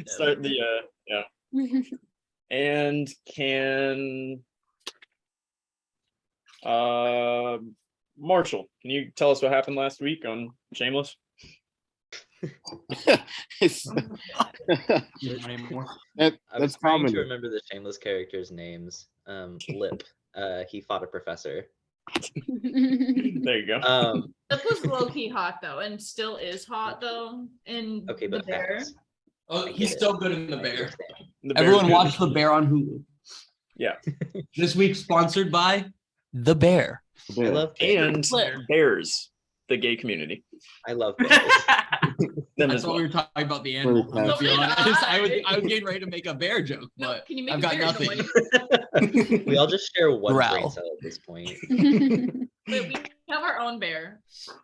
Start the yeah. And can Marshall, can you tell us what happened last week on Shameless? That's I was trying comedy. to remember the Shameless characters' names. Lip. He fought a professor. There you go. Lip was low-key hot though, and still is hot though in Okay, the but bear. facts. Oh, he's still good in The Bear. The Bear's Everyone good. watch The Bear on Hulu. Yeah. This week sponsored by The Bear. I love bears. And Flip. Bears, the gay community. I love bears. Them I as thought well. we were talking about the animal. No, To be we're honest, not. I was getting ready to make a bear joke, No, but can you make I've a got bear nothing. noise? We all just share one brain Growl. cell at this point. But we have our own bear.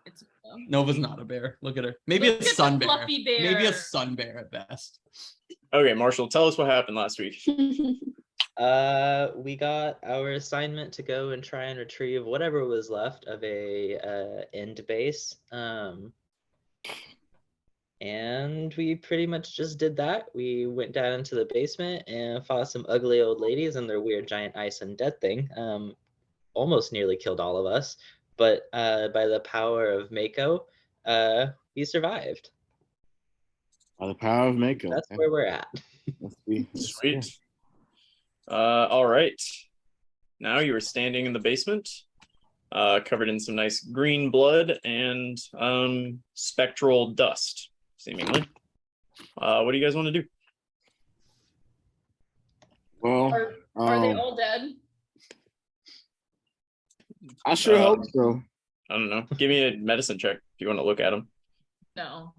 It's Nova's not a bear. Look at her. Maybe Look a at the sun bear. fluffy bear. Maybe a sun bear at best. Okay, Marshall, tell us what happened last week. We got our assignment to go and try and retrieve whatever was left of a end base. And we pretty much just did that. We went down into the basement and fought some ugly old ladies and their weird giant ice and dead thing. Almost nearly killed all of us, but by the power of Mako, we survived. By the power of Mako. That's where we're at. Sweet. All right. Now you are standing in the basement, covered in some nice green blood and spectral dust, seemingly. What do you guys want to do? Well, are they all dead? I sure hope so. I don't know. Give me a medicine check if you want to look at them. No.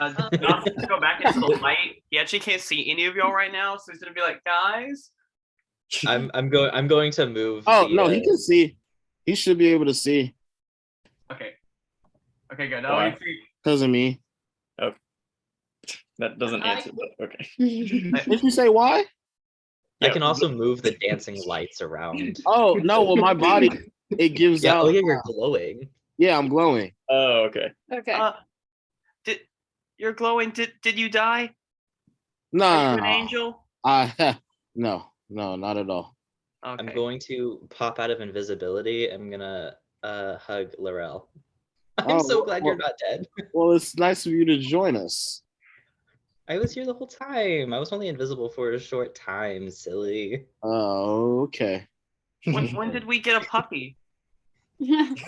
Not to go back into the light. He actually can't see any of y'all right now, so he's gonna be like, guys. I'm going to move. Oh the, no, he can see. He should be able to see Okay. Okay, good. Why? Oh, because of me. That doesn't answer, but okay. Did you say why? I Yeah. can also move the dancing lights around. Oh no, well my body it gives Yeah, out. oh yeah, you're glowing. Yeah, I'm glowing. Oh, okay. Okay. You're glowing. Did you die? Are Nah, you an angel? no, not at all. Okay. I'm going to pop out of invisibility. I'm gonna hug Laurel. I'm Oh, so glad you're well- not dead. Well, it's nice of you to join us. I was here the whole time. I was only invisible for a short time, silly. Oh, okay. When did we get a puppy? Giant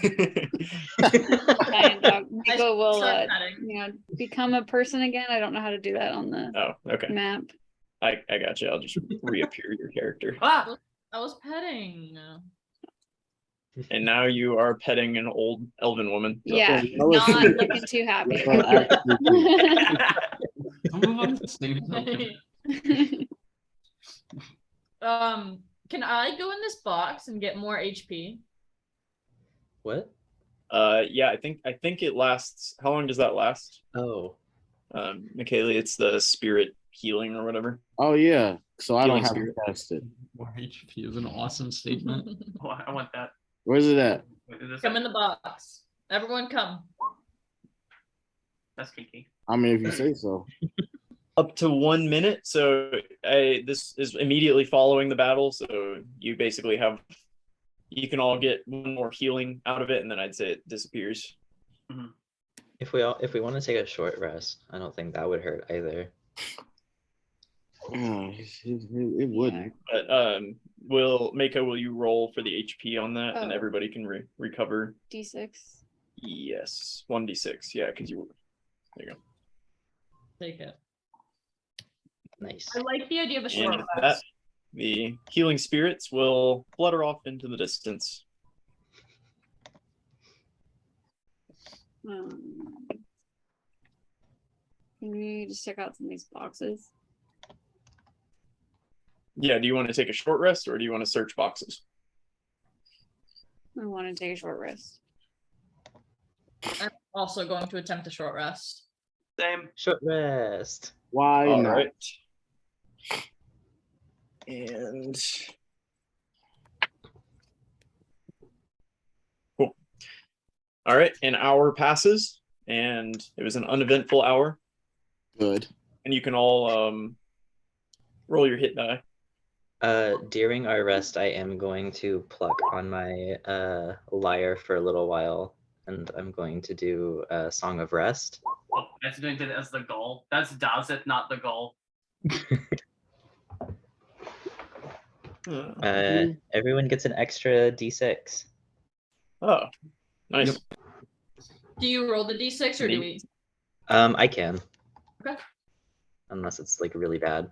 dog. Miko will, Start petting. become a person again. I don't know how to do that on the Oh, okay. map. I got you. I'll just reappear your character. Ah, I was petting. And now you are petting an old elven woman. So- Yeah, that was- not looking too happy about that. Some of them seem okay. Can I go in this box and get more HP? What? Yeah, I think it lasts. How long does that last? Oh, Michaela, it's the spirit healing or whatever. Oh yeah. So I don't Healing have spirit. to test it. More HP is an awesome statement. oh, I want that. Where's it at? Wait, is this Come in the box. Everyone come. That's Kiki. I mean, if you say so. Up to 1 minute. So this is immediately following the battle. So you basically have, you can all get one more healing out of it, and then I'd say it disappears. if we want to take a short rest, I don't think that would hurt either. Yeah, it wouldn't. But will you roll for the HP on that, and Oh. everybody can recover? D6. Yes, 1d6. Yeah, because you. There you go. Take it. Nice. I like the idea of a short And with that, rest. the healing spirits will flutter off into the distance. Can we just check out some of these boxes? Yeah, do you want to take a short rest or do you want to search boxes? I want to take a short rest. I'm also going to attempt a short rest. Same. Short rest. Why All not? right. And cool. All right, an hour passes, and it was an uneventful hour. Good. and you can all roll your hit die. During our rest, I am going to pluck on my lyre for a little while, and I'm going to do a song of rest. Oh, that's doing it as the goal. That's does it, not the goal. Everyone gets an extra d6. Oh, nice. Yep. Do you roll the d6 or do we? I can. Okay. Unless it's like really bad.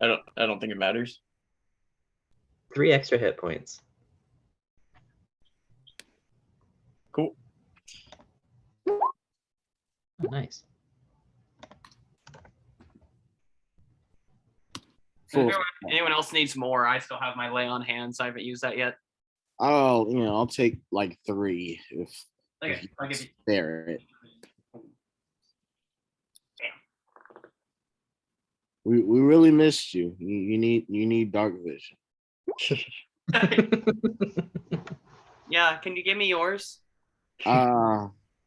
I don't think it matters. 3 extra hit points. Cool. Oh, nice. Full. Anyone else needs more? I still have my lay on hands. I haven't used that yet. Oh, I'll take like 3 if Okay, I'll give you. spare it. We really missed you. You need dark vision. Yeah, can you give me yours? I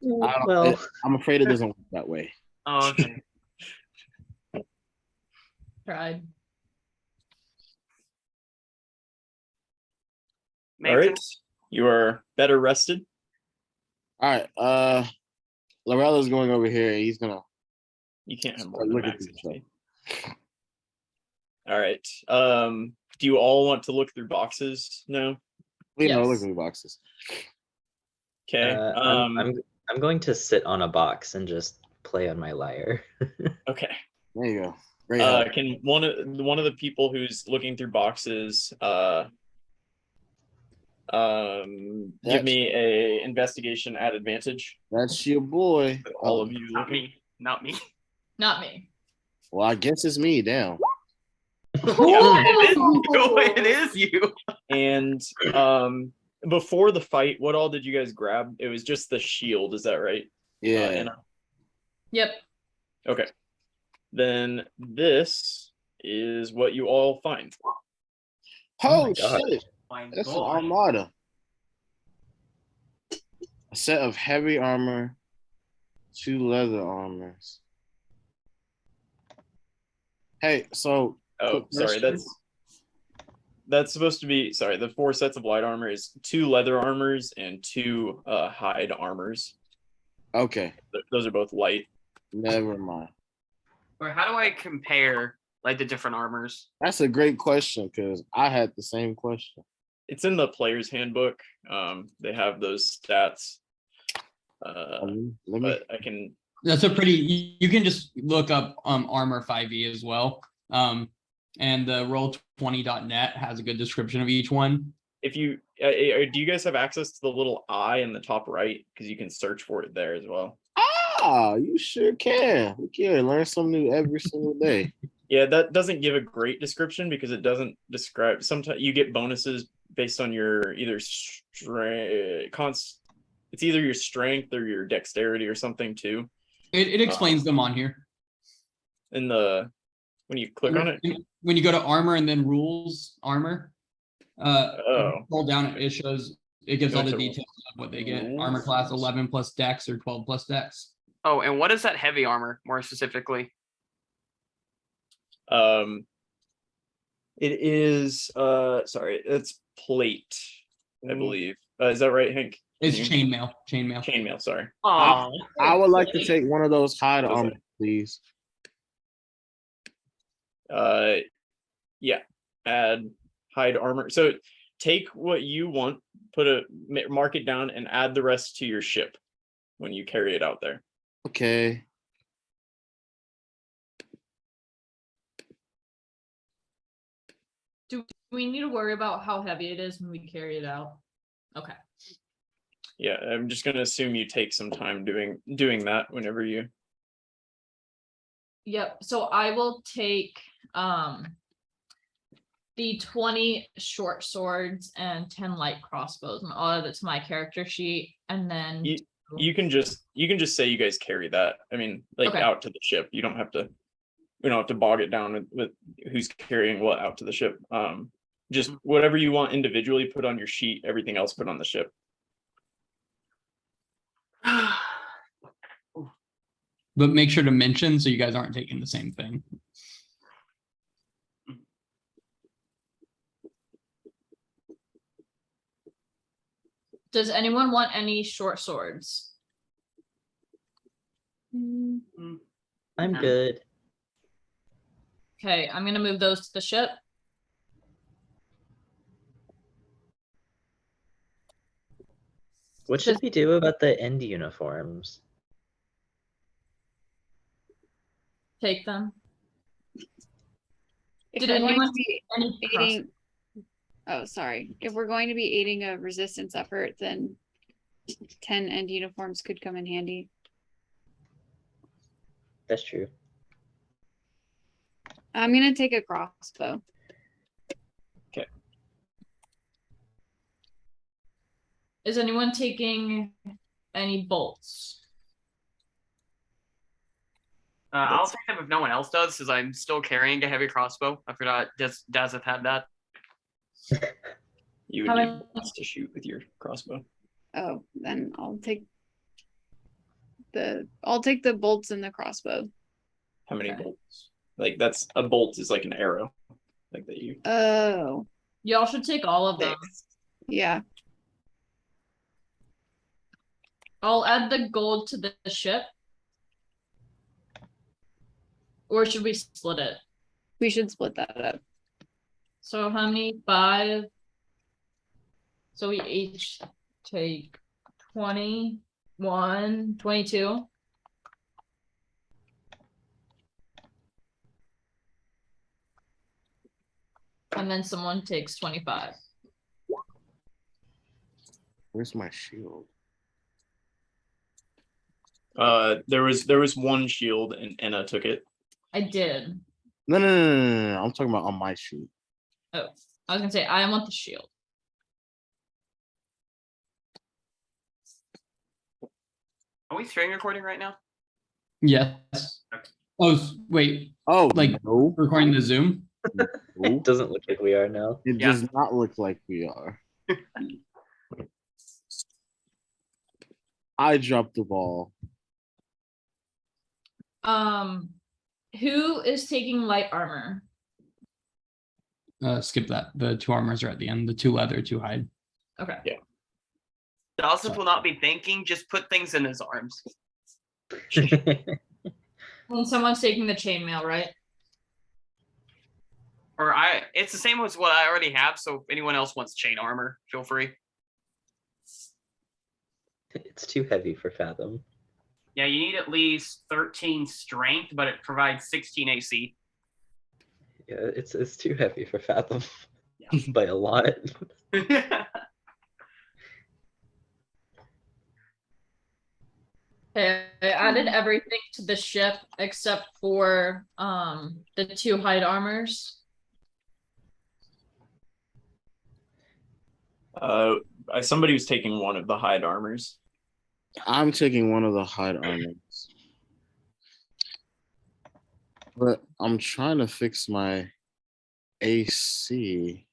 don't, Well, I'm afraid it doesn't work that way. Oh, okay. Tried. All right, you are better rested. All right. Lorella's going over here. He's gonna You can't have more than look at max this HP. All right. Do you all want to look through boxes now? look Yes. at the boxes. Okay. I'm going to sit on a box and just play on my lyre. Okay. There you go. Great. help. Can one of the people who's looking through boxes give me a investigation at advantage? That's your boy. All of you Not looking. me. Not me. Not me. Well, I guess it's me. Damn. Yeah, it is you. And before the fight, what all did you guys grab? It was just the shield, is that right? Yeah. Anna? Yep. Okay. Then this is what you all find. Oh my Oh God. shit! My That's an God. armada. A set of heavy armor, 2 leather armors. Hey, so Oh, quick sorry, question. that's supposed to be, sorry, the 4 sets of light armor is 2 leather armors and 2 hide armors. Okay, Those are both light. never mind. Or how do I compare like the different armors? That's a great question because I had the same question. It's in the player's handbook. They have those stats. Let me. But I can. That's a pretty. You can just look up armor 5e as well. And the roll20.net has a good description of each one. If you do, you guys have access to the little eye in the top right because you can search for it there as well. Ah, you sure can. We can learn something new every single day. Yeah, that doesn't give a great description because it doesn't describe. Sometimes you get bonuses based on your either it's either your strength or your dexterity or something too. It explains them on here. In the when you click on it. When you go to armor and then rules armor, scroll down, it shows, it gives Go all the to details of what they get. rules. Armor class 11 plus dex or 12 plus dex. Oh, and what is that heavy armor more specifically? It is sorry, it's plate, I believe. Is that right, Hank? It's You- chainmail. Chainmail, sorry. Oh, I would like to take one of those hide What is armor, please. Yeah, add hide armor. So take what you want, mark it down, and add the rest to your ship when you carry it out there. Okay. Do we need to worry about how heavy it is when we carry it out? Okay. Yeah, I'm just gonna assume you take some time doing that whenever you. Yep. So I will take the 20 short swords and 10 light crossbows, and all of it to my character sheet, and then You can just say you guys carry that. I mean, like Okay. out to the ship. You don't have to. We don't have to bog it down with who's carrying what out to the ship. Just whatever you want individually, put on your sheet. Everything else, put on the ship. But make sure to mention so you guys aren't taking the same thing. Does anyone want any short swords? Mm, I'm Yeah. good. Okay, I'm gonna move those to the ship. What should we do about the end uniforms? Take them. If Did we're going to anyone be Any cross- aiding, oh, sorry. If we're going to be aiding a resistance effort, then 10 end uniforms could come in handy. That's true. I'm gonna take a crossbow. Is anyone taking any bolts? I'll take them if no one else does, because I'm still carrying a heavy crossbow. I forgot Dazeth had that. You would How need many- bolts to shoot with your crossbow. Oh, then I'll take the bolts and the crossbow. How many Okay. bolts? Like that's a bolt is like an arrow, like that you. Oh, Y'all should take all of them. yeah. I'll add the gold to the ship. Or should we split it? We should split that up. So how many? 5. So we each take 21, 22. And then someone takes 25. Where's my shield? There was one shield and Enna took it. I did. No. I'm talking about on my sheet. Oh, I was gonna say I want the shield. Are we screen recording right now? Yes. Oh, wait, Oh, Like- no, recording the Zoom? no. It doesn't look like we are now. It Yeah. does not look like we are. I dropped the ball. Who is taking light armor? Skip that. The 2 armors are at the end. The 2 leather, 2 hide. Okay. Dazeth will not be thinking, just put things in his arms. And someone's taking the chainmail, right? Or it's the same as what I already have, so if anyone else wants chain armor, feel free. It's too heavy for Fathom. Yeah, you need at least 13 strength, but it provides 16 AC. Yeah, it's too heavy for Fathom. By a lot. Okay, I added everything to the ship except for the 2 hide armors. Somebody was taking one of the hide armors. I'm taking one of the hide armors. But I'm trying to fix my AC.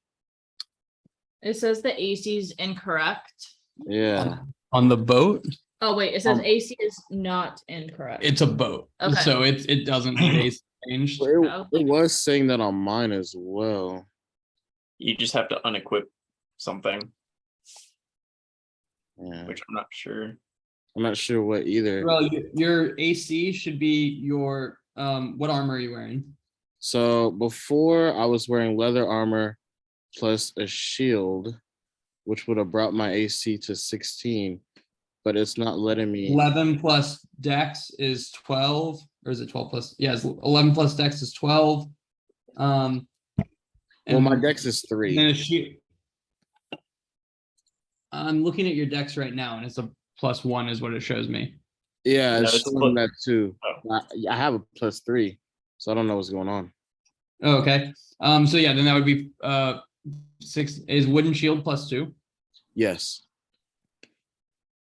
It says the AC is incorrect. Yeah. On the boat, Oh wait, it says Um, AC is not incorrect. it's a boat. Okay. So it doesn't need AC changed. But it was saying that on mine as well. You just have to unequip something, Yeah. which I'm not sure. I'm not sure what either. Well, your AC should be your what armor are you wearing? So before I was wearing leather armor plus a shield, which would have brought my AC to 16, but it's not letting me. 11 plus dex is 12, or is it 12 plus? Yes, 11 plus dex is 12. Well, my and dex is 3. then a shield. I'm looking at your dex right now, and it's a +1 is what it shows me. Yeah, No, it's it's showing plus- that too. Oh. I have a +3, so I don't know what's going on. Oh, okay. So yeah, then that would be 6 is wooden shield +2. Yes.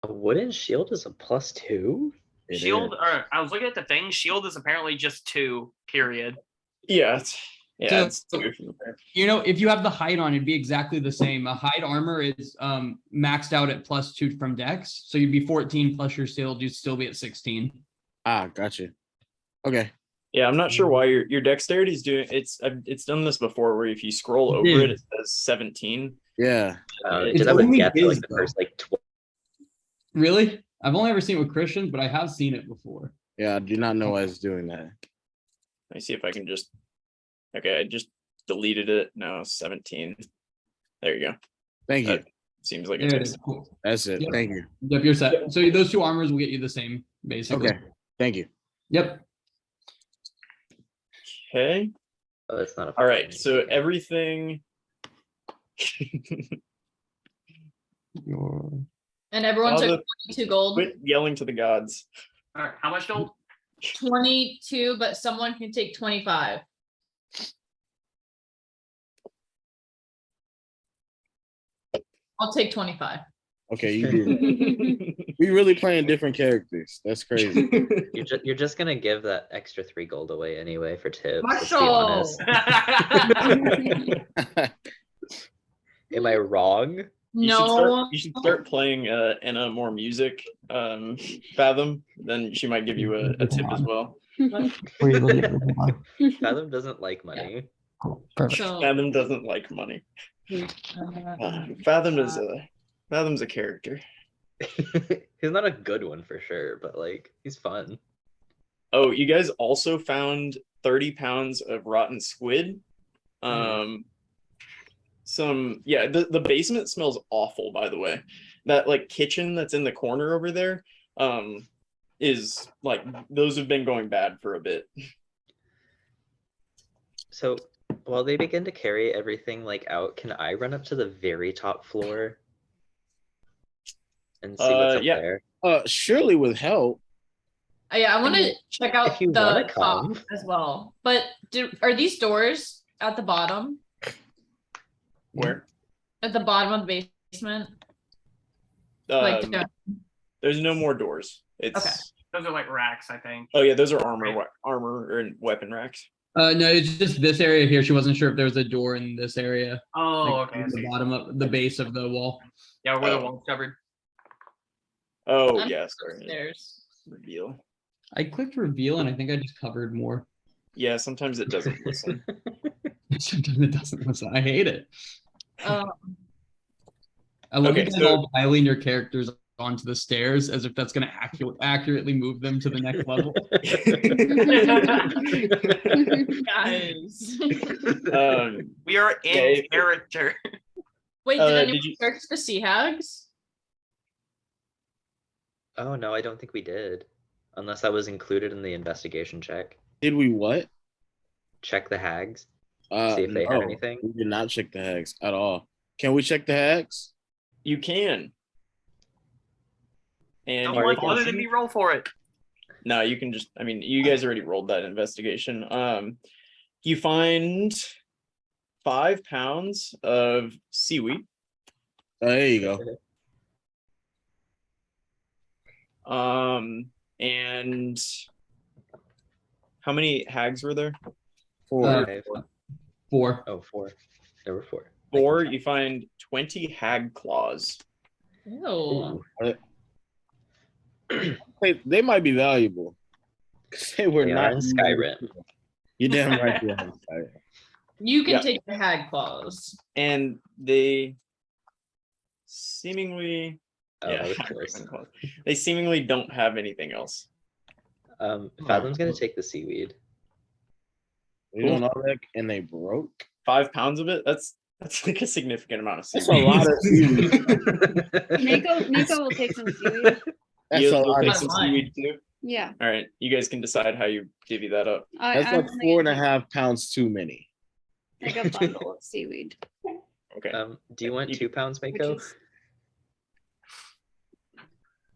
A wooden shield is a +2? it Shield, is. or I was looking at the thing. Shield is apparently just 2. Period. Yeah, So- it's goofy there. You know, if you have the hide on, it'd be exactly the same. A hide armor is maxed out at +2 from dex, so you'd be 14 plus your shield, you'd still be at 16. Gotcha. Okay. Yeah, I'm not sure why your dexterity is doing it's done this before where if you scroll over it, it says 17. Yeah. It's Did that with only Geth for like his, the first like 12? Really? I've only ever seen it with Christians, but I have seen it before. Yeah, I do not know why it's doing that. Let me see if I can just okay, I just deleted it. No, 17. There you go. Thank you. That seems like There it it takes. is. Cool. That's it. Yep. Thank you. Yep, you're set. So those two armors will get you the same, basically. Okay. Thank you. Yep. Okay. Oh, that's not a All right. So everything And everyone Father, took 22 gold. quit yelling to the gods. All right, how much gold? 22, but someone can take 25. I'll take 25. Okay, you do. We really playing different characters. That's crazy. You're just gonna give that extra 3 gold away anyway for tips. Let's be Marshall! honest. Am I wrong? No. You should start playing in a more music Fathom. Then she might give you a tip as well. Fathom doesn't like money. So, Fathom doesn't like money. Fathom's a character. He's not a good one for sure, but like he's fun. Oh, you guys also found 30 pounds of rotten squid. The basement smells awful, by the way. That like kitchen that's in the corner over there is like those have been going bad for a bit. So while they begin to carry everything like out, can I run up to the very top floor and see what's up Yeah. there? Surely with help. yeah, I want I to mean, check out if you the wanna top come. as well. But are these doors at the bottom? Where? At the bottom of the basement? Like, There's no more doors. It's Okay. Those are like racks, I think. Oh yeah, those are armor or weapon racks. No, it's just this area here. She wasn't sure if there was a door in this area. Oh, like, okay. I the see. bottom of the base of the wall. Yeah, where the wall's covered. Oh I'm yeah, sorry. upstairs. Reveal. I clicked reveal and I think I just covered more. Yeah, sometimes it doesn't listen. Sometimes it doesn't listen. I hate it. I love Okay, you guys so- all piling your characters onto the stairs as if that's going to accurately move them to the next level. Guys. We are in Okay. character. Wait, did anyone did you- search for sea hags? Oh no, I don't think we did. Unless that was included in the investigation check. Did we what? Check the hags. See if they had No, anything. We did not check the hags at all. Can we check the hags? You can. And Don't Or want you can- one to me roll for it. no, you can just you guys already rolled that investigation. You find 5 pounds of seaweed. Oh, there you go. And how many hags were there? 4. Five. 4. Oh, 4. There were 4. 4. You find 20 hag claws. Ew. They might be valuable. 'Cause they were They not are in Skyrim. You're damn right. They are in Skyrim. You can Yeah. take the hag claws. And they seemingly Oh, yeah, that was close. they seemingly don't have anything else. Fathom's gonna take the seaweed. We don't know that, and they broke. 5 pounds of it? That's like a significant amount of That's seaweed. a lot of seaweed. Nico will take some seaweed. That's You'll a lot take of some Fine. seaweed too. Yeah. All right, you guys can decide how you divvy that up. That's like 4.5 pounds too many. Like a bundle of seaweed. Okay. Do you want 2 pounds, Mako?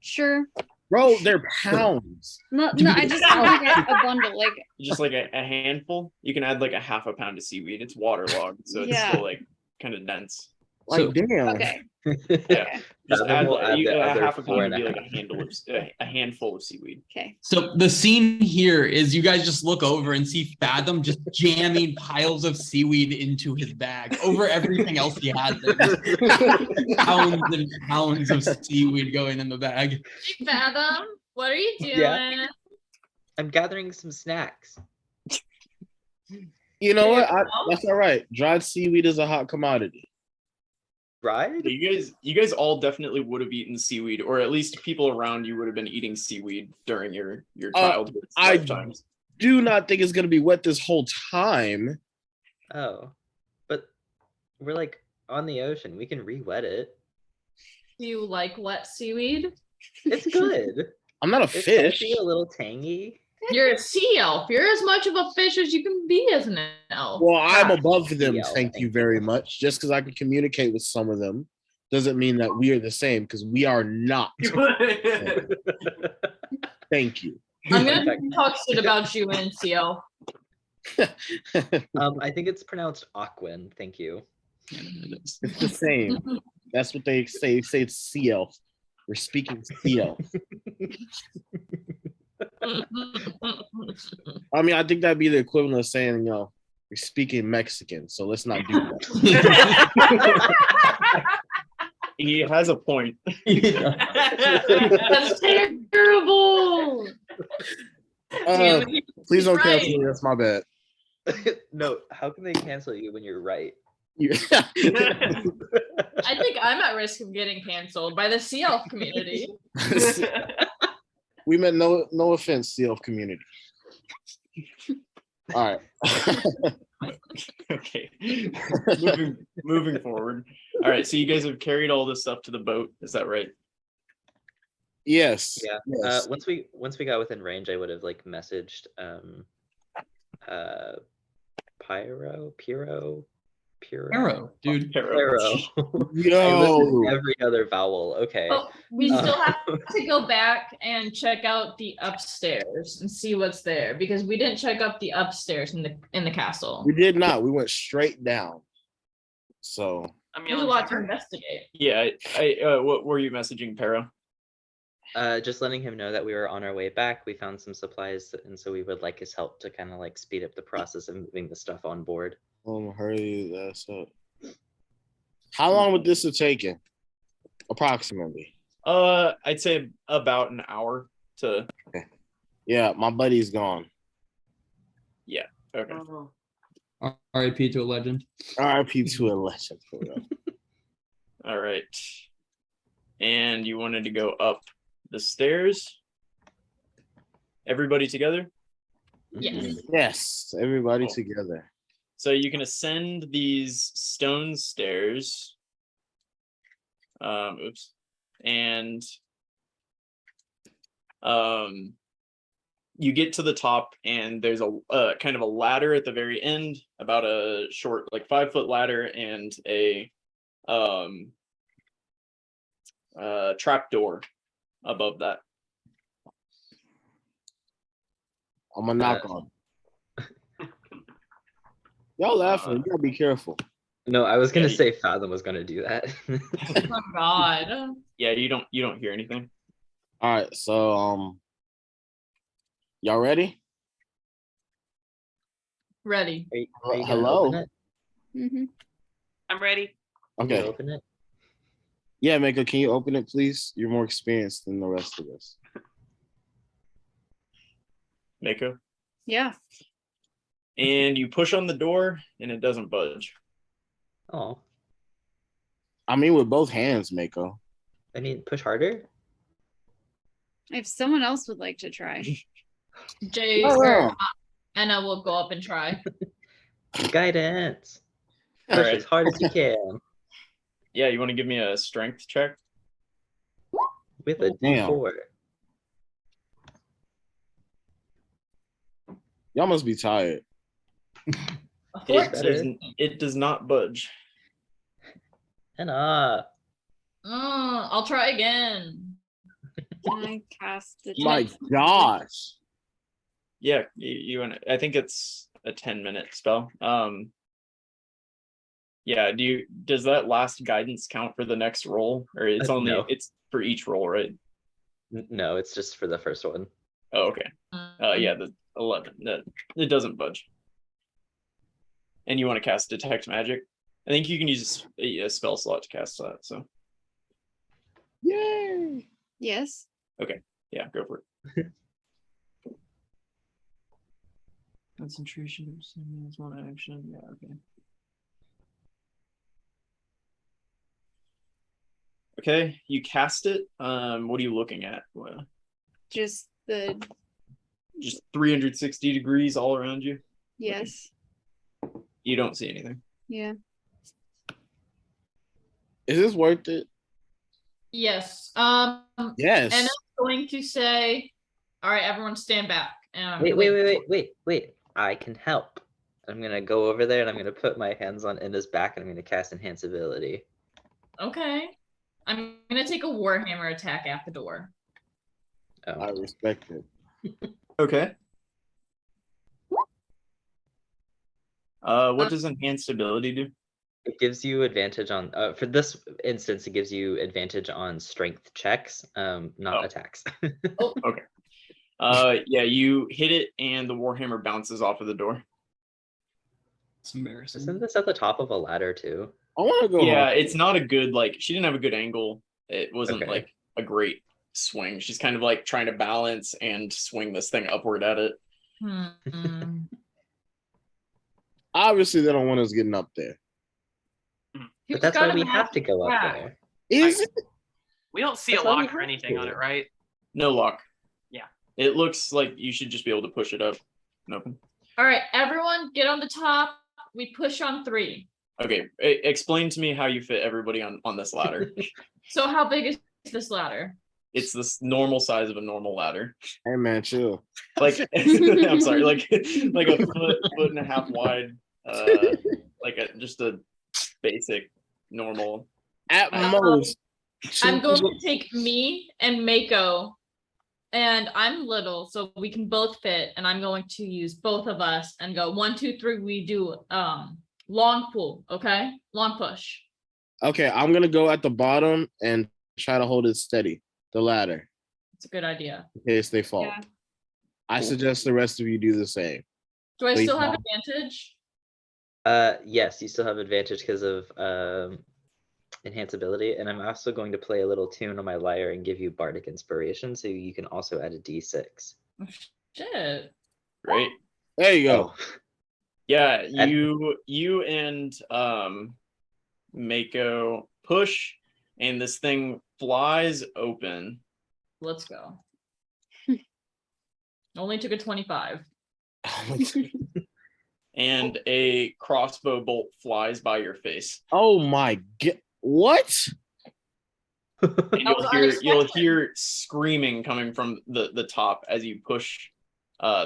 Sure. Bro, they're pounds. No, I just want like a bundle. Like Just like a handful. You can add like a half a pound of seaweed. It's waterlogged, so it's Yeah. still like kind of dense. Like, So- damn. okay. Yeah. Just Fathom add, will add the a other half a pound would be 4.5 like a handful of seaweed. Okay. So the scene here is you guys just look over and see Fathom just jamming piles of seaweed into his bag over everything else he had there. Pounds and pounds of seaweed going in the bag. Hey, Fathom, what are you doing? Yeah. I'm gathering some snacks. You know what? Well- That's all right. Dried seaweed is a hot commodity. Right? You guys all definitely would have eaten seaweed, or at least people around you would have been eating seaweed during your childhood I- lifetimes. Do not think it's gonna be wet this whole time. Oh, but we're like on the ocean. We can re-wet it. Do you like wet seaweed? It's good. I'm not a It's fish. salty, a little tangy. You're a sea elf. You're as much of a fish as you can be as an elf. Well, I'm Ah, above them. yeah, Thank you thank very you. much. Just because I can communicate with some of them doesn't mean that we are the same, because we are not. Thank you. I'm gonna talk shit about you and sea elf. I think it's pronounced Aquin. Thank you. It's the same. That's what they say. They say it's sea elf. We're speaking sea elf. I mean, I think that'd be the equivalent of saying, we're speaking Mexican, so let's not do that. He has a point. That's terrible. Please don't Right. cancel me. That's my bad. No, how can they cancel you when you're right? You- I think I'm at risk of getting canceled by the sea elf community. We meant no offense, sea elf community. All right. Okay. Moving forward. All right. So you guys have carried all this stuff to the boat. Is that right? Yes. Yeah. Yes. Once we got within range, I would have like messaged Pyro, Arrow, dude. Pyro. Yo. I listened to every other vowel. Okay. But we Uh, still have to go back and check out the upstairs and see what's there because we didn't check out the upstairs in the castle. We did not. We went straight down. So I'm There's a yelling lot to timber. investigate. Yeah. What were you messaging, Pero? Just letting him know that we were on our way back. We found some supplies, and so we would like his help to kind of like speed up the process of moving the stuff on board. hurry that's up. How long would this have taken? Approximately. I'd say about an hour to. Yeah, my buddy's gone. Okay. R.I.P. to a legend. RIP to a legend for real. All right. And you wanted to go up the stairs. Everybody together. Yes. Yes, everybody Cool. together. So you can ascend these stone stairs. Oops. And you get to the top and there's a kind of a ladder at the very end, about a short, like 5-foot ladder, and a trap door above that. I'm gonna knock on. Y'all laughing. You gotta be careful. No, I was gonna Yeah, say Fathom was gonna do that. Oh God. Yeah, you don't hear anything. All right, so y'all ready? Ready. Are you gonna Hello? open it? Mhm. I'm ready. Can you Okay. open it? Yeah, Mako, can you open it, please? You're more experienced than the rest of us. Mako. Yeah. And you push on the door and it doesn't budge. Oh, I mean, with both hands, Mako. I mean, push harder. If someone else would like to try. Jay Oh, or wow. Anna will go up and try. Guidance. All Push right. as hard as you can Yeah, you want to give me a strength check? with a Damn. D4. Y'all must be tired. A It 14. does not budge. And I'll try again. Can I cast the My check? gosh. Yeah, you want. I think it's a 10-minute spell. Yeah. Does that last guidance count for the next roll, or it's only No. it's for each roll, right? No, it's just for the first one. Oh, okay. Yeah, the 11. It doesn't budge. And you want to cast detect magic? I think you can use a spell slot to cast that. So Yay. Yes. yeah, go for it. Concentration is one action. Yeah, okay. Okay, you cast it. What are you looking at? Well, Just the just 360 degrees all around you. yes. You don't see anything. Yeah. Is this worth it? Yes. Yes. And I'm going to say, all right, everyone stand back. Wait. I can help. I'm gonna go over there and I'm gonna put my hands on Inna's back and I'm gonna cast Enhance Ability. Okay. I'm gonna take a Warhammer attack at the door. I respect it. Okay. What does enhanced ability do? It gives you advantage on for this instance, it gives you advantage on strength checks, not attacks. Oh, okay. Yeah, you hit it and the Warhammer bounces off of the door. It's embarrassing. Isn't this at the top of a ladder too? I want to go. Yeah, home. it's not a good, like, she didn't have a good angle. It wasn't Okay. like a great swing. She's kind of like trying to balance and swing this thing upward at it. Obviously, they don't want us getting up there. But that's why we have to go up attack. there. Is it? We don't see That's a why we lock or have anything on to. it, right? No lock. Yeah. It looks like you should just be able to push it up and open. All right, everyone get on the top. We push on 3. Okay, explain to me how you fit everybody on this ladder. So how big is this ladder? It's this normal size of a normal ladder. Hey man, chill. Like I'm sorry, like a foot and a half wide, like just a basic normal. At Um, most, I'm going to take me and Mako, and I'm little, so we can both fit. And I'm going to use both of us and go 1, 2, 3. We do long pull, okay? Long push. Okay, I'm gonna go at the bottom and try to hold it steady. The ladder, It's a good idea. in case they fall. Yeah. I suggest the rest of you do the same. Do I Please still have don't. advantage? Yes, you still have advantage because of Enhance Ability, and I'm also going to play a little tune on my lyre and give you Bardic Inspiration, so you can also add a D6. Oh, shit. Great. There you go. Oh, Yeah, And- you and Mako push, and this thing flies open. Let's go. Only took a 25. And a crossbow bolt flies by your face. Oh my god! What? And was you'll unexpected. hear screaming coming from the top as you push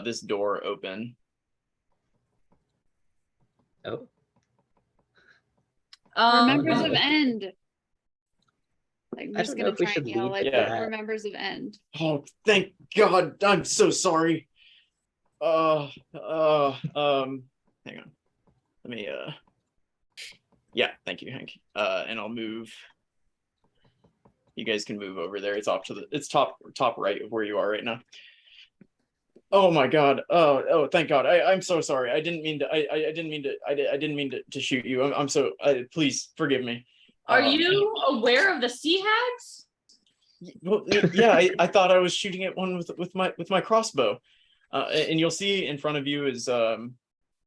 this door open. oh, Remembers no. of End. Like, I'm I just don't know gonna if we try should and yell leave like that. Remembers of End. Oh, thank God! I'm so sorry. Hang on. Let me yeah, thank you, Hank. And I'll move. You guys can move over there. It's off to it's top right of where you are right now. Oh my God. Oh, thank God. I'm so sorry. I didn't mean to. I didn't mean to shoot you. I'm so. Please forgive me. Are you aware of the sea hags? Well, yeah, I thought I was shooting at one with my crossbow. And you'll see in front of you is kind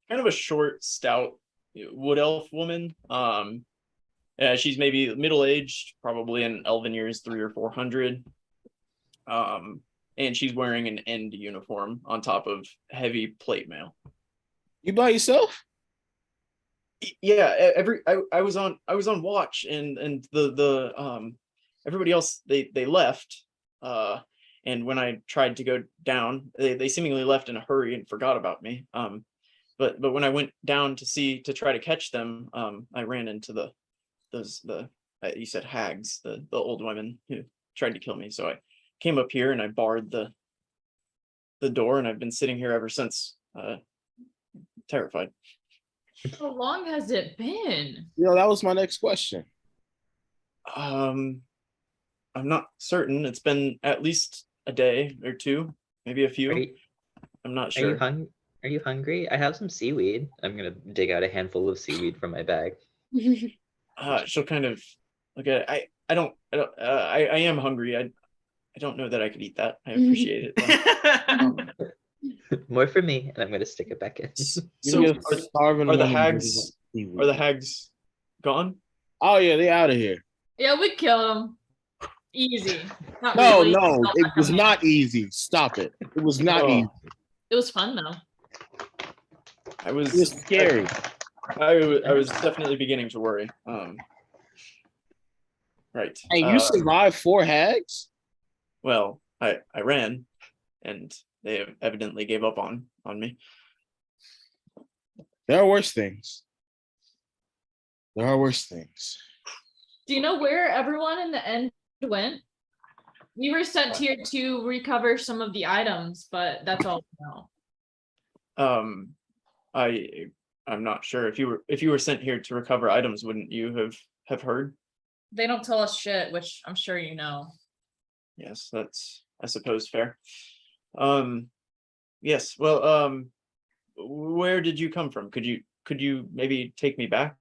of a short, stout wood elf woman. She's maybe middle-aged, probably in elven years, 300 or 400. And she's wearing an end uniform on top of heavy plate mail. You by yourself? Yeah, I was on watch, and the everybody else they left. And when I tried to go down, they seemingly left in a hurry and forgot about me. But when I went down to try to catch them, I ran into you said hags, the old women who tried to kill me. So I came up here and I barred the door, and I've been sitting here ever since, terrified. How long has it been? That was my next question. I'm not certain. It's been at least a day or two, maybe a few. I'm not sure. Are you hungry? I have some seaweed. I'm gonna dig out a handful of seaweed from my bag. She'll kind of look at it. I am hungry. I don't know that I could eat that. I appreciate it. More for me, and I'm gonna stick it back in. So You're starving are the woman hags with seaweed. are the hags gone? Oh yeah, they out of here. Yeah, we killed him. Easy. Not No, really. no, Felt it like a was man. not easy. Stop it. It was not Oh. easy. It was fun though. I was It was scary. I was definitely beginning to worry. Right. And you survived 4 hags? Well, I ran, and they evidently gave up on me. There are worse things. There are worse things. Do you know where everyone in the end went? We were sent here to recover some of the items, but that's all we know. I'm not sure if you were sent here to recover items, wouldn't you have heard? They don't tell us shit, which I'm sure you know. Yes, that's, I suppose, fair. Yes. Well, where did you come from? Could you maybe take me back?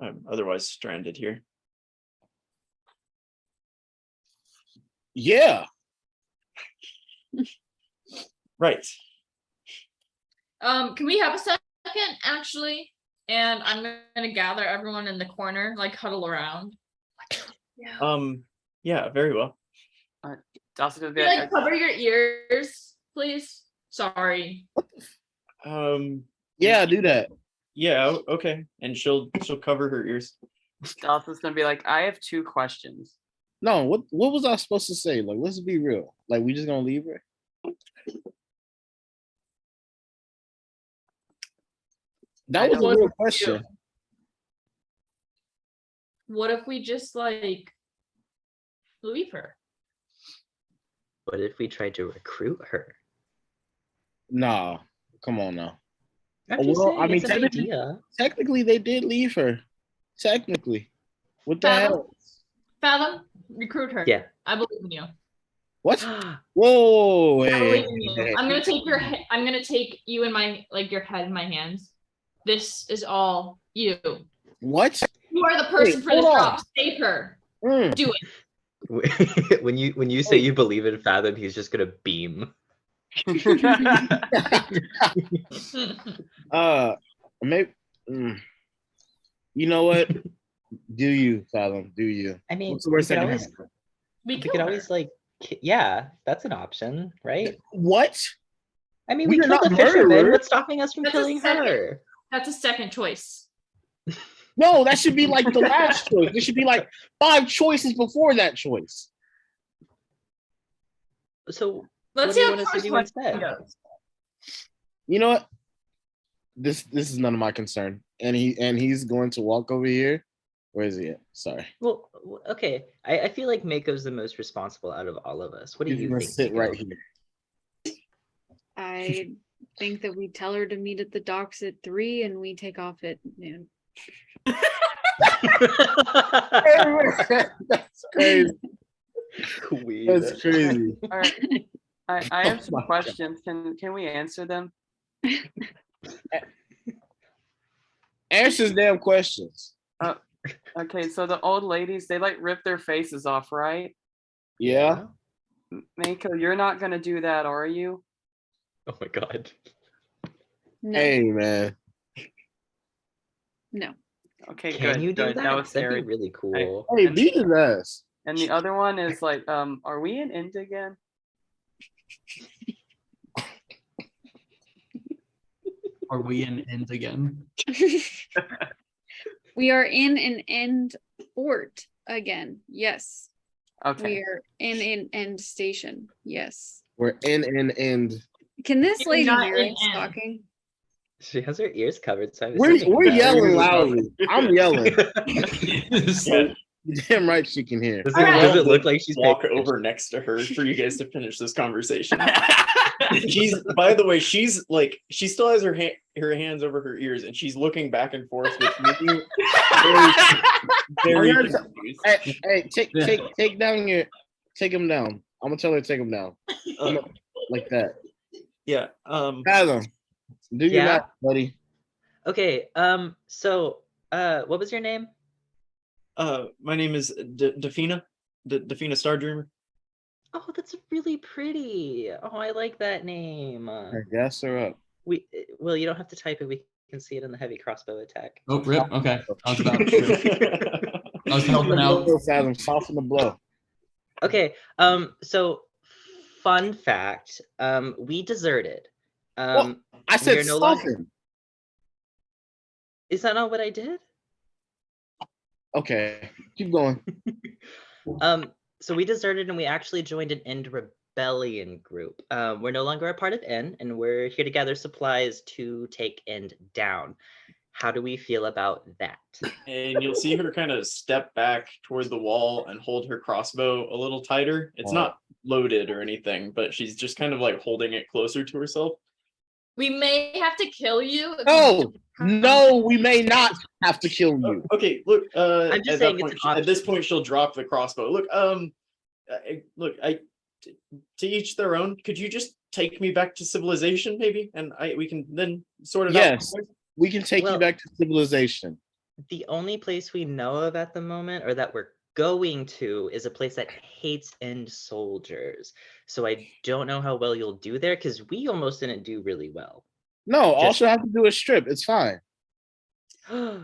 I'm otherwise stranded here. Yeah. Right. Can we have a second, actually? And I'm gonna gather everyone in the corner, like huddle around. Yeah, very well. Also, Can you, like, cover your ears, please? Sorry. Yeah, do that. Yeah, okay. And she'll cover her ears. Dalton's gonna be like, I have 2 questions. No, what was I supposed to say? Like, let's be real. Like, we just gonna leave her? That was a real question. What if we just like leave her? What if we tried to recruit her? Nah, come on now. I'm just Well, saying, I mean, it's an idea. technically, they did leave her. Technically, what the Fathom? hell? Fathom, recruit her. Yeah. I believe in you. What? Whoa! I Hey, believe in you. hey. I'm gonna take I'm gonna take you in my your head in my hands. This is all you. What? You are the person for this hold job. on. Save her. Mm. Do it. when you say you believe in Fathom, he's just gonna beam. Maybe. You know what? Do you, Fathom? Do you? I mean, What's the worst we that could can always, happen? We we kill could her. always like, yeah, that's an option, right? What? I mean, We we are killed not the fisherman. murderers. What's stopping us from That's a killing second. her? That's a second choice. No, that should be like the last choice. There should be like 5 choices before that choice. So Let's what see do you how want us to first do one instead? goes. You know what? This is none of my concern. And he's going to walk over here. Where is he at? Sorry. Well, okay. I feel like Mako's the most responsible out of all of us. What do He's you gonna think? sit Mako? right here. I think that we tell her to meet at the docks at 3 and we take off at noon. That's crazy. Queen. That's crazy. All right. I have Oh some my God. questions. Can we answer them? Answer his damn questions. Okay, so the old ladies, they like rip their faces off, right? Yeah. Mako, you're not gonna do that, are you? Oh my god. No, Hey man. no. Okay, Can good. you do good. that? That was That'd scary. be really cool. Hey, beat his ass. And the other one is like, are we in Ind again? Are we in end again? We are in an end port again. Yes. Okay. We are in an end station. Yes. We're in end. Can this You're lady not hear in us end. talking? She has her ears covered, so I'm We're assuming no. yelling loudly. I'm yelling. Yeah. Damn right she can hear. Does All right. it look like she's Walk paying over next to her for you guys to finish this conversation. She's, by the way, she's like, she still has her hands over her ears, and she's looking back and forth with you. Very confused. Hey, take down your, take him down. I'm gonna tell her to take him down. Like that. Yeah. Fathom, do your Yeah? math, buddy. Okay, so what was your name? My name is Defina, Defina Star Dreamer. Oh, that's really pretty. Oh, I like that name. Yes or up. Well, you don't have to type it. We can see it in the heavy crossbow attack. Oh, rip. Okay. I was about to. I was helping out. Fathom, soften the blow. Okay. So fun fact. We deserted. Well, I we said are no longer. soften. Is that not what I did? Okay, keep going. So we deserted and we actually joined an End Rebellion group. We're no longer a part of End, and we're here to gather supplies to take End down. How do we feel about that? And you'll see her kind of step back toward the wall and hold her crossbow a little tighter. It's not loaded or anything, but she's just kind of like holding it closer to herself. We may have to kill you. if you No, don't- no, we may not have to kill you. Okay, look. I'm just at saying that it's point, an at this point, she'll drop the crossbow. Look, to each their own. Could you just take me back to civilization, maybe, and we can then sort it out. Yes, we can take you Well- back to civilization. The only place we know of at the moment, or that we're going to, is a place that hates End soldiers. So I don't know how well you'll do there, because we almost didn't do really well. No, all Just- she'll have to do is strip. It's fine. Uh,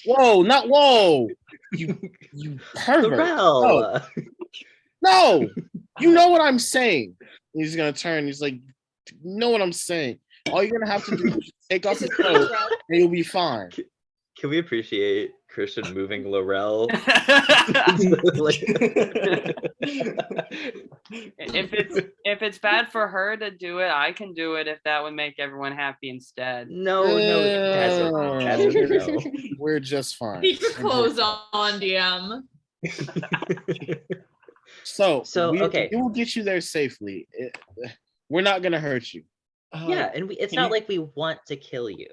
Whoa, not whoa. You pervert. Lorel! No, you know what I'm saying. He's gonna turn. He's like, you know what I'm saying. All you're gonna have to do is take off your clothes, and you'll be fine. Can we appreciate Christian moving Laurel? If it's bad for her to do it, I can do it if that would make everyone happy instead. No, that's a no. We're just fine. Keep your clothes on, DM. So okay. we will get you there safely. We're not gonna hurt you. Yeah, and it's can not you- like we want to kill you.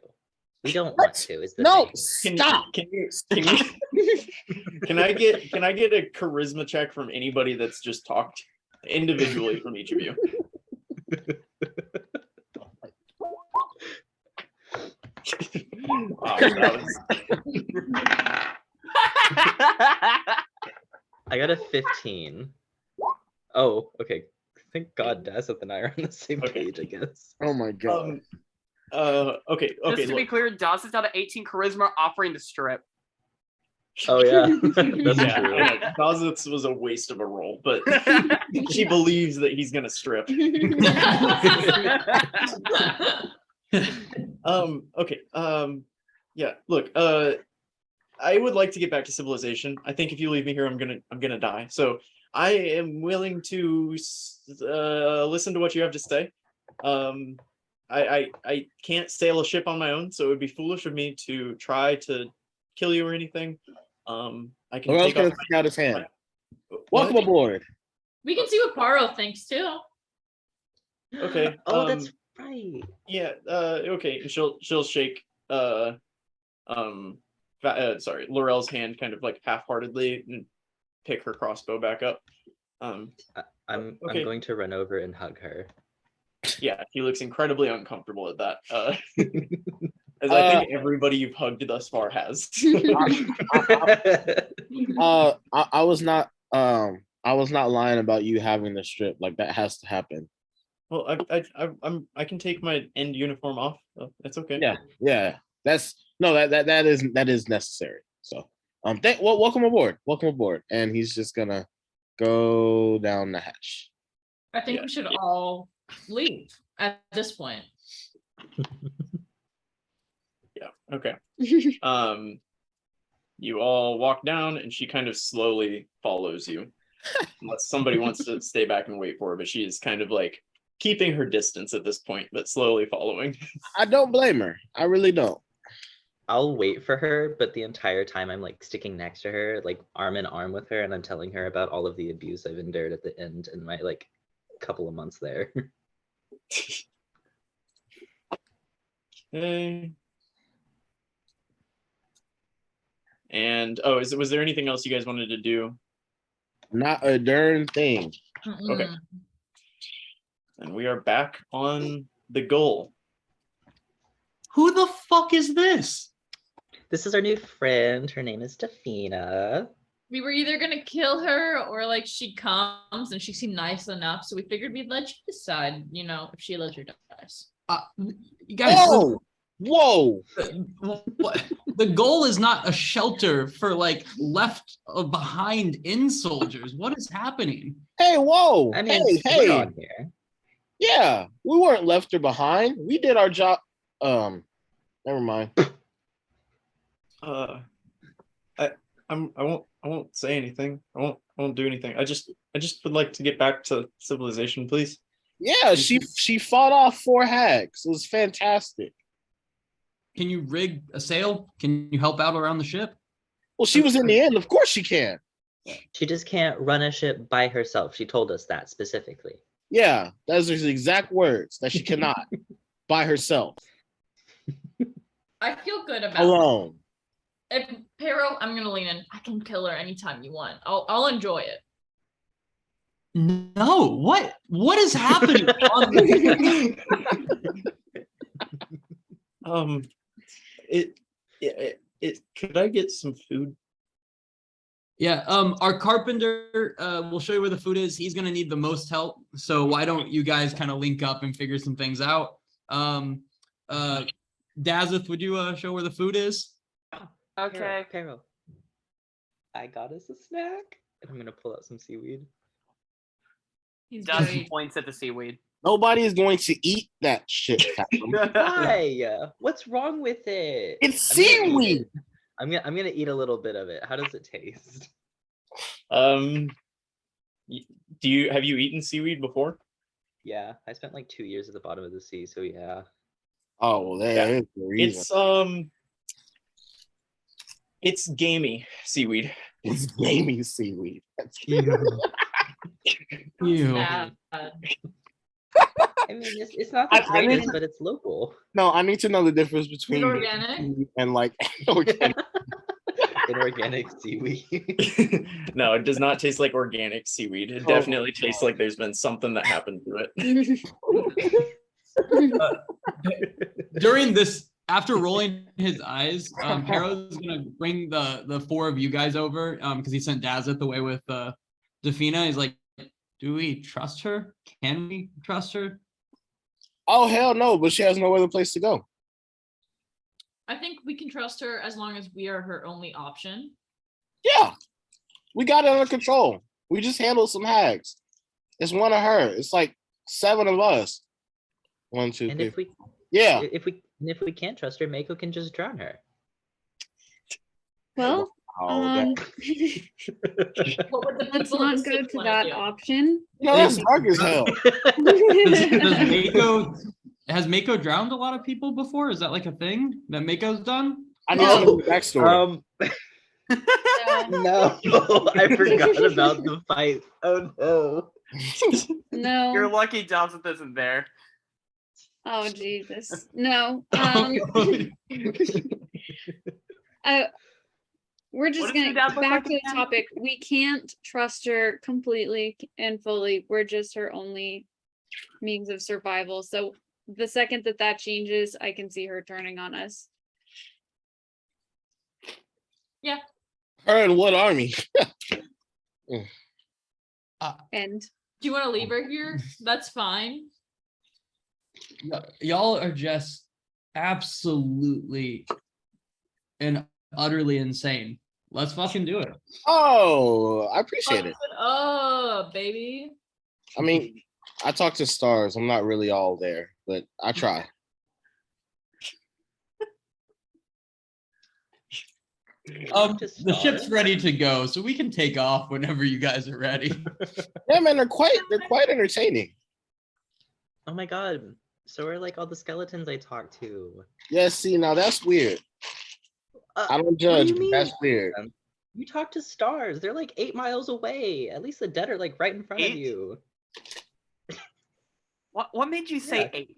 We don't What? want to. Is the No, thing. stop. Can I get a charisma check from anybody that's just talked individually from each of you? Wow, that was- I got a 15. Oh, okay. Thank God Dazeth and I are on the same Okay. page, I guess. Oh my god. okay. Just to be Look, clear, Dawes is out of 18 charisma offering to strip. Oh yeah, that's yeah, true. yeah, Dazeth's was a waste of a roll, but she believes that he's gonna strip. Okay. Yeah. Look. I would like to get back to civilization. I think if you leave me here, I'm gonna die. So I am willing to listen to what you have to say. I can't sail a ship on my own, so it would be foolish of me to try to kill you or anything. I can Laurel's take gonna off. stick out his hand. What? Welcome aboard. We can see what Paro thinks too. Okay. Oh, that's right. Yeah. Okay. And she'll shake. Sorry, Laurel's hand kind of like half-heartedly and pick her crossbow back up. I'm Okay. going to run over and hug her. Yeah, he looks incredibly uncomfortable at that. As I think everybody you've hugged thus far has. I was not lying about you having the strip. Like that has to happen. Well, I can take my end uniform off. That's okay. Yeah. That is necessary. So welcome aboard. And he's just gonna go down the hatch. I think Yeah. we should all leave at this point. Yeah. Okay. You all walk down, and she kind of slowly follows you, unless somebody wants to stay back and wait for her. But she is kind of like keeping her distance at this point, but slowly following. I don't blame her. I really don't. I'll wait for her, but the entire time I'm like sticking next to her, like arm in arm with her, and I'm telling her about all of the abuse I've endured at the end in my like couple of months there. Okay. And was there anything else you guys wanted to do? Not a darn thing. Okay. And we are back on the goal. Who the fuck is this? This is our new friend. Her name is Defina. we were either gonna kill her or like she comes and she seemed nice enough, so we figured we'd let you decide, you know, if she lives or dies. You guys, Whoa! the goal is not a shelter for like left behind in soldiers. What is happening? Hey, whoa! I mean, hey! we're on here. Yeah, we weren't left or behind. We did our job. Never mind. I won't say anything. I won't do anything. I just would like to get back to civilization, please. Yeah, she fought off 4 hags. It was fantastic. Can you rig a sail? Can you help out around the ship? Well, she was in the end. Of course she can. She just can't run a ship by herself. She told us that specifically. Yeah, those are the exact words that she cannot by herself I feel good about alone. If Pero, I'm gonna lean in. I can kill her anytime you want. I'll enjoy it. No, what is happening? It could I get some food? Yeah, our carpenter will show you where the food is. He's gonna need the most help. So why don't you guys kind of link up and figure some things out? Dazeth, would you show where the food is? Okay. Pero, I got us a snack. And I'm gonna pull out some seaweed. He's Dust very points at the seaweed. Nobody is going to eat that shit. Why? What's wrong with it? It's I'm gonna eat seaweed. it. I'm gonna eat a little bit of it. How does it taste? Have you eaten seaweed before? Yeah, I spent like 2 years at the bottom of the sea, so yeah. Oh, well, there is the reason. It's gamey seaweed. It's gamey seaweed. That's Ew. sad. I mean, it's not the I need greatest, to- but it's local. No, I need to know the difference Is it between organic? seaweed and like organic. Inorganic seaweed. No, it does not taste like organic seaweed. It Oh definitely my tastes God. like there's been something that happened to it. During this, after rolling his eyes, Harold's gonna bring the 4 of you guys over because he sent Dazeth away with Defina. He's like, do we trust her? Can we trust her? Oh hell no! But she has no other place to go. I think we can trust her as long as we are her only option. Yeah, we got it under control. We just handled some hags. It's one of her. It's like 7 of us. 1, 2, And 3. if we Yeah. if we can't trust her, Mako can just drown her. Well, Oh, that, What would the let's people of not the go city to wanna that do? option. no, that's dark as hell. Has Mako drowned a lot of people before? Is that like a thing that Mako's done? I need to know the backstory. No, I forgot about the fight. Oh no. No. You're lucky Dawson isn't there. Oh Jesus. No. We're just What does gonna your dad look back like to the again? topic. We can't trust her completely and fully. We're just her only means of survival. So the second that changes, I can see her turning on us. Her and what army? And Do you want to leave her here? That's fine. Y'all are just absolutely and utterly insane. Let's fucking do it. Oh, I appreciate it. Oh, baby. I mean, I talk to stars. I'm not really all there, but I try. The ship's ready to go, so we can take off whenever you guys are ready. Yeah, man, they're quite entertaining. Oh my god. So are like all the skeletons I talked to. Yeah, see, now that's weird. I don't What do judge, you but mean? that's weird. You talk to stars. They're like 8 miles away. At least the dead are like right in front of 8? you. What made you say Yeah. 8?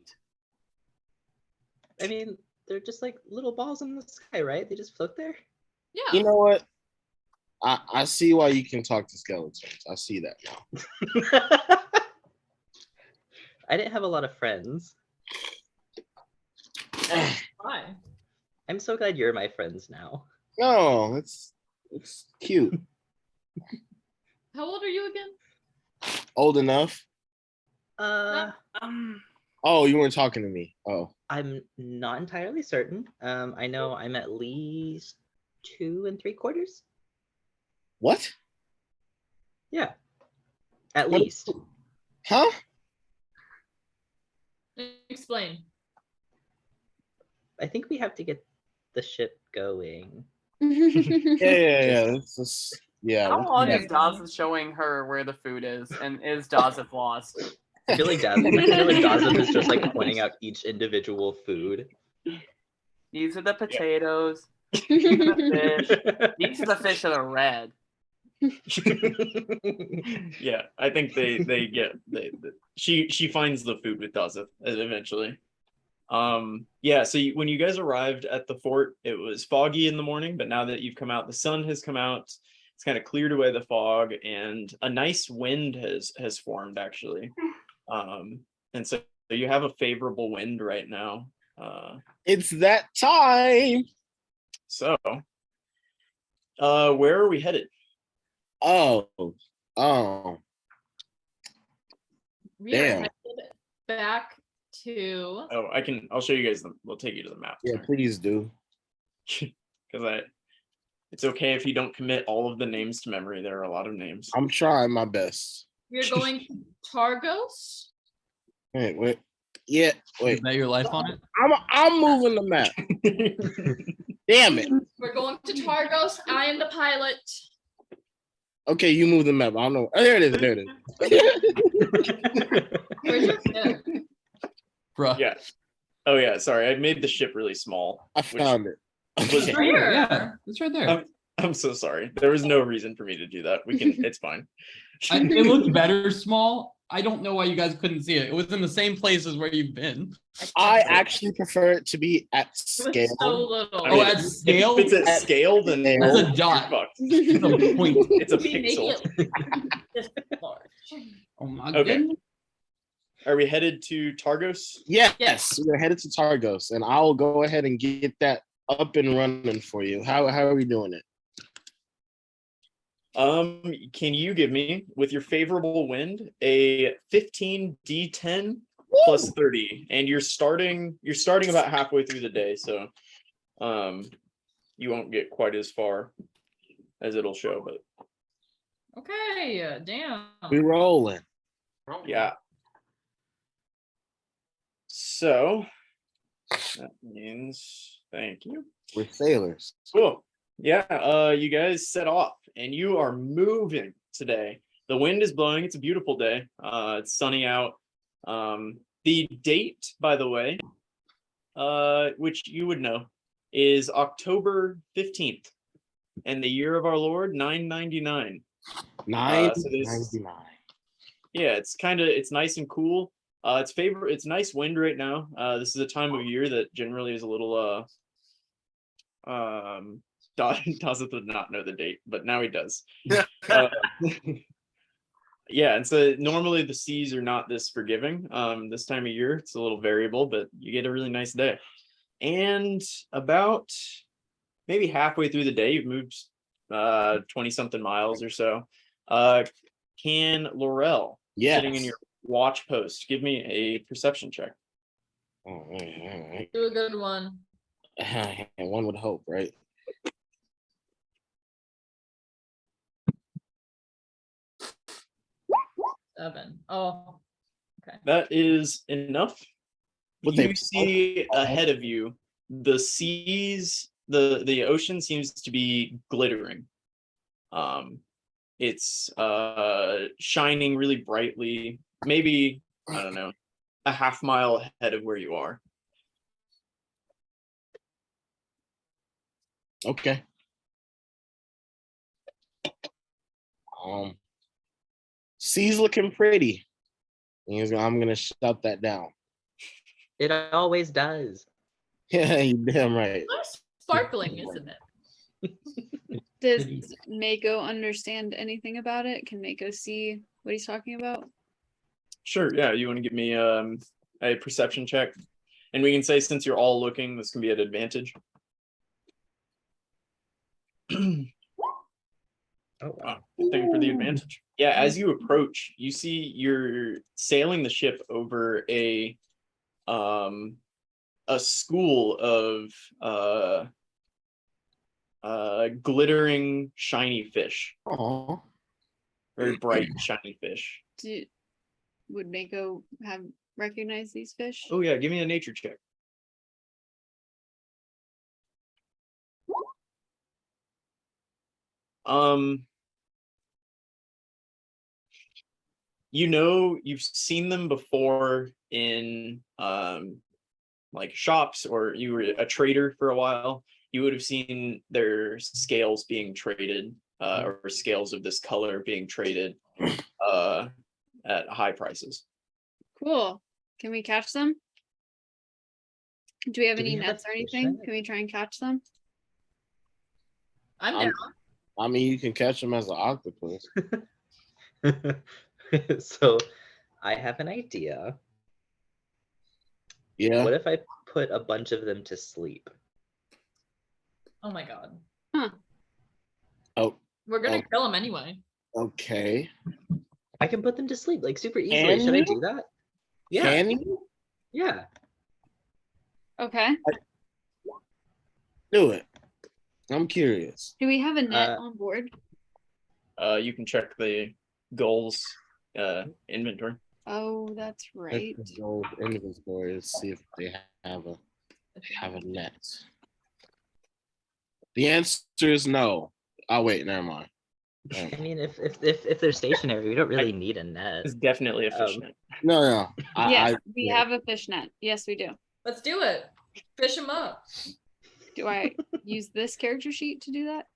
I mean, they're just like little balls in the sky, right? They just float there. Yeah. You know what? I see why you can talk to skeletons. I see that now. I didn't have a lot of friends. Why? I'm so glad you're my friends now. No, it's cute. How old are you again? Old enough? Um, Oh, you weren't talking to me. Oh, I'm not entirely certain. I know I'm at least 2 3/4. what? Yeah, at What- least. Huh? Explain. I think we have to get the ship going. Yeah. This is how long yeah. is Dawson showing her where the food is, and is Dawson lost? I feel like Dazip is just like pointing out each individual food. These are the potatoes. These are the fish. These are the fish that are red. Yeah, I think they get she finds the food with Dazeth eventually. Yeah, so when you guys arrived at the fort, it was foggy in the morning, but now that you've come out, the sun has come out. It's kind of cleared away the fog, and a nice wind has formed actually. And so you have a favorable wind right now. It's that time. So where are we headed? Oh, We are Damn. headed back to. Oh, I'll show you guys we'll take you to the map. yeah. Please do. Because it's okay if you don't commit all of the names to memory. There are a lot of names. I'm trying my best. We're going to Targos. Wait. Yeah, Is wait. that your life on it? I'm moving the map. Damn it. We're going to Targos. I am the pilot. Okay, you move the map. I don't know. Oh, there it is. There it is. Where's your ship? Bruh. Yeah. Oh yeah. Sorry, I made the ship really small. I found it. Was Okay. Right here. Where? Yeah, it's right there. I'm so sorry. There was no reason for me to do that. We can. It's fine. It looked better small. I don't know why you guys couldn't see it. It was in the same places where you've been. I actually prefer it to be at It was scale. so little. I Oh, mean, at scale? If it's at scale, then It's a you're dot. fucked. It's a point. It's a We make pixel. it this large. Oh my Okay. goodness. Are we headed to Targos? Yes, we're headed to Targos, and I'll go ahead and get that up and running for you. How are we doing it? Can you give me, with your favorable wind, a 15 D10 plus 30, and you're starting about halfway through the day, so you won't get quite as far as it'll show, but Okay, damn. We rolling. yeah. So that means thank you. We're sailors. Cool. Yeah, you guys set off and you are moving today. The wind is blowing. It's a beautiful day. It's sunny out. The date, by the way, which you would know, is October 15th, and the year of our Lord 999. So this- 999. Yeah, it's nice and cool. It's nice wind right now. This is a time of year that generally is a little Dawson would not know the date, but now he does. Yeah, and so normally the seas are not this forgiving. This time of year it's a little variable, but you get a really nice day. And about maybe halfway through the day, you've moved 20 something miles or so. Can Laurel, sitting in your watch post, give me a perception check? Do a good one. One would hope, right? Seven. Oh, That is enough. Would You they- see ahead of you the seas, the ocean seems to be glittering. It's shining really brightly, maybe, I don't know, a half mile ahead of where you are. Okay. C's looking pretty. I'm gonna shut that down. It always does. Yeah, you damn right. that's sparkling, isn't it? Does Mako understand anything about it? Can Mako see what he's talking about? Sure, yeah, you want to give me a perception check? And we can say, since you're all looking, this can be an advantage. Oh wow. Good thing for the advantage. Yeah, as you approach, you see you're sailing the ship over a school of glittering shiny fish. Oh, Very bright shiny fish. Would Mako have recognized these fish? Oh yeah, give me a nature check. You know, you've seen them before in like shops, or you were a trader for a while. You would have seen their scales being traded, or scales of this color being traded at high prices. Cool. Can we catch them? Do we have Do any we have a nets or fish anything? net? Can we try and catch them? I'm I'm- down. I mean, you can catch them as an octopus. So I have an idea. Yeah. What if I put a bunch of them to sleep? Oh my god. Oh, We're gonna Oh. kill him anyway. okay. I can put them to sleep like super easily. Can Should I you? do that? Yeah. Can you Yeah. Okay. do it? I'm curious. Do we have a net Uh, on board? You can check the goals inventory. Oh, that's right. Let's go inventory to see if they have a net. The answer is no. Oh wait, never mind. I mean, if they're stationary, we don't really need a net. It's definitely a fish Um, net. No. Yes, we have a fish net. Yes, we do. Let's do it. Fish him up. Do I use this character sheet to do that?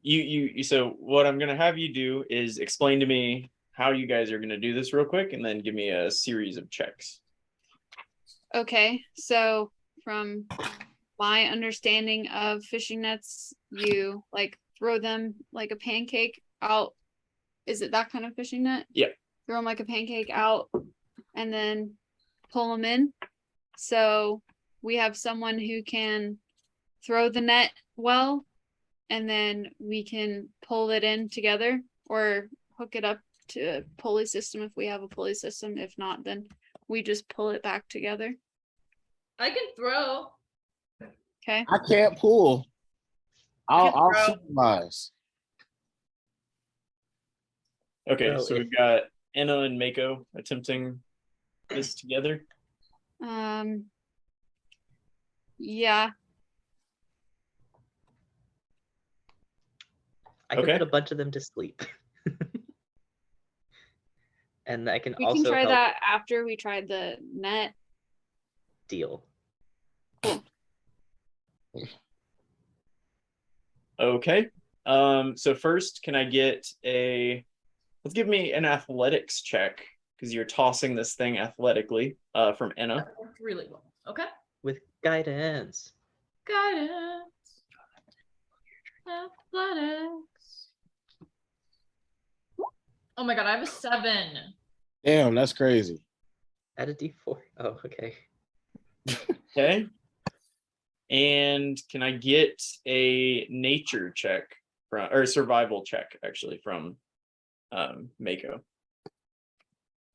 You so what I'm gonna have you do is explain to me how you guys are gonna do this real quick, and then give me a series of checks. Okay, so from my understanding of fishing nets, you like throw them like a pancake out. Is it that kind of fishing net? Yeah. Throw them like a pancake out and then pull them in. So we have someone who can throw the net well, and then we can pull it in together or hook it up to a pulley system if we have a pulley system. If not, then we just pull it back together. I can throw. Okay. I can't pull. I'll throw. supervise. Okay, Well, so if- we've got Anna and Mako attempting this together. Yeah. I can Okay. put a bunch of them to sleep. And I can We also can try help that after we tried the net. deal. Okay. So first, can I get let's give me an athletics check, because you're tossing this thing athletically, from Anna. That worked really well. Okay. With guidance. Guidance. Athletics. Oh my god, I have a 7. Damn, that's crazy. Add a D4. Oh, okay. Okay. And can I get a nature check or survival check actually from Mako?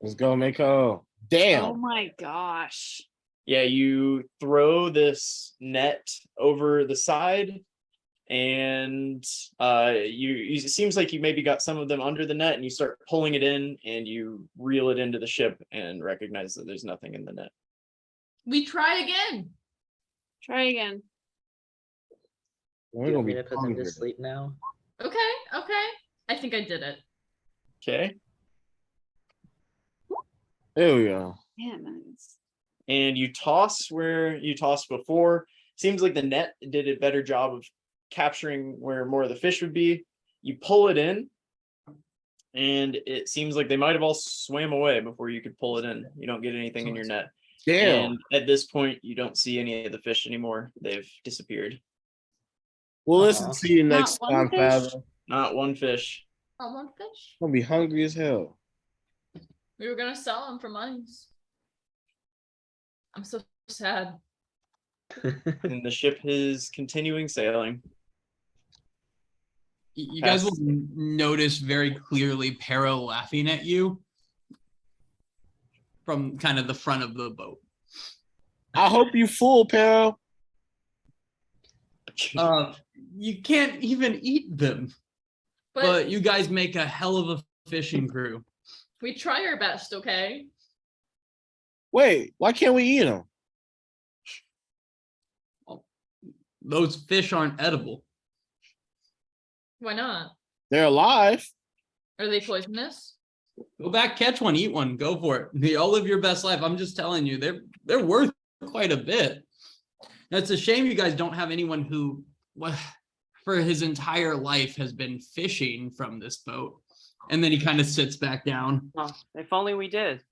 Let's go, Mako. Oh Damn. my gosh. Yeah, you throw this net over the side, and it seems like you maybe got some of them under the net, and you start pulling it in, and you reel it into the ship and recognize that there's nothing in the net. We try again. Try again. We're Do you gonna want me be to put them hungry. to sleep now? Okay. I think I did it. Okay. There we go. Damn, nice. And you toss where you tossed before. Seems like the net did a better job of capturing where more of the fish would be. You pull it in, and it seems like they might have all swam away before you could pull it in. You don't get anything in your net. Damn. And at this point, you don't see any of the fish anymore. They've disappeared. We'll listen Aw. to you Not next one time, fish? Father. Not one fish. Oh, one fish. I'm gonna be hungry as hell. We were gonna sell them for monies. I'm so sad. And the ship is continuing sailing. You guys will notice very clearly Pero laughing at you from kind of the front of the boat. I hope you fool, Pero. You can't even eat them, but you guys make a hell of a fishing crew. we try our best, okay? Wait, why can't we eat them? Those fish aren't edible. Why not? They're alive. Are they poisonous? Go back, catch one, eat one, go for it. Y'all live your best life. I'm just telling you, they're worth quite a bit. Now, it's a shame you guys don't have anyone who, for his entire life, has been fishing from this boat. And then he kind of sits back down. Oh, if only we did.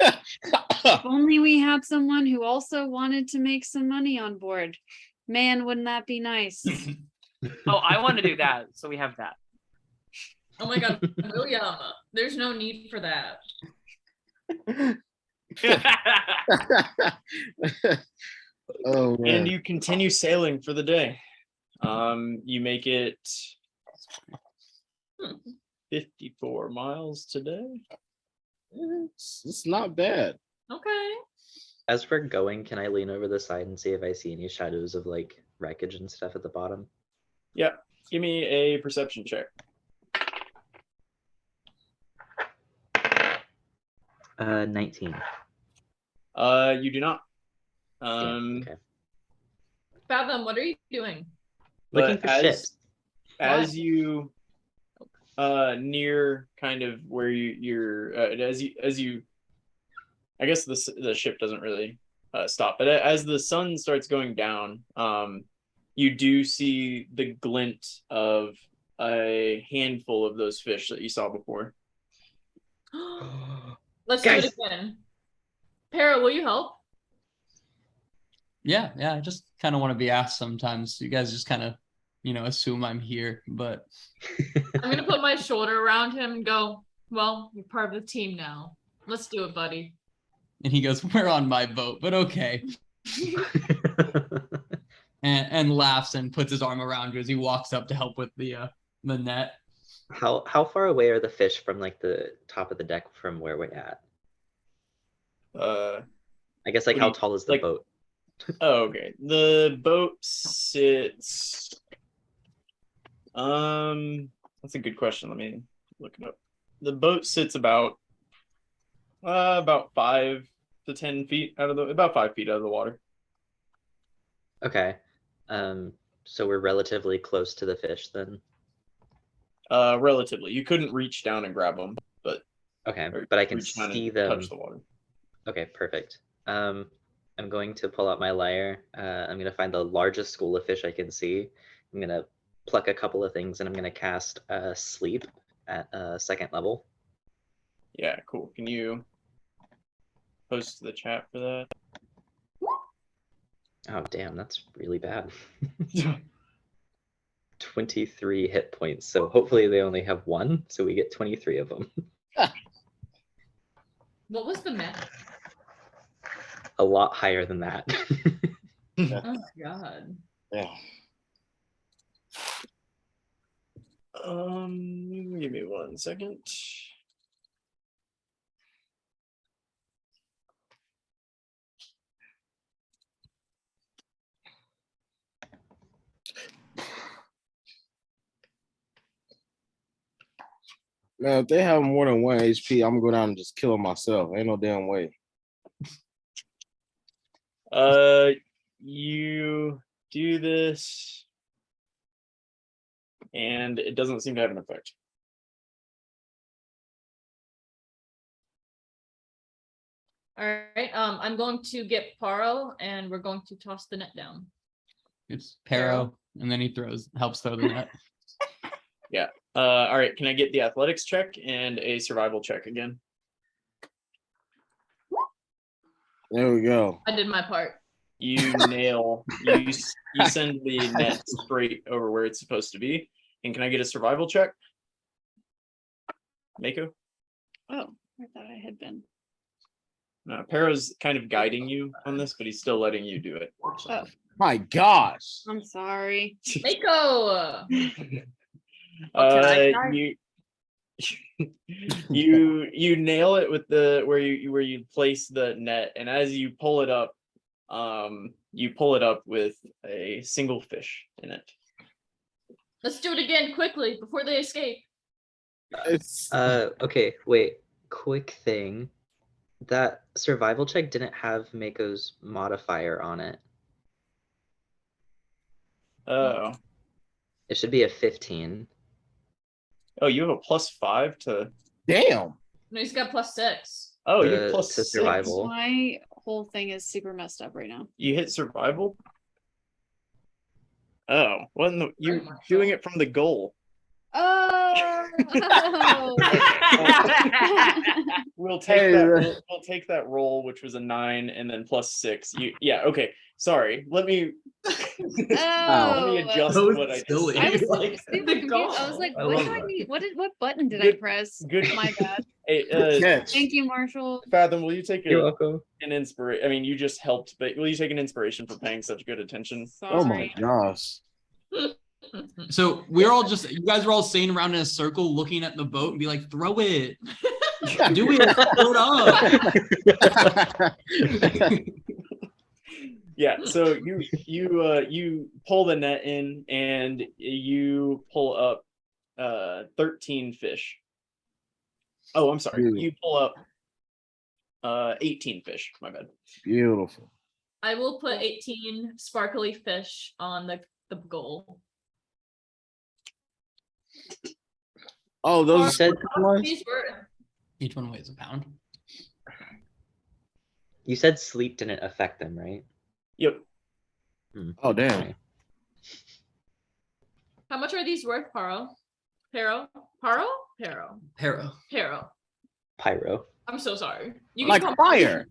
If only we had someone who also wanted to make some money on board. Man, wouldn't that be nice? Oh, I want to do that. So we have that. Oh my god, William, there's no need for that. Oh man. And you continue sailing for the day. You make it 54 miles today. It's not bad. Okay. As we're going, can I lean over the side and see if I see any shadows of like wreckage and stuff at the bottom? Yeah. Give me a perception check. 19. You do not. Damn, okay. Fathom, what are you doing? Looking but for as ships. as you near kind of where you're as you I guess the ship doesn't really stop, but as the sun starts going down, you do see the glint of a handful of those fish that you saw before. Let's Guys. do it again. Para, will you help? Yeah, I just kind of want to be asked sometimes. You guys just kind of, assume I'm here, but I'm gonna put my shoulder around him and go, well, you're part of the team now. Let's do it, buddy. and he goes, "We're on my boat, but okay," and laughs and puts his arm around you as he walks up to help with the net. How far away are the fish from like the top of the deck from where we're at? I guess like What do how you- tall is the like- boat? Oh, okay. The boat sits. That's a good question. Let me look it up. The boat sits about 5 to 10 feet about 5 feet out of the water. Okay. So we're relatively close to the fish then. Relatively. You couldn't reach down and grab them, but Okay, or but I can reach down see and them. touch the water. Okay, perfect. I'm going to pull out my lyre. I'm gonna find the largest school of fish I can see. I'm gonna pluck a couple of things and I'm gonna cast sleep at second level. Yeah, cool. Can you post the chat for that? Oh damn, that's really bad. 23 hit points. So hopefully they only have one, so we get 23 of them. What was the math? A lot higher than that. Oh my god. Yeah. Give me 1 second. Man, if they have more than 1 HP, I'm gonna go down and just kill them myself. Ain't no damn way. You do this, and it doesn't seem to have an effect. All right. I'm going to get Paro and we're going to toss the net down. It's Pero, and then he helps throw the net. All right, can I get the athletics check and a survival check again? There we go. I did my part. You nail, you send the net straight over where it's supposed to be. And can I get a survival check? Mako? Oh, I thought I had been. Paro's kind of guiding you on this, but he's still letting you do it. Oh, My gosh. I'm sorry. Mako! can I try? You nail it with the where you place the net, and as you pull it up, you pull it up with a single fish in it. Let's do it again quickly before they escape. It's Okay, wait. Quick thing. That survival check didn't have Mako's modifier on it. Oh, It should be a 15. oh, you have a +5 to. damn. No, he's got +6. Oh, you have To +6. survival. My whole thing is super messed up right now. You hit survival. Oh, what in the, you're Marshall. doing it from the goal. Oh, We'll take Hey, that. We'll take that roll, which was a 9, and then +6. Yeah. Okay. Sorry. Let me. Let me adjust That was what I just silly. said. I was Like, super the confused. I was goal. like, I what love do I that. need? What button did I Good- press? Good. My bad. Hey, Catch. Thank you, Marshall. Fathom, will you take You're an welcome. inspiration? I mean, you just helped, but will you take an inspiration for paying such good attention? Oh my Sorry. gosh. So we're all just, you guys are all sitting around in a circle looking at the boat and be like, throw it. Do it. Throw it up. Yeah, so you pull the net in and you pull up 13 fish. Oh, I'm sorry. Beautiful. You pull up 18 fish. My bad. Beautiful. I will put 18 sparkly fish on the goal. Oh, those said- ones? These were Each one weighs a pound. You said sleep didn't affect them, right? Yep. Oh damn. Okay. how much are these worth, Paro? Pero? Paro? Pero. Pyro. I'm so sorry. You Like call me- fire.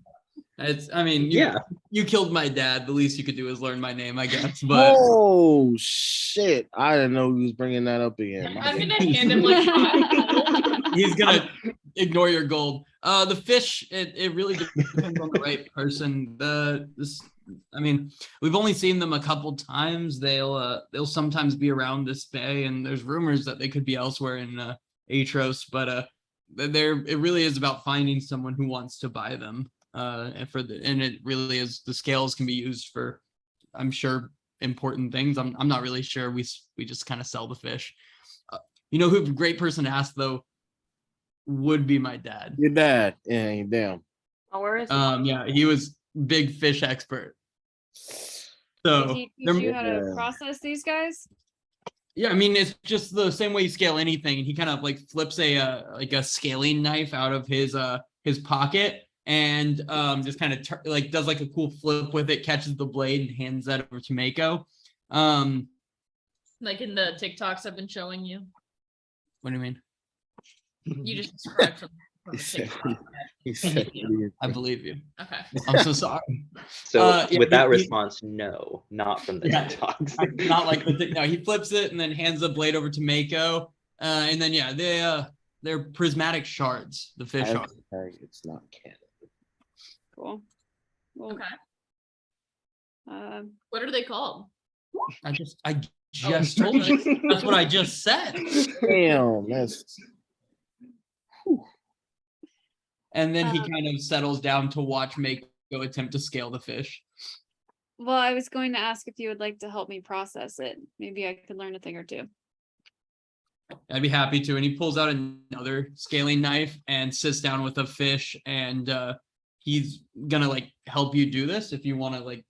I mean, Yeah. you killed my dad. The least you could do is learn my name, I guess. But Oh shit! I didn't know he was bringing that up again. My I'm bad. gonna hand him like 5 he's gonna ignore your gold. The fish, it really depends on the right person. I mean, we've only seen them a couple times. They'll sometimes be around this bay, and there's rumors that they could be elsewhere in Aetros, but it really is about finding someone who wants to buy them. And it really is, the scales can be used for, I'm sure, important things. I'm not really sure. We just kind of sell the fish. You know who a great person to ask though would be my dad. Your dad. Yeah, damn. Oh, where is Yeah, he was big fish expert. Did So he there- teach you how to Yeah. process these guys? yeah, I mean, it's just the same way you scale anything. He kind of like flips a like a scaling knife out of his pocket and just kind of like does like a cool flip with it, catches the blade and hands that over to Mako. like in the TikToks I've been showing you. What do you mean? You just described from He the said, TikTok. he said, I believe you. Okay. I'm so sorry. So Yeah, with that he- response, no, not from the Yeah. TikToks. Not like no, he flips it and then hands the blade over to Mako. And then yeah, they're prismatic shards, the fish are. it's not canon. Cool. Well, Okay. um, What are they called? I just told you. That's what I just said. Damn, that's And then he kind of settles down to watch Mako attempt to scale the fish. well, I was going to ask if you would like to help me process it. Maybe I could learn a thing or two. I'd be happy to. And he pulls out another scaling knife and sits down with a fish, and he's gonna like help you do this if you want to like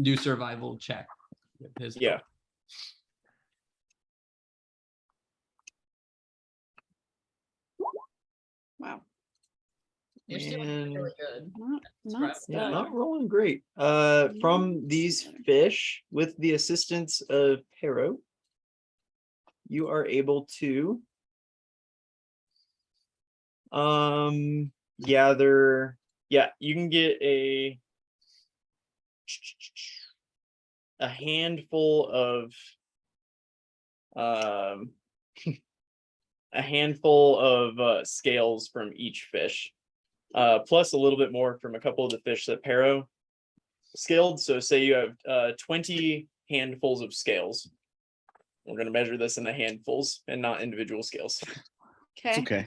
do survival check with his Yeah. Wow. You're still And- really good. Not right. Yeah, stuff. not rolling great. From these fish, with the assistance of Pero, you are able to gather. Yeah, you can get a handful of a handful of scales from each fish. Plus a little bit more from a couple of the fish that Pero scaled. So say you have 20 handfuls of scales, We're gonna measure this in the handfuls and not individual scales. It's Okay. okay.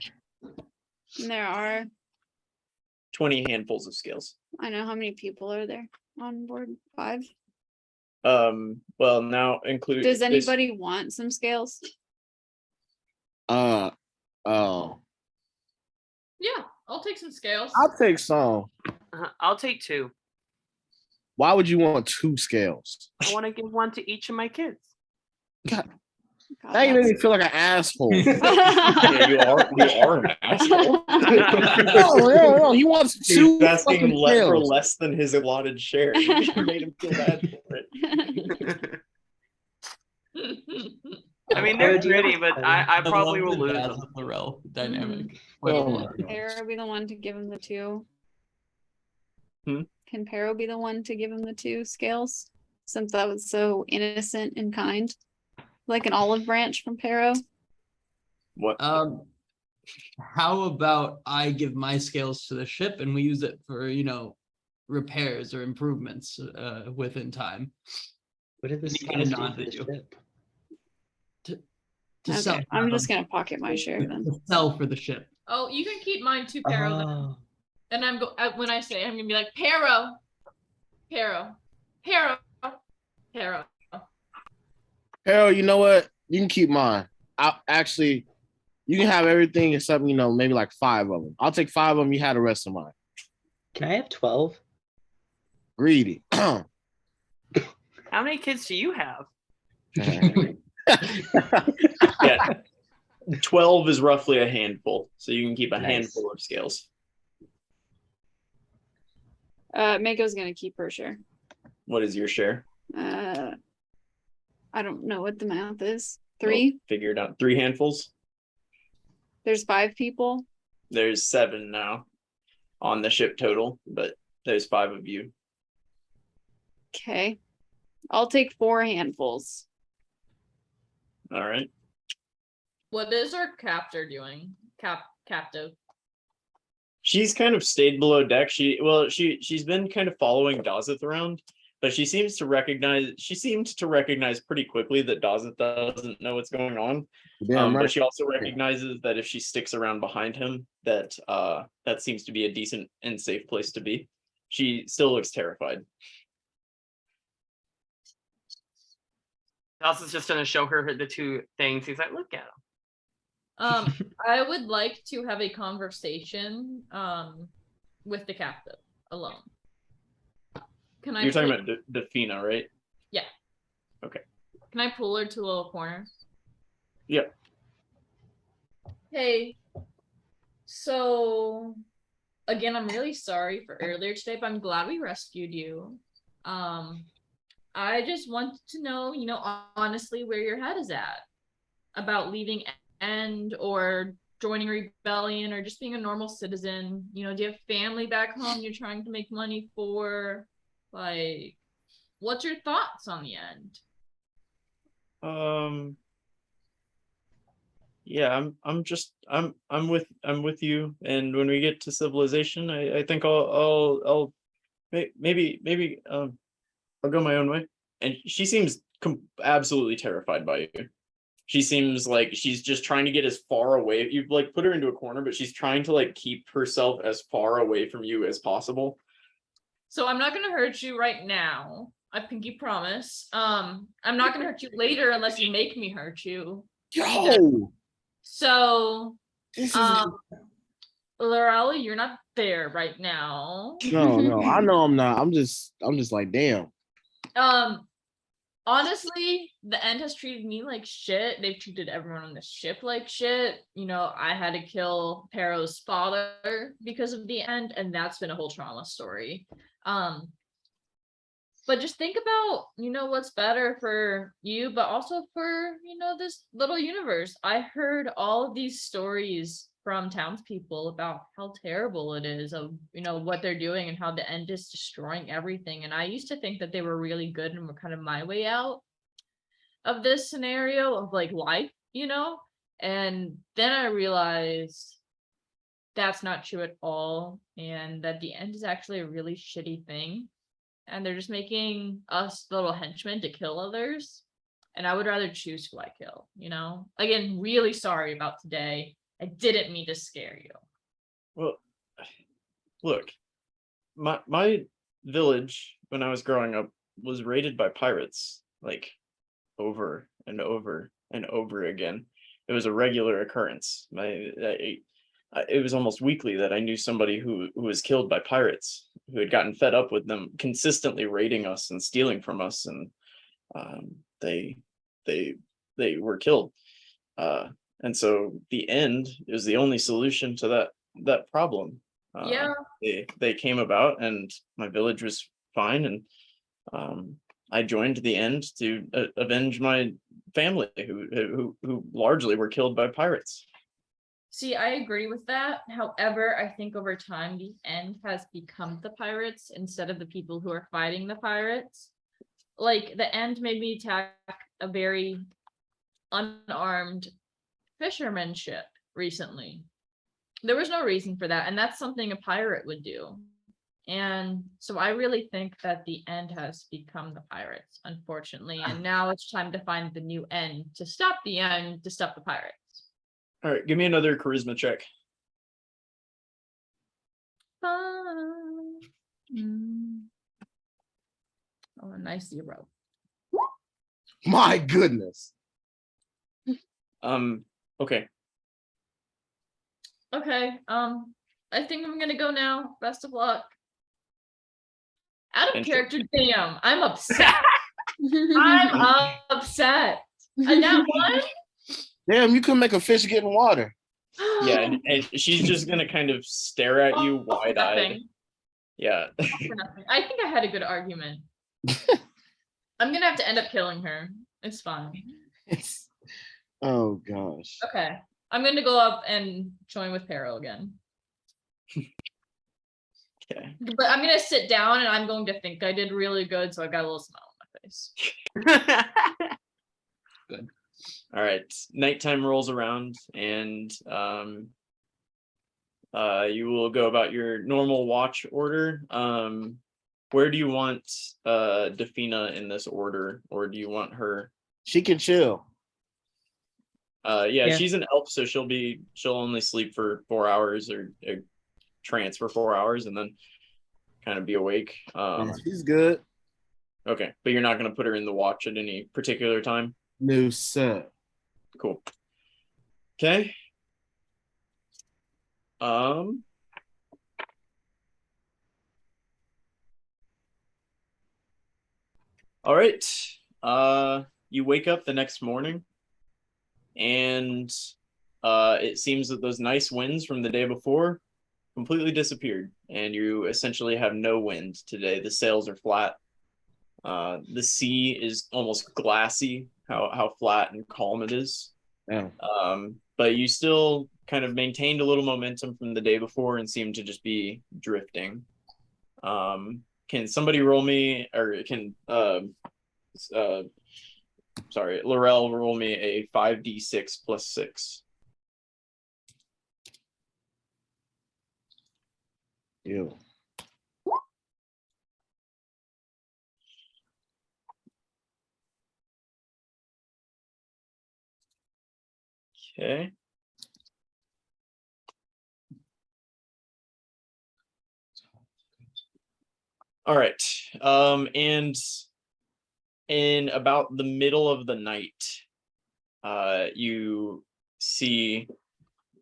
And there are, 20 handfuls of scales. I know how many people are there on board. 5. Well, now include. Does anybody want some scales? Oh, Yeah, I'll take some scales. I'll take some. I'll take 2. Why would you want 2 scales? I want to give 1 to each of my kids. God, Now you made that's- me feel like an asshole. Yeah, you are an asshole. no. He wants 2 He's asking fucking for scales. less than his allotted share. You made him feel bad for it. I mean, Pero they're do you pretty, have but a- I The probably love will and lose dazzle them. Lorel dynamic. Oh Like, my Can Pero be the one to give him the 2? Hmm? Can Pero be the one to give him the 2 scales? Since that was so innocent and kind. Like an olive branch from Pero. What? how about I give my scales to the ship and we use it for, repairs or improvements within time What did the Any kind of scales do nod for the that you- ship? to sell. Okay, I'm just gonna pocket my share then. to sell for the ship. Oh, you can keep mine too, Pero. Then. Oh, And when I say, I'm gonna be like, Pero, Pero, Pero, Pero. Hell, you know what? You can keep mine. You can have everything except, maybe like 5 of them. I'll take 5 of them. You have the rest of mine. can I have 12? Greedy. How many kids do you have? Yeah. 12 is roughly a handful, so you can keep a Nice. handful of scales. Mako's gonna keep her share. What is your share? I don't know what the math is. 3? Well, figure it out. 3 handfuls. There's 5 people. There's 7 now on the ship total, but there's 5 of you. Okay. I'll take 4 handfuls. All right. What is our captor doing? Captive. She's kind of stayed below deck. She's been kind of following Dazeth around, but she seemed to recognize pretty quickly that Dazeth doesn't know what's going on. Damn right. But she also recognizes that if she sticks around behind him, that seems to be a decent and safe place to be. She still looks terrified. Dawson's just gonna show her the 2 things. He's like, look at them. I would like to have a conversation with the captive alone. Can I? You're talking pull- about Defina, right? Yeah. Okay. Can I pull her to a little corner? Yep. Hey. So, again, I'm really sorry for earlier today, but I'm glad we rescued you. I just wanted to know, honestly, where your head is at about leaving End or joining rebellion or just being a normal citizen. Do you have family back home you're trying to make money for? Like, what's your thoughts on the End? Yeah, I'm with you, and when we get to civilization, I think I'll maybe I'll go my own way. And she seems absolutely terrified by you. She seems like she's just trying to get as far away. You've put her into a corner, but she's trying to keep herself as far away from you as possible. So I'm not gonna hurt you right now. I pinky promise. I'm not gonna hurt you later unless you make me hurt you. Yo, So, this is Lorella, you're not there right now. no. I know I'm not. I'm just like, damn. Honestly, the End has treated me like shit. They've treated everyone on the ship like shit. I had to kill Pero's father because of the End, and that's been a whole trauma story. But just think about, what's better for you, but also for, this little universe. I heard all of these stories from townspeople about how terrible it is of, what they're doing and how the End is destroying everything. And I used to think that they were really good and were kind of my way out of this scenario of life, and then I realized that's not true at all. And that the End is actually a really shitty thing. And they're just making us little henchmen to kill others. and I would rather choose who I kill, Again, really sorry about today. I didn't mean to scare you. Well, look, my village when I was growing up was raided by pirates, like over and over and over again. It was a regular occurrence. It was almost weekly that I knew somebody who was killed by pirates who had gotten fed up with them consistently raiding us and stealing from us, and they were killed. And so the end is the only solution to that problem. Yeah. They came about, and my village was fine, and I joined the end to avenge my family, who largely were killed by pirates. See, I agree with that. However, I think over time the end has become the pirates instead of the people who are fighting the pirates. Like the end made me attack a very unarmed fisherman ship recently. There was no reason for that, and that's something a pirate would do. And so I really think that the end has become the pirates, unfortunately. And now it's time to find the new end to stop the end, to stop the pirates. All right, give me another charisma check. Oh, a nice 0. My goodness. Okay. Okay. I think I'm gonna go now. Best of luck. Out of character, damn. I'm upset. I'm upset. And that one? Damn, you can make a fish get in water. Yeah, and she's just gonna kind of stare at you wide-eyed. Yeah. I think I had a good argument. I'm gonna have to end up killing her. It's fine. Oh gosh. Okay. I'm gonna go up and join with Peril again. Okay. But I'm gonna sit down and I'm going to think I did really good, so I got a little smile on my face. Good. All right. Nighttime rolls around, and you will go about your normal watch order. Where do you want Defina in this order, or do you want her? She can chill. Yeah, she's an elf, so she'll only sleep for 4 hours, or trance for 4 hours, and then kind of be awake. She's good. Okay, but you're not going to put her in the watch at any particular time? No, sir. Cool. Okay. All right. You wake up the next morning, and it seems that those nice winds from the day before completely disappeared, and you essentially have no wind today. The sails are flat. The sea is almost glassy, how flat and calm it is. Yeah. But you still kind of maintained a little momentum from the day before and seem to just be drifting. Can somebody roll me, or can Laurel roll me a 5d6 plus 6? Ew. Okay. All right. And in about the middle of the night, you see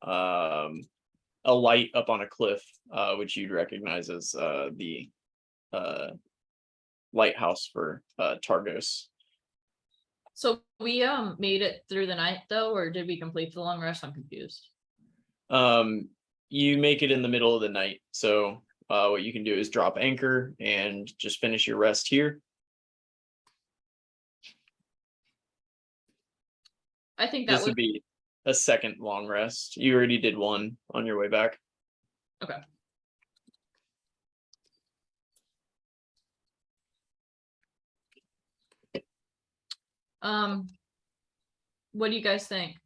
a light up on a cliff, which you'd recognize as the lighthouse for Targos. So we made it through the night though, or did we complete the long rest? I'm confused. You make it in the middle of the night, so what you can do is drop anchor and just finish your rest here. I think this would be a second long rest. You already did one on your way back. Okay. What do you guys think?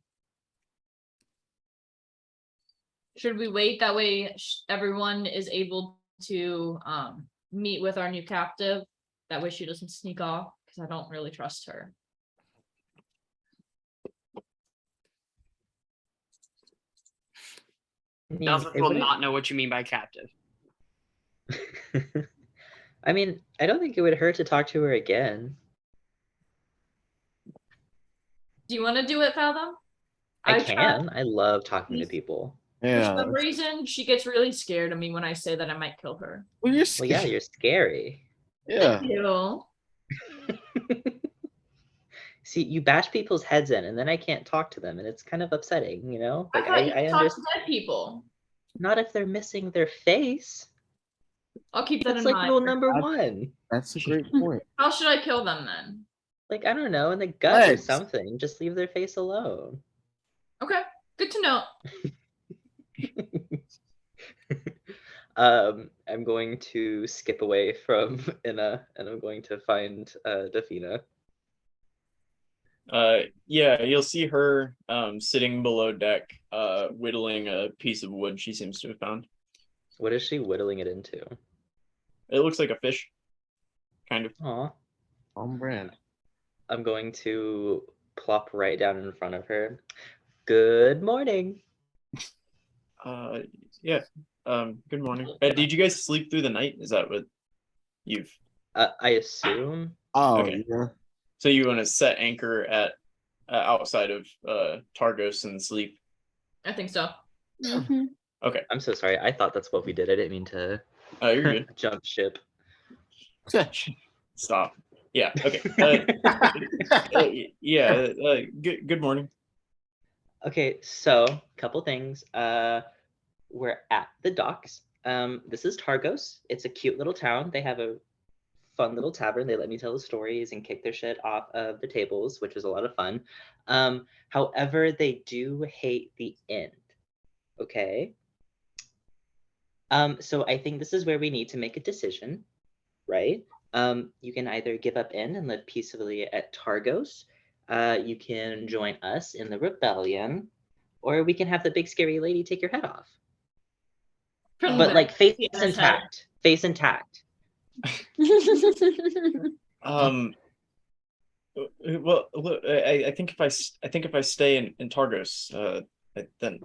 Should we wait? That way everyone is able to meet with our new captive. That way she doesn't sneak off, because I don't really trust her. mean, Elspeth it will wouldn't- not know what you mean by captive. I mean, I don't think it would hurt to talk to her again. Do you want to do it, Fathom? I tried- can. I love talking to people. For Yeah. some reason, she gets really scared of me when I say that I might kill her. Well, you're Well, yeah, scared. you're scary. Yeah. Ew. See, you bash people's heads in, and then I can't talk to them, and it's kind of upsetting, you know? I Like thought you I could talk understand. to dead people. Not if they're missing their face. I'll keep that That's in like mind. rule number one. That's a great point. How should I kill them then? Like, I don't know, in the gut or Legs. something. Just leave their face alone. Okay, good to know. I'm going to skip away from Inna, and I'm going to find Dafina. Yeah, you'll see her sitting below deck, whittling a piece of wood she seems to have found. What is she whittling it into? It looks like a fish, kind of. Aw. On brand. I'm going to plop right down in front of her. Good morning. Yeah. Good morning. Did you guys sleep through the night? Is that what you've? I assume. Oh, Okay. yeah. So you want to set anchor at outside of Targos and sleep? I think so. Mhm. Okay. I'm so sorry. I thought that's what we did. I didn't mean to You're good. jump ship. Stop. Yeah. Okay. Yeah. Good morning. Okay, so couple things. We're at the docks. This is Targos. It's a cute little town. They have a fun little tavern. They let me tell the stories and kick their shit off of the tables, which was a lot of fun. However, they do hate the end. Okay. So I think this is where we need to make a decision, right? You can either give up Inn and live peacefully at Targos. You can join us in the rebellion, or we can have the big scary lady take your head off. But like face intact. Face intact. Well, look, I think if I stay in Targos, then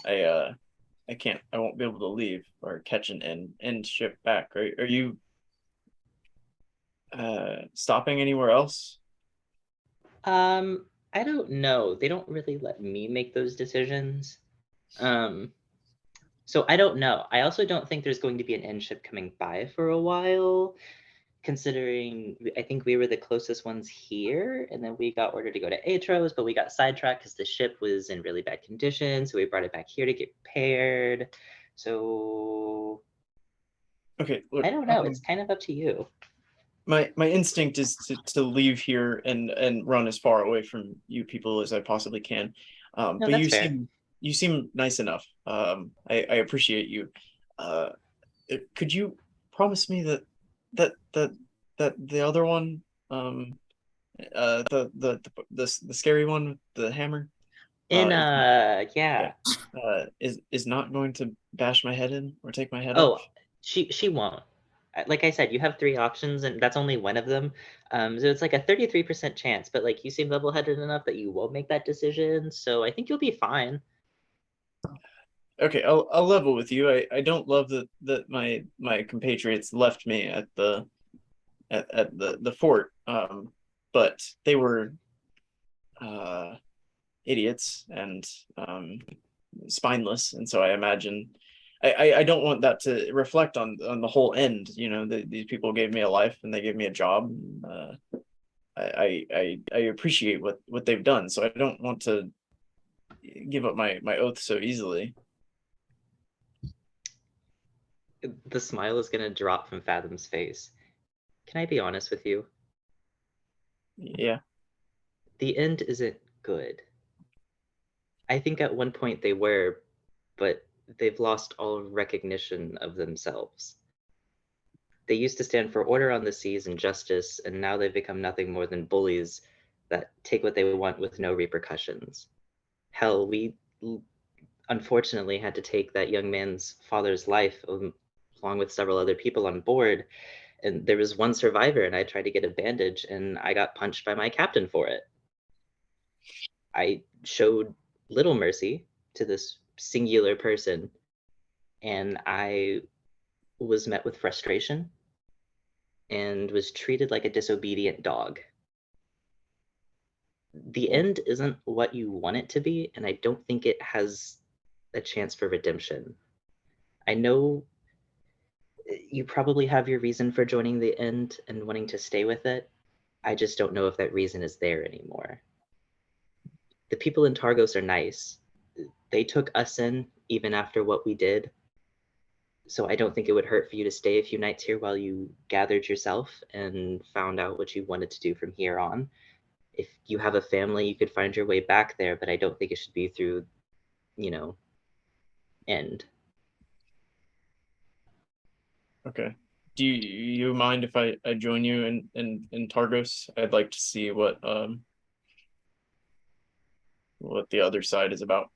I can't. I won't be able to leave or catch an end ship back. Are you stopping anywhere else? I don't know. They don't really let me make those decisions. So I don't know. I also don't think there's going to be an end ship coming by for a while, considering I think we were the closest ones here, and then we got ordered to go to Aetros, but we got sidetracked because the ship was in really bad condition, so we brought it back here to get repaired. So Okay, look, I don't know. It's kind of up to you. my instinct is to leave here and run as far away from you people as I possibly can. No, But that's fair. you seem nice enough. I appreciate you. Could you promise me that the other one, the scary one with the hammer, In yeah, is not going to bash my head in or take my head Oh, off? she won't. Like I said, you have 3 options, and that's only one of them. So it's like a 33% chance, but like you seem level-headed enough that you won't make that decision. So I think you'll be fine. Okay, I'll level with you. I don't love that my compatriots left me at the fort. But they were idiots and spineless, and so I imagine I don't want that to reflect on the whole end. You know, these people gave me a life and they gave me a job. I appreciate what they've done, so I don't want to give up my oath so easily. The smile is gonna drop from Fathom's face. Can I be honest with you? Yeah. The end isn't good. I think at one point they were, but they've lost all recognition of themselves. They used to stand for order on the seas and justice, and now they've become nothing more than bullies that take what they want with no repercussions. Hell, we unfortunately had to take that young man's father's life along with several other people on board. And there was one survivor, and I tried to get a bandage, and I got punched by my captain for it. I showed little mercy to this singular person, and I was met with frustration and was treated like a disobedient dog. The end isn't what you want it to be, and I don't think it has a chance for redemption. I know you probably have your reason for joining the end and wanting to stay with it. I just don't know if that reason is there anymore. The people in Targos are nice. They took us in even after what we did. So I don't think it would hurt for you to stay a few nights here while you gathered yourself and found out what you wanted to do from here on. If you have a family, you could find your way back there, but I don't think it should be through, end. Okay. Do you mind if I join you in Targos? I'd like to see what the other side is about.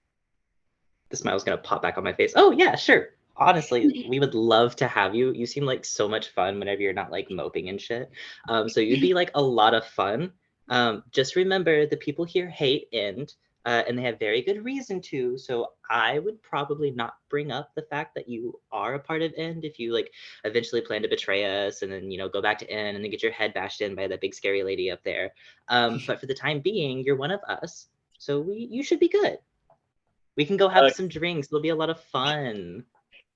The smile's gonna pop back on my face. Oh yeah, sure. Honestly, we would love to have you. You seem like so much fun whenever you're not like moping and shit. So you'd be like a lot of fun. Just remember, the people here hate End, and they have very good reason to. So I would probably not bring up the fact that you are a part of End if you like eventually plan to betray us and then go back to End and then get your head bashed in by that big scary lady up there. But for the time being, you're one of us, so you should be good. We can go have some drinks. It'll be a lot of fun.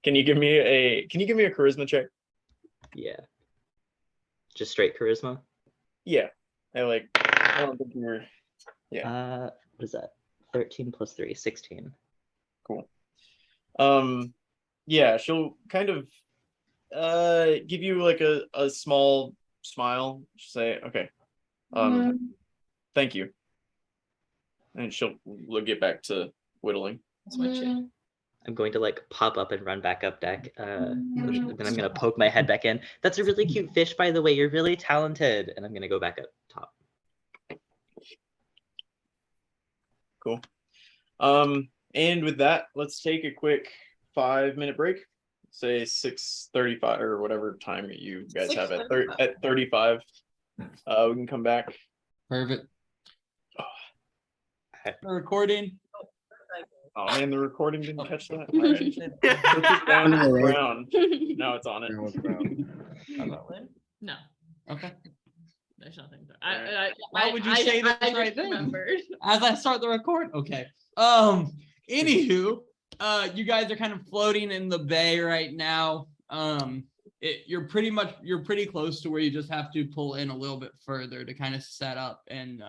Can you give me a charisma check? Yeah. Just straight charisma? Yeah. I don't think you were. Yeah. What is that? 13 plus 3, 16. Cool. Yeah, she'll kind of give you like a small smile. She'll say, okay. Thank you. And she'll get back to whittling. That's my shit. I'm going to like pop up and run back up deck. Then I'm gonna poke my head back in. That's a really cute fish, by the way. You're really talented. And I'm gonna go back up top. Cool. And with that, let's take a quick 5-minute break. Say 6:35 or whatever time you guys have at 35. We can come back. Perfect. We're recording. Oh man, the recording didn't catch that. All right. Push it down to the ground. Now it's on it. No. Okay. There's nothing there. Why would you say that right then? Remembered. As I start the record? Okay. Anywho, you guys are kind of floating in the bay right now. You're pretty close to where you just have to pull in a little bit further to kind of set up and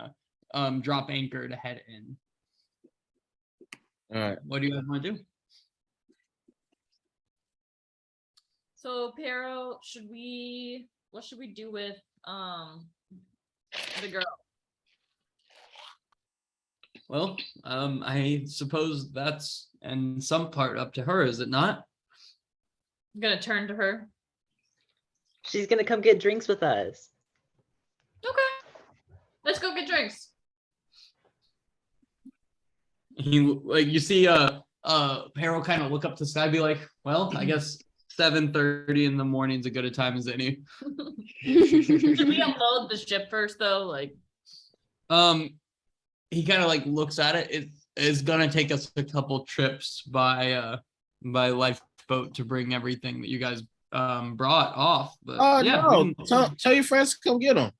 drop anchor to head in. All right. What do you guys want to do? So Pero, what should we do with the girl? Well, I suppose that's in some part up to her, is it not? I'm gonna turn to her. She's gonna come get drinks with us. Okay. Let's go get drinks. You see Pero kind of look up to the sky, be like, well, I guess 7:30 in the morning is a good a time as any. Should we unload the ship first though? He kind of like looks at it. It is gonna take us a couple trips by lifeboat to bring everything that you guys brought off. But yeah, no. Tell your friends to come get them.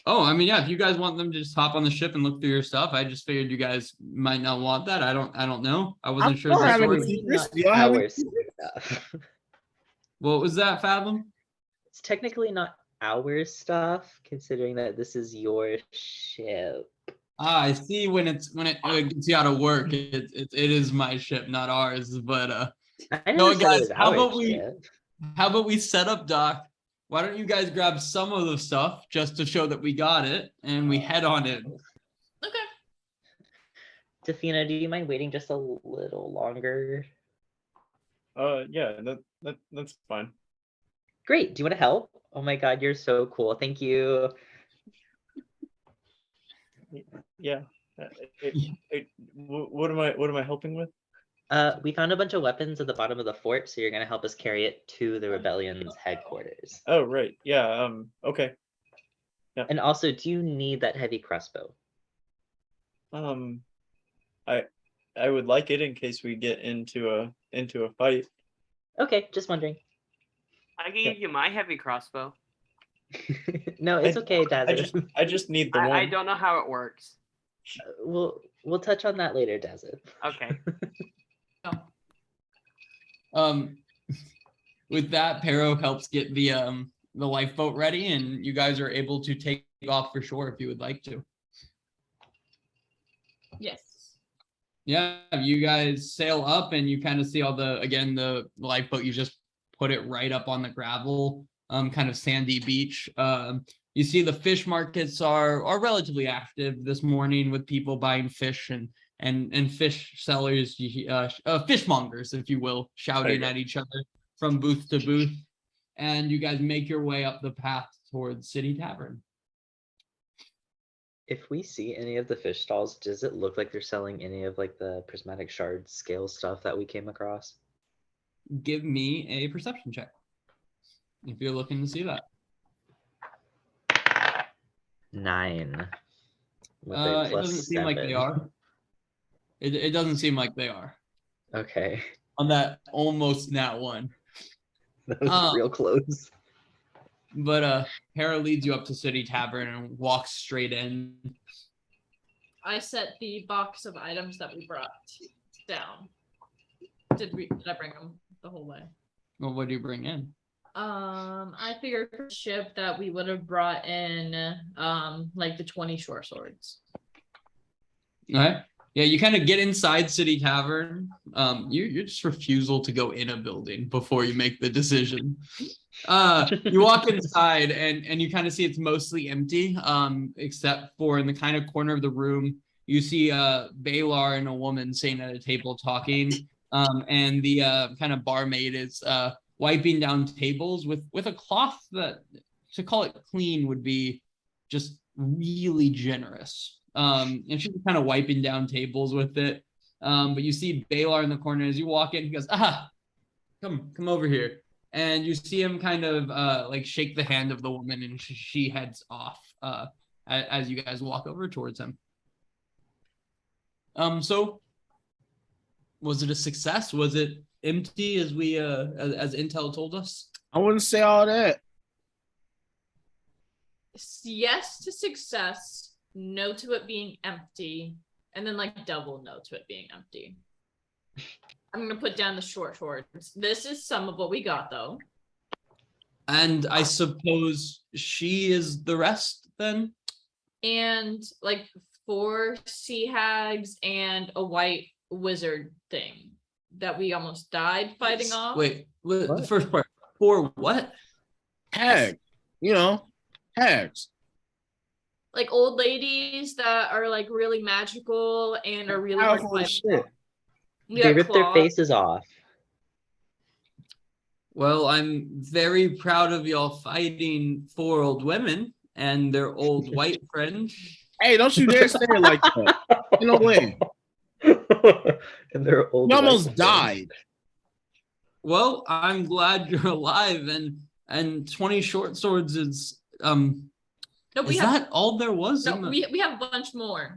Oh, I mean, yeah, if you guys want them to just hop on the ship and look through your stuff, I just figured you guys might not want that. I don't know. I wasn't sure. Our stuff. What was that, Fathom? It's technically not our stuff, considering that this is your ship. I see. When it gets you out of work, it is my ship, not ours. But no, guys, how about we set up dock? Why don't you guys grab some of the stuff just to show that we got it, and we head on in. Okay. Defina, do you mind waiting just a little longer? Yeah, that's fine. Great. Do you want to help? Oh my god, you're so cool. Thank you. Yeah. What am I helping with? We found a bunch of weapons at the bottom of the fort, so you're gonna help us carry it to the rebellion's headquarters. Oh right, yeah. Okay. Yeah. And also, do you need that heavy crossbow? I would like it in case we get into a fight. Okay, just wondering. I gave you my heavy crossbow. No, it's I- okay, Dazit. I just need the one. I don't know how it works. We'll touch on that later, Dazit. Okay. With that, Pero helps get the lifeboat ready, and you guys are able to take off for shore if you would like to. Yes. Yeah, you guys sail up and you kind of see all the lifeboat. You just put it right up on the gravel, kind of sandy beach. You see the fish markets are relatively active this morning with people buying fish and fish sellers, fishmongers, if you will, shouting at each other from booth to booth. And you guys make your way up the path towards City Tavern. If we see any of the fish stalls, does it look like they're selling any of like the prismatic shard scale stuff that we came across? Give me a perception check if you're looking to see that. 9. With a It plus doesn't seem like they 7. are. It doesn't seem like they are Okay. on that almost nat one. That was real close. But Hera leads you up to City Tavern and walks straight in. I set the box of items that we brought down. Did I bring them the whole way? Well, what do you bring in? I figured for ship that we would have brought in like the 20 short swords. All right. Yeah, you kind of get inside City Tavern. You're just refusal to go in a building before you make the decision. You walk inside and you kind of see it's mostly empty, except for in the kind of corner of the room, you see Balar and a woman sitting at a table talking, and the kind of barmaid is wiping down tables with a cloth that, to call it clean, would be just really generous. And she's kind of wiping down tables with it. But you see Balar in the corner. As you walk in, he goes, come over here. And you see him kind of like shake the hand of the woman, and she heads off as you guys walk over towards him. So was it a success? Was it empty as we as Intel told us? I wouldn't say all that. Yes to success, no to it being empty, and then like double no to it being empty. I'm gonna put down the short swords. This is some of what we got though. And I suppose she is the rest then? And like 4 sea hags and a white wizard thing that we almost died fighting off. Wait, the first part. For what? Hag, hags. Like old ladies that are like really magical and are really hard to Powerful fight. as shit. They rip their faces off. Well, I'm very proud of y'all fighting 4 old women and their old white friend. Hey, don't you dare say it like that. No way. And they're old. You almost white died. Well, I'm glad you're alive, and 20 short swords is No, we is have that all there was? no, in the... we have a bunch more.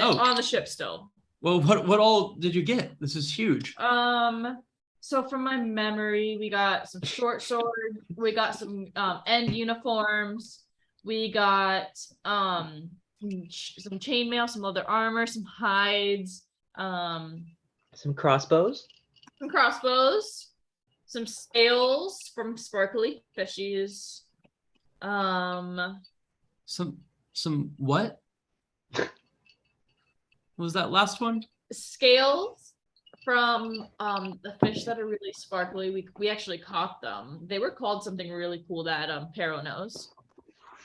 Oh. On the ship still. Well, what all did you get? This is huge. So from my memory, we got some short sword, we got some end uniforms, we got some chainmail, some leather armor, some hides, some crossbows, some scales from sparkly fishies, some what? What was that last one? scales from the fish that are really sparkly. We actually caught them. They were called something really cool that Pero knows.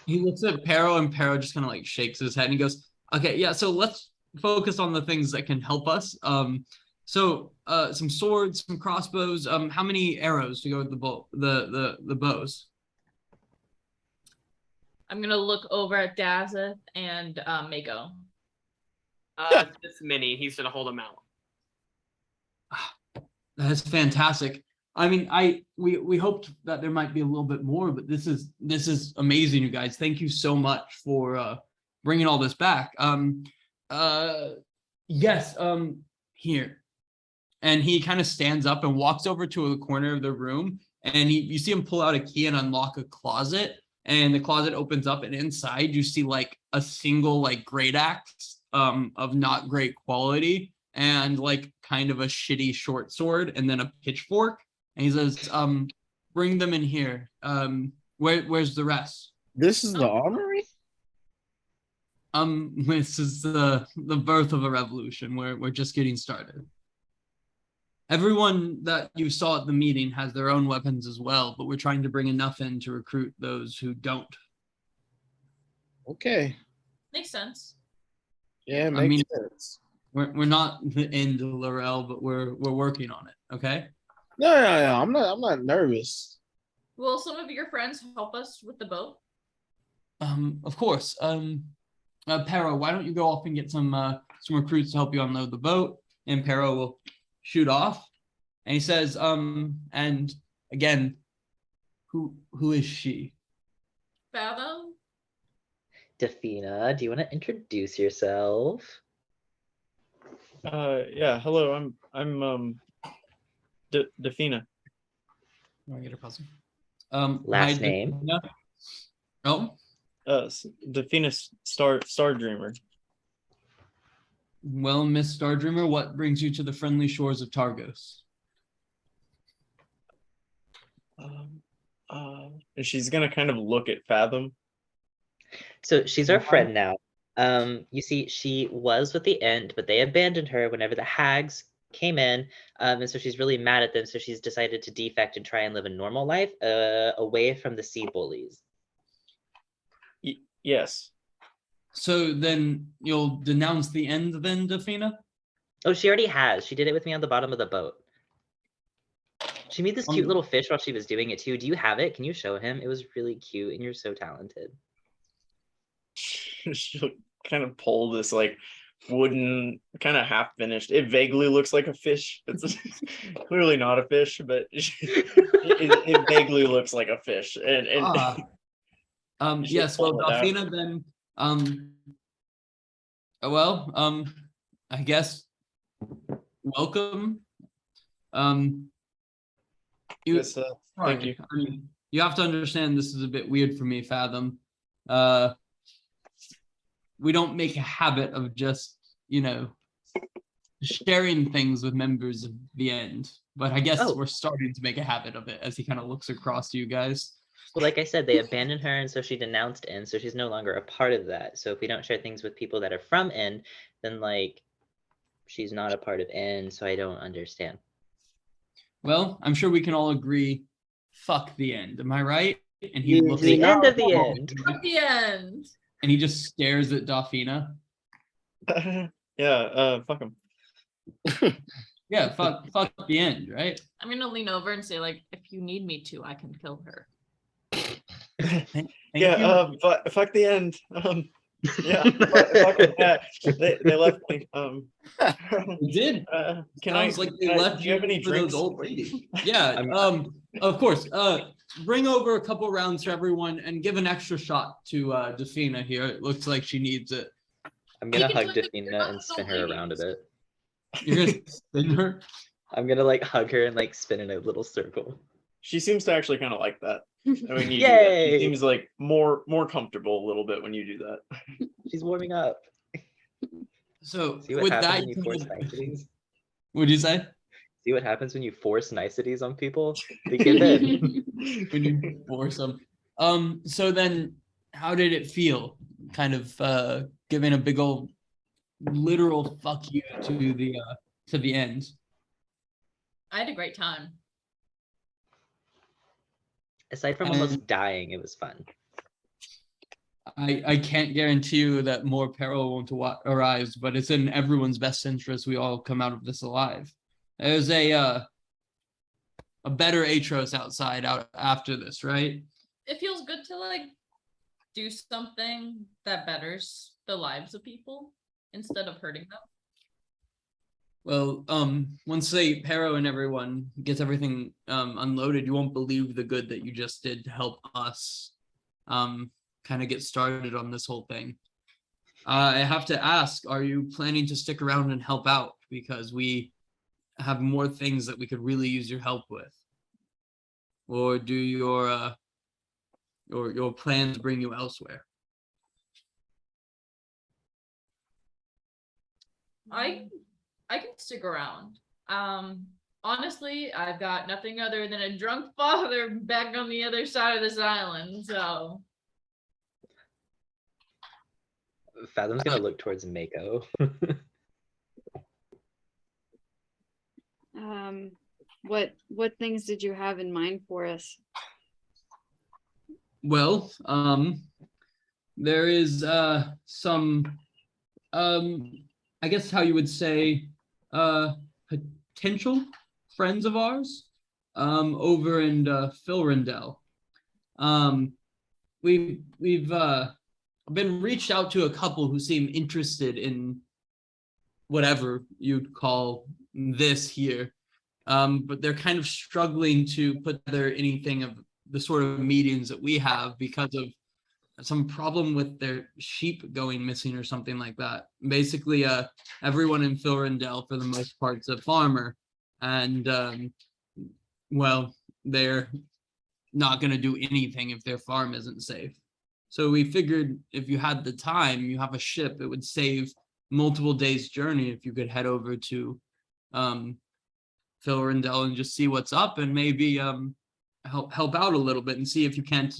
He looks at Pero, and Pero just kind of like shakes his head and he goes, okay, yeah, so let's focus on the things that can help us. So some swords, some crossbows. How many arrows to go with the bows? I'm gonna look over at Dazeth and Mako. This mini. He's gonna hold them out. That's fantastic. I mean, we hoped that there might be a little bit more, but this is amazing, you guys. Thank you so much for bringing all this back. Yes. here. And he kind of stands up and walks over to a corner of the room, and you see him pull out a key and unlock a closet, and the closet opens up, and inside you see like a single like great axe of not great quality, and like kind of a shitty short sword, and then a pitchfork. And he says, bring them in here. Where's the rest? This is the armory? This is the birth of a revolution. We're just getting started. Everyone that you saw at the meeting has their own weapons as well, but we're trying to bring enough in to recruit those who don't. Okay. Makes sense. Yeah, I makes mean, sense. we're not the end of Laurel, but we're working on it. Okay. No, I'm not nervous. Will some of your friends help us with the boat? Of course. Pero, why don't you go off and get some recruits to help you unload the boat, and Pero will shoot off. And he says, and again, who is she? Fathom? Dafina, do you want to introduce yourself? Yeah, hello, I'm Defina. Want to get her puzzle? Last hi, name? Defina. Oh, Defina Star Dreamer. well, Miss Stardreamer, what brings you to the friendly shores of Targos? And she's gonna kind of look at Fathom. So she's our Why? friend now. You see, she was with the End, but they abandoned her whenever the hags came in. And so she's really mad at them. So she's decided to defect and try and live a normal life away from the sea bullies. Yes. So then you'll denounce the End then, Defina? Oh, she already has. She did it with me on the bottom of the boat. She made this cute little fish while she was doing it too. Do you have it? Can you show him? It was really cute and you're so talented. She'll kind of pull this like wooden, kind of half finished. It vaguely looks like a fish. It's clearly not a fish, but it vaguely looks like a fish. And she'll yes, well, pull it out. Delphina then, I guess, welcome. Yes, thank you. I mean, you have to understand this is a bit weird for me, Fathom. We don't make a habit of just, sharing things with members of the End. But I guess we're starting to make a habit of it as he kind of looks across to you guys. Well, like I said, they abandoned her, and so she denounced End, so she's no longer a part of that. So if we don't share things with people that are from End, then like she's not a part of End, so I don't understand. Well, I'm sure we can all agree, fuck the End. Am I right? And he Yeah, looks The Yeah. end of the End. At the end. and he just stares at Delphina. Yeah, fuck him. Yeah, fuck the End, right? I'm gonna lean over and say, like, if you need me to, I can kill her. Thank Yeah, you. fuck the End. Yeah, fuck 'em. Yeah, they left me. You did. Sounds Like they left do you have any for drinks? those old ladies. Yeah. I'm- Of course. Bring over a couple rounds for everyone and give an extra shot to Defina here. It looks like she needs it. I'm gonna You can hug do it, Dafina you're and not spin so her around a ladies. bit. You're gonna spin her. I'm gonna like hug her and like spin in a little circle. She seems to actually kind of like that. When you do that. She Yay! seems like more comfortable a little bit when you do that. She's warming up. So See what with happens that, when you force niceties? what'd you say? See what happens when you force niceties on people? They give in. When you force them. So then how did it feel? Kind of giving a big old literal fuck you to the End. I had a great time. Aside from almost dying, it was fun. I can't guarantee you that more peril won't arise, but it's in everyone's best interest we all come out of this alive. There's a better Aetros outside out after this, right? It feels good to like do something that betters the lives of people instead of hurting them. Well, once Pero and everyone gets everything unloaded, you won't believe the good that you just did to help us kind of get started on this whole thing. I have to ask, are you planning to stick around and help out? Because we have more things that we could really use your help with. Or do your plans bring you elsewhere? I can stick around. Honestly, I've got nothing other than a drunk father back on the other side of this island, so Fathom's gonna look towards Mako. What things did you have in mind for us? Well, there is some I guess how you would say potential friends of ours over in Philrindel. We've been reached out to a couple who seem interested in whatever you'd call this here. But they're kind of struggling to put together anything of the sort of meetings that we have because of some problem with their sheep going missing or something like that. Basically, everyone in Philrindel, for the most part, is a farmer, and well, they're not going to do anything if their farm isn't safe. So we figured if you had the time, you have a ship, it would save multiple days' journey if you could head over to Philrindel and just see what's up and maybe help out a little bit and see if you can't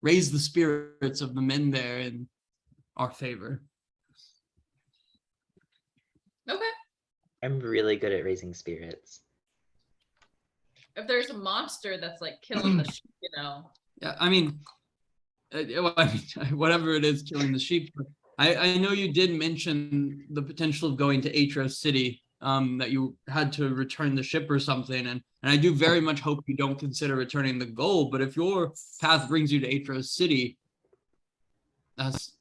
raise the spirits of the men there in our favor. okay. I'm really good at raising spirits. If there's a monster that's like killing the sheep, Yeah, I mean, whatever it is killing the sheep. I know you did mention the potential of going to Aetros City, that you had to return the ship or something, and I do very much hope you don't consider returning the gold, but if your path brings you to Aetros City, that's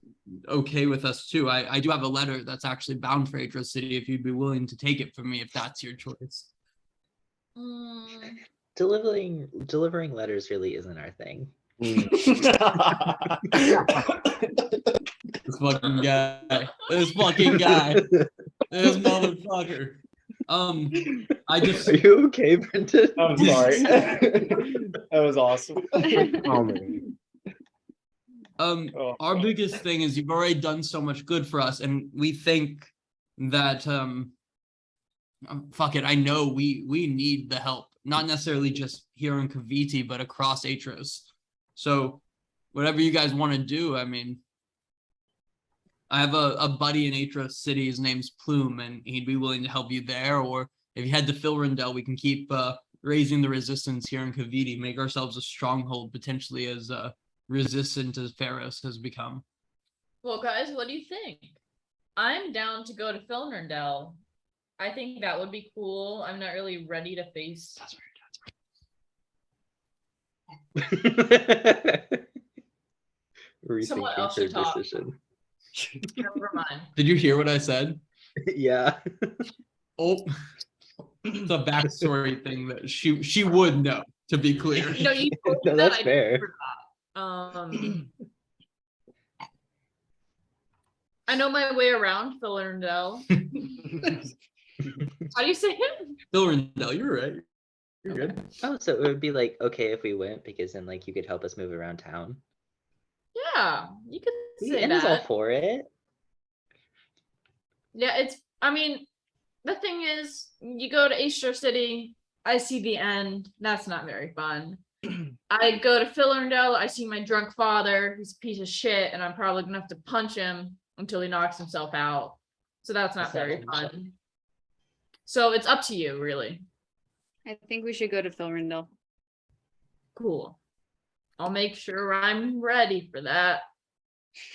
okay with us too. I do have a letter that's actually bound for Aetros City if you'd be willing to take it from me if that's your choice. Delivering letters really isn't our thing. This fucking guy. This motherfucker. I just. Are you okay, Brendan? I'm sorry. That was awesome. Our biggest thing is you've already done so much good for us, and we think that fuck it, I know we need the help, not necessarily just here in Cavite, but across Aetros. So whatever you guys want to do, I mean, I have a buddy in Aetros City, his name's Plume, and he'd be willing to help you there, or if you head to Philrindel, we can keep raising the resistance here in Cavite, make ourselves a stronghold, potentially as resistant as Pharos has become. Well, guys, what do you think? I'm down to go to Philrindel. I think that would be cool. I'm not really ready to face. Someone else should talk. Decision. Never mind. Did you hear what I said? Yeah. Oh, it's a backstory thing that she would know, to be clear. No, you told me No, that, that's I fair. forgot. I know my way around Philrindel. How do you say it? Philrindel, you're right. You're good. Oh, so it would be like okay if we went because then like you could help us move around town. Yeah, you could say And is all that. for it. Yeah, I mean, the thing is, you go to Aetros City, I see the end. That's not very fun. I go to Philrindel, I see my drunk father, who's a piece of shit, and I'm probably gonna have to punch him until he knocks himself out. So that's not very fun. So it's up to you, really. I think we should go to Philrindel. Cool. I'll make sure I'm ready for that.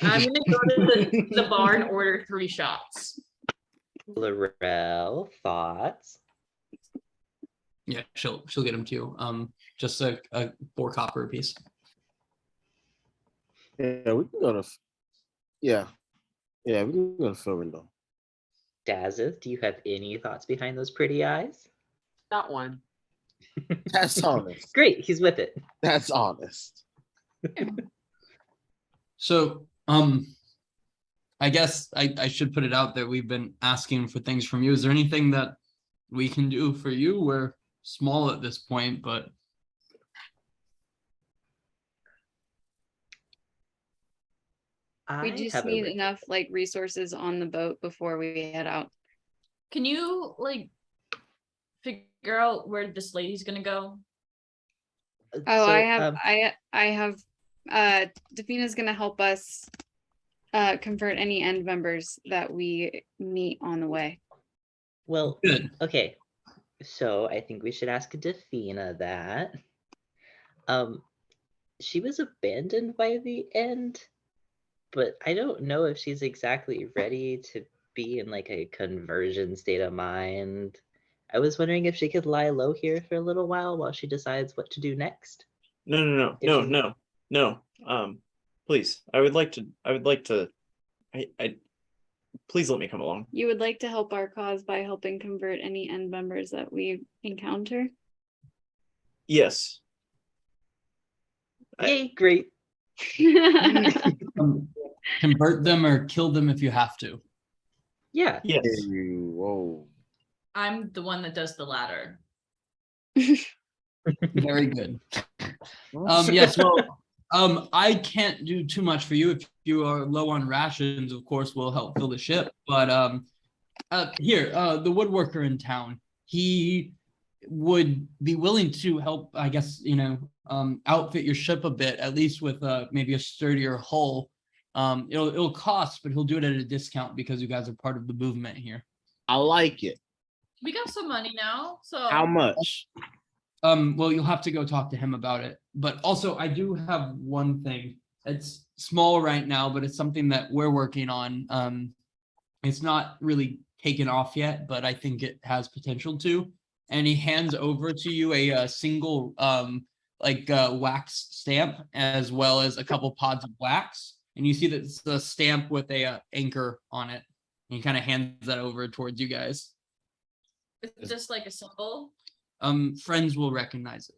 I'm gonna go to the bar and order 3 shots. Laurel, thoughts? Yeah, she'll get them to you. Just a 4 copper piece. Yeah, we can go to. Yeah, we can go to Philrindel. Dazeth, do you have any thoughts behind those pretty eyes? Not one. That's honest. Great, he's with it. That's honest. So, I I guess I should put it out there. We've been asking for things from you. Is there anything that we can do for you? We're small at this point, but We I just have a need re- enough like resources on the boat before we head out. Can you like figure out where this lady's gonna go? Oh, so, I have Davina's gonna help us convert any end members that we meet on the way. well, good. okay. So I think we should ask Defina that. She was abandoned by the end, but I don't know if she's exactly ready to be in like a conversion state of mind. I was wondering if she could lie low here for a little while she decides what to do next. No. If you- Please. I would like to I please let me come along. You would like to help our cause by helping convert any end members that we encounter? Yes. Yay, great. Convert them or kill them if you have to. Yeah. Yes. Whoa. I'm the one that does the latter. Very good. Yes, well, I can't do too much for you. If you are low on rations, of course, we'll help fill the ship. But here, the woodworker in town, he would be willing to help, I guess, outfit your ship a bit, at least with maybe a sturdier hull. It'll cost, but he'll do it at a discount because you guys are part of the movement here. I like it. We got some money now, so How much? Well, you'll have to go talk to him about it. But also, I do have one thing. It's small right now, but it's something that we're working on. It's not really taken off yet, but I think it has potential to. And he hands over to you a single wax stamp, as well as a couple pods of wax. And you see that it's a stamp with a anchor on it. And he kind of hands that over towards you guys. it's just like a symbol. Friends will recognize it.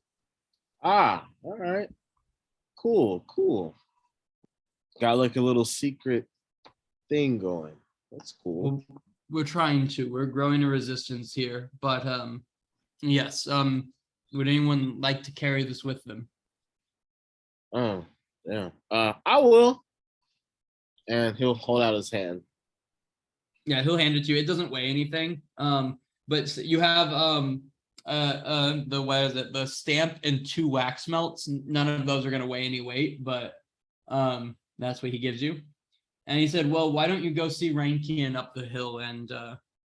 Ah, all right. Cool. Got like a little secret thing going. That's cool. We're trying to. We're growing a resistance here, but yes. Would anyone like to carry this with them? Oh, yeah. I will. And he'll hold out his hand. Yeah, he'll hand it to you. It doesn't weigh anything. But you have the stamp and 2 wax melts. None of those are gonna weigh any weight, but that's what he gives you. And he said, well, why don't you go see Rankian up the hill and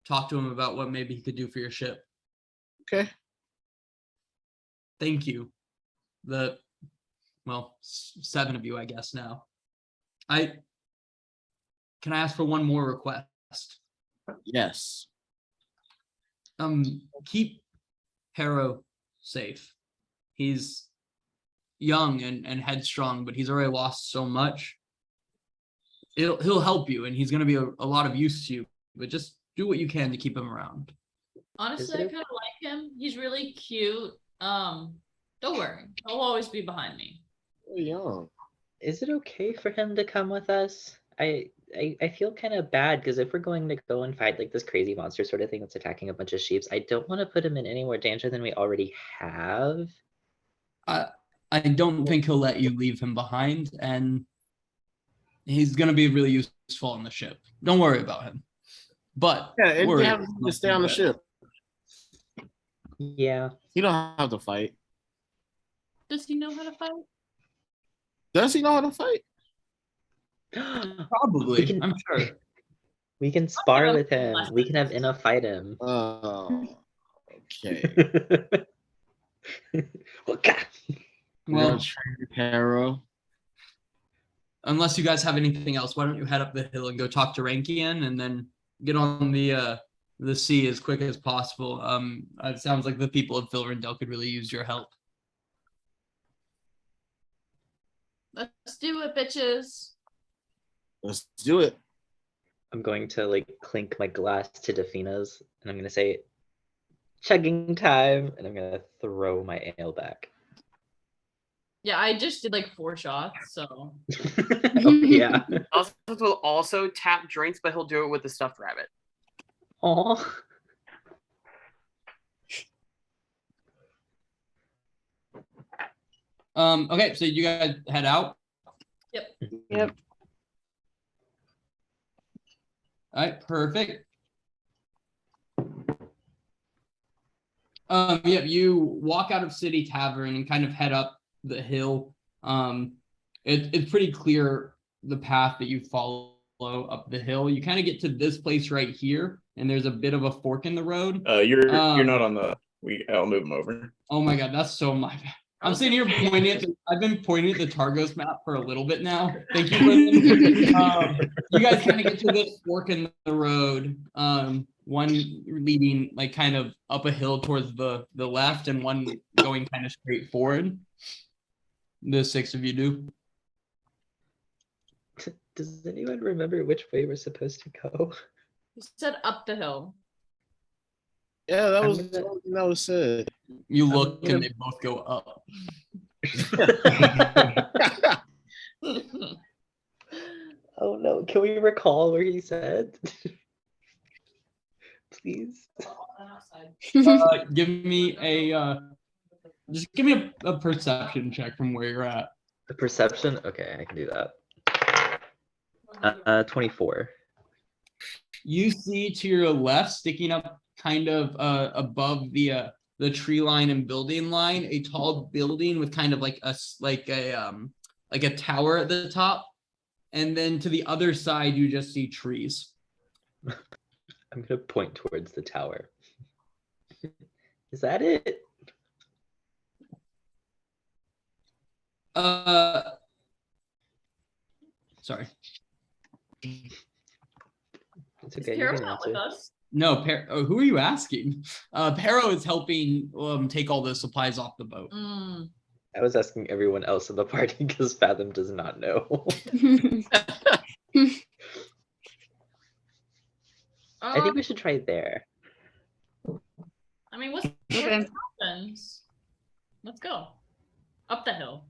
talk to him about what maybe he could do for your ship? Okay. Thank you. 7 of you, I guess now. Can I ask for one more request? Yes. Keep Harrow safe. He's young and headstrong, but he's already lost so much. He'll help you, and he's going to be a lot of use to you. But just do what you can to keep him around. Honestly, I kind of like him. He's really cute. Don't worry, he'll always be behind me. Young. Is it okay for him to come with us? I feel kind of bad because if we're going to go and fight like this crazy monster sort of thing that's attacking a bunch of sheep, I don't want to put him in any more danger than we already have. I don't think he'll let you leave him behind, and he's going to be really useful on the ship. Don't worry about him. But Yeah, and you have to stay on the ship. Yeah. You don't have to fight. Does he know how to fight? Does he know how to fight? Probably, can- I'm sure. We can spar with him. We can have Inna fight him. Oh, okay. Okay. Well, Harrow. unless you guys have anything else, why don't you head up the hill and go talk to Rankian and then get on the sea as quick as possible. It sounds like the people of Vilrendell could really use your help. Let's do it, bitches. Let's do it. I'm going to like clink my glass to Defina's and I'm going to say, chugging time. And I'm going to throw my ale back. Yeah, I just did like 4 shots, so. Oh, yeah. Also, will also tap drinks, but he'll do it with the stuffed rabbit. Aw. Okay, so you guys head out. Yep. All right, perfect. Yep, you walk out of City Tavern and kind of head up the hill. It's pretty clear the path that you follow up the hill. You kind of get to this place right here, and there's a bit of a fork in the road. You're not on the. I'll move him over. Oh my god, that's so my bad. I'm sitting here pointing at I've been pointing at the Targos map for a little bit now. Thank you, Brendan. You guys kind of get to this fork in the road. One leading like kind of up a hill towards the left, and one going kind of straight forward. The 6 of you do. Does anyone remember which way we're supposed to go? You said up the hill. Yeah, that I'm was gonna- something that was said. You I'm look gonna- and they both go up. Oh no, can we recall where he said? Please. Give me a just give me a perception check from where you're at. The perception? Okay, I can do that. 24. You see to your left, sticking up kind of above the tree line and building line, a tall building with kind of like a tower at the top, and then to the other side you just see trees. I'm gonna point towards the tower. Is that it? Sorry. It's Is okay, you Carol can not with answer. us? No, who are you asking? Pero is helping take all the supplies off the boat. Mm. I was asking everyone else in the party because Fathom does not know. I think we should try there. I mean, what Okay. happens? Let's go. Up the hill.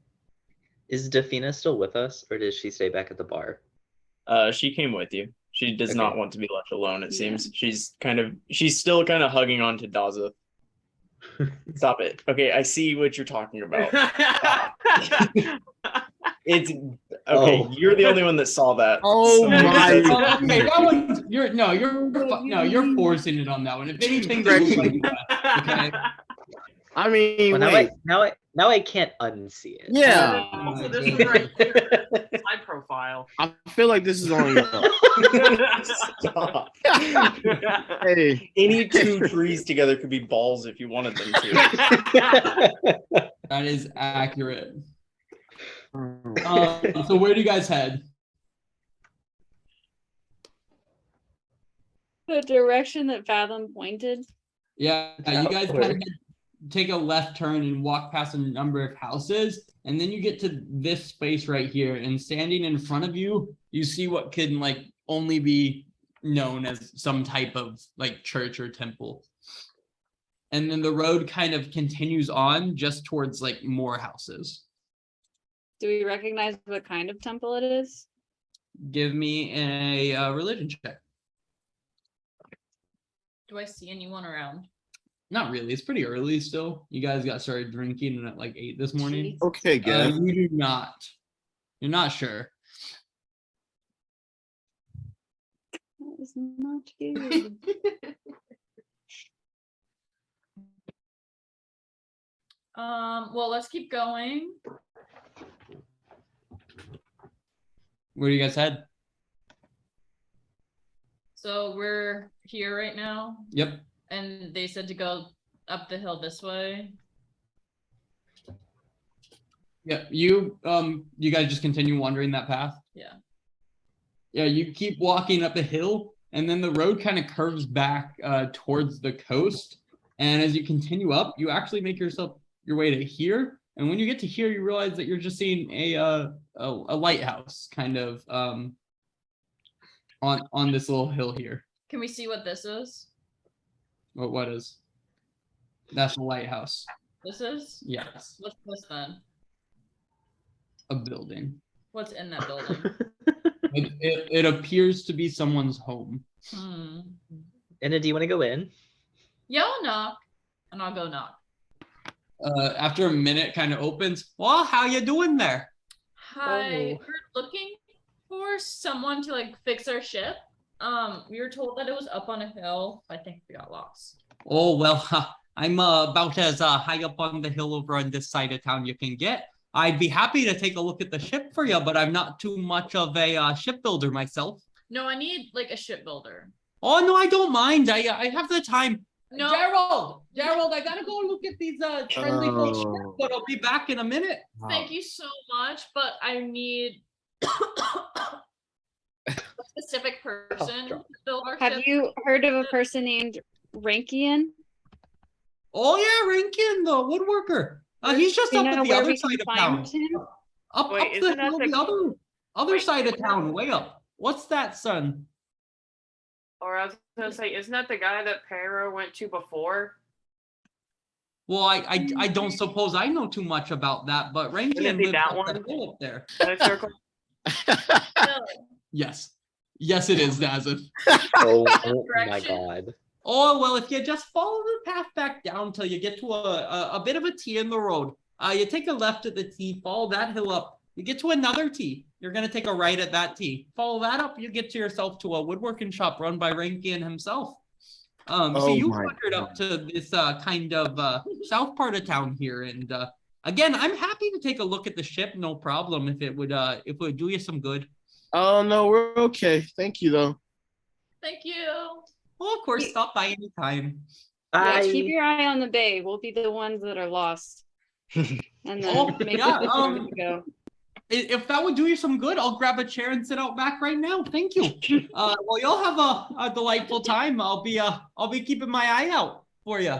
Is Dafina still with us, or does she stay back at the bar? She came with you. She does Okay. not want to be left alone, it Yeah. seems. She's still kind of hugging on to Daza. Stop it. Okay, I see what you're talking about. It's okay. Oh. You're the only one that saw that. Oh maybe my that's- Okay, that one's you're forcing it on that one. If anything, they look like that. Okay. I mean, Well, wait. now I can't unsee it. Yeah, Also, this one right here, side profile. I feel like this is on you. Stop. Hey, Any 2 trees together could be balls if you wanted them to. That is accurate. So where do you guys head? The direction that Fathom pointed. Yeah, you guys kind of take a left turn and walk past a number of houses, and then you get to this space right here, and standing in front of you, you see what can like only be known as some type of like church or temple. And then the road kind of continues on just towards like more houses. Do we recognize what kind of temple it is? Give me a religion check. Do I see anyone around? Not really. It's pretty early still. You guys got started drinking at like 8 this morning. okay, guys. You do not. You're not sure. That was not good. Well, let's keep going. Where do you guys head? So we're here right now, Yep. and they said to go up the hill this way. Yeah. You guys just continue wandering that path. Yeah. Yeah, you keep walking up the hill, and then the road kind of curves back towards the coast. And as you continue up, you actually make your way to here. And when you get to here, you realize that you're just seeing a lighthouse kind of on this little hill here. Can we see what this is? What is? That's the lighthouse. This is? Yes. What's this then? a building. What's in that building? It appears to be someone's home. Anna, do you want to go in? Yeah, I'll knock, and I'll go knock. After a minute, kind of opens. Well, how you doing there? Hi, Oh. we're looking for someone to like fix our ship. We were told that it was up on a hill. I think we got lost. Oh well, I'm about as high up on the hill over on this side of town you can get. I'd be happy to take a look at the ship for you, but I'm not too much of a shipbuilder myself. No, I need like a shipbuilder. Oh no, I don't mind. I have the time. No. Gerald, I gotta go look at these friendly folks, Oh. but I'll be back in a minute. Thank you so much, but I need a specific person to build our Have ship. you heard of a person named Rankian? Oh yeah, Rankin, the woodworker. He's just Do you up know at the where other we can side of find town. him? Up Wait, the isn't that hill, the- the other Wait, side of isn't town, that- way up. What's that, son? Or I was gonna say, isn't that the guy that Pero went to before? Well, I don't suppose I know too much about that, but Rankin it be lives that up one? the hill up there. That circle? No. Yes. Yes, it is, Dazin. Oh my Direction? god. Oh, well, if you just follow the path back down till you get to a bit of a T in the road, you take a left at the T, follow that hill up, you get to another T. You're going to take a right at that T. Follow that up, you get to yourself to a woodworking shop run by Rankin himself. So Oh you my wandered up to this kind of south part of town here, and again, I'm happy to take a look at the ship, no problem, if it would do you some good. Oh no, we're okay. Thank you though. Thank you. Well, of course, stop by anytime. Yeah, keep I your eye on the bay. We'll be the ones that are lost. And then Oh, make yeah, sure where to go. If that would do you some good, I'll grab a chair and sit out back right now. Thank you. Well, you'll have a delightful time. I'll be keeping my eye out for you.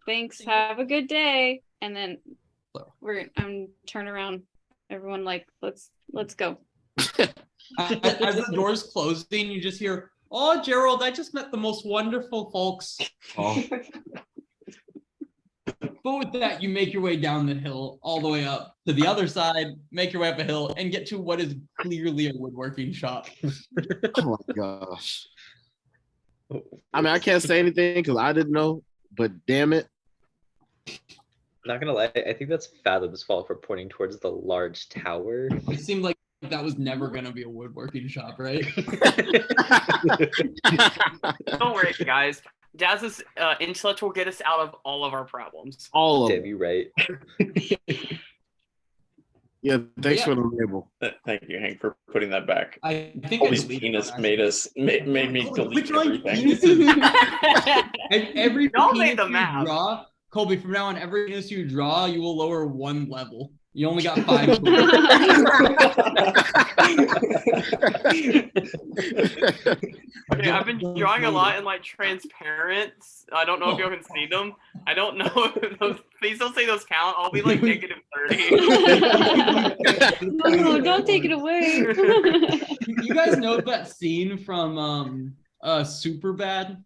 Thanks. Have a good day. And then I'm turn around. Everyone like, let's go. As the door's closing, you just hear, "Oh, Gerald, I just met the most wonderful folks." Oh. But with that, you make your way down the hill all the way up to the other side, make your way up a hill, and get to what is clearly a woodworking shop. Oh my gosh. I mean, I can't say anything because I didn't know, but damn it. not gonna lie, I think that's Fathom's fault for pointing towards the large tower. It seemed like that was never going to be a woodworking shop, right? Don't worry, guys. Daz's intellect will get us out of all of our problems. All of Damn, them. you right. Yeah, thanks Yeah. for the label. Thank you, Hank, for putting that back. I think All I these deleted penis one, made actually. me delete Which one? everything. Penises. And every Y'all penis made the you math. draw, Colby, from now on, every penis you draw, you will lower one level. You only got 5. Okay, I've been drawing a lot in like transparents. I don't know if y'all can see them. I don't know if those. Please don't say those count. I'll be like -30. No, don't take it away. You guys know that scene from Superbad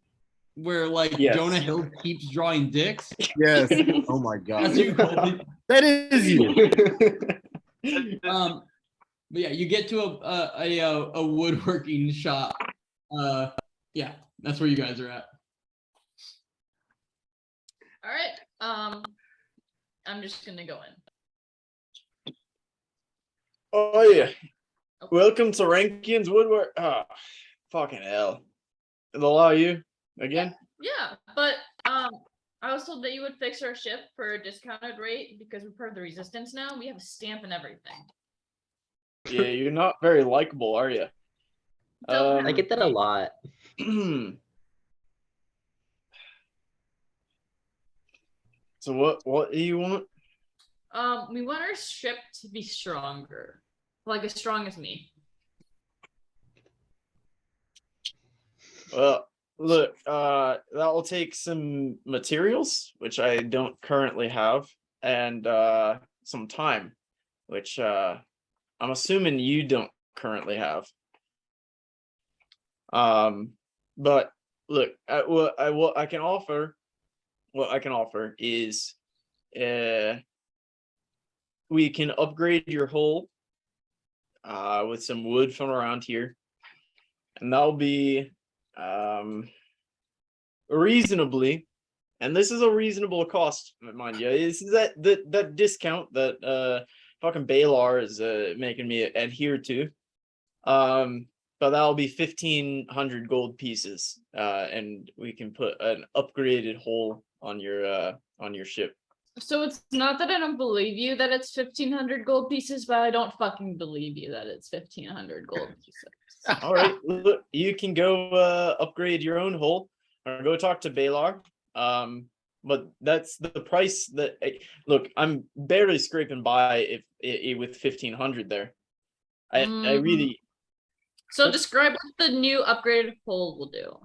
where like Yes. Jonah Hill keeps drawing dicks? Yes. Oh my That's god. you, Colby. That is you. But yeah, you get to a woodworking shop. Yeah, that's where you guys are at. All right. I'm just gonna go in. Oh yeah. Welcome to Rankin's Woodwork. Ah, fucking hell. They'll allow you again? Yeah, but I was told that you would fix our ship for a discounted rate because we're part of the resistance now. We have a stamp and everything. Yeah, you're not very likable, are you? I get that a lot. So what do you want? We want our ship to be stronger, like as strong as me. Well, look, that will take some materials, which I don't currently have, and some time, which I'm assuming you don't currently have. But look, what I can offer is we can upgrade your hull with some wood from around here, and that'll be reasonably, and this is a reasonable cost, mind you. This is that discount that fucking Balar is making me adhere to. But that'll be 1,500 gold pieces, and we can put an upgraded hull on your ship. So it's not that I don't believe you that it's 1,500 gold pieces, but I don't fucking believe you that it's 1,500 gold pieces. All right, look, you can go upgrade your own hull or go talk to Balar. But that's the price that look. I'm barely scraping by if with 1,500 there. I really. So describe what the new upgraded hull will do.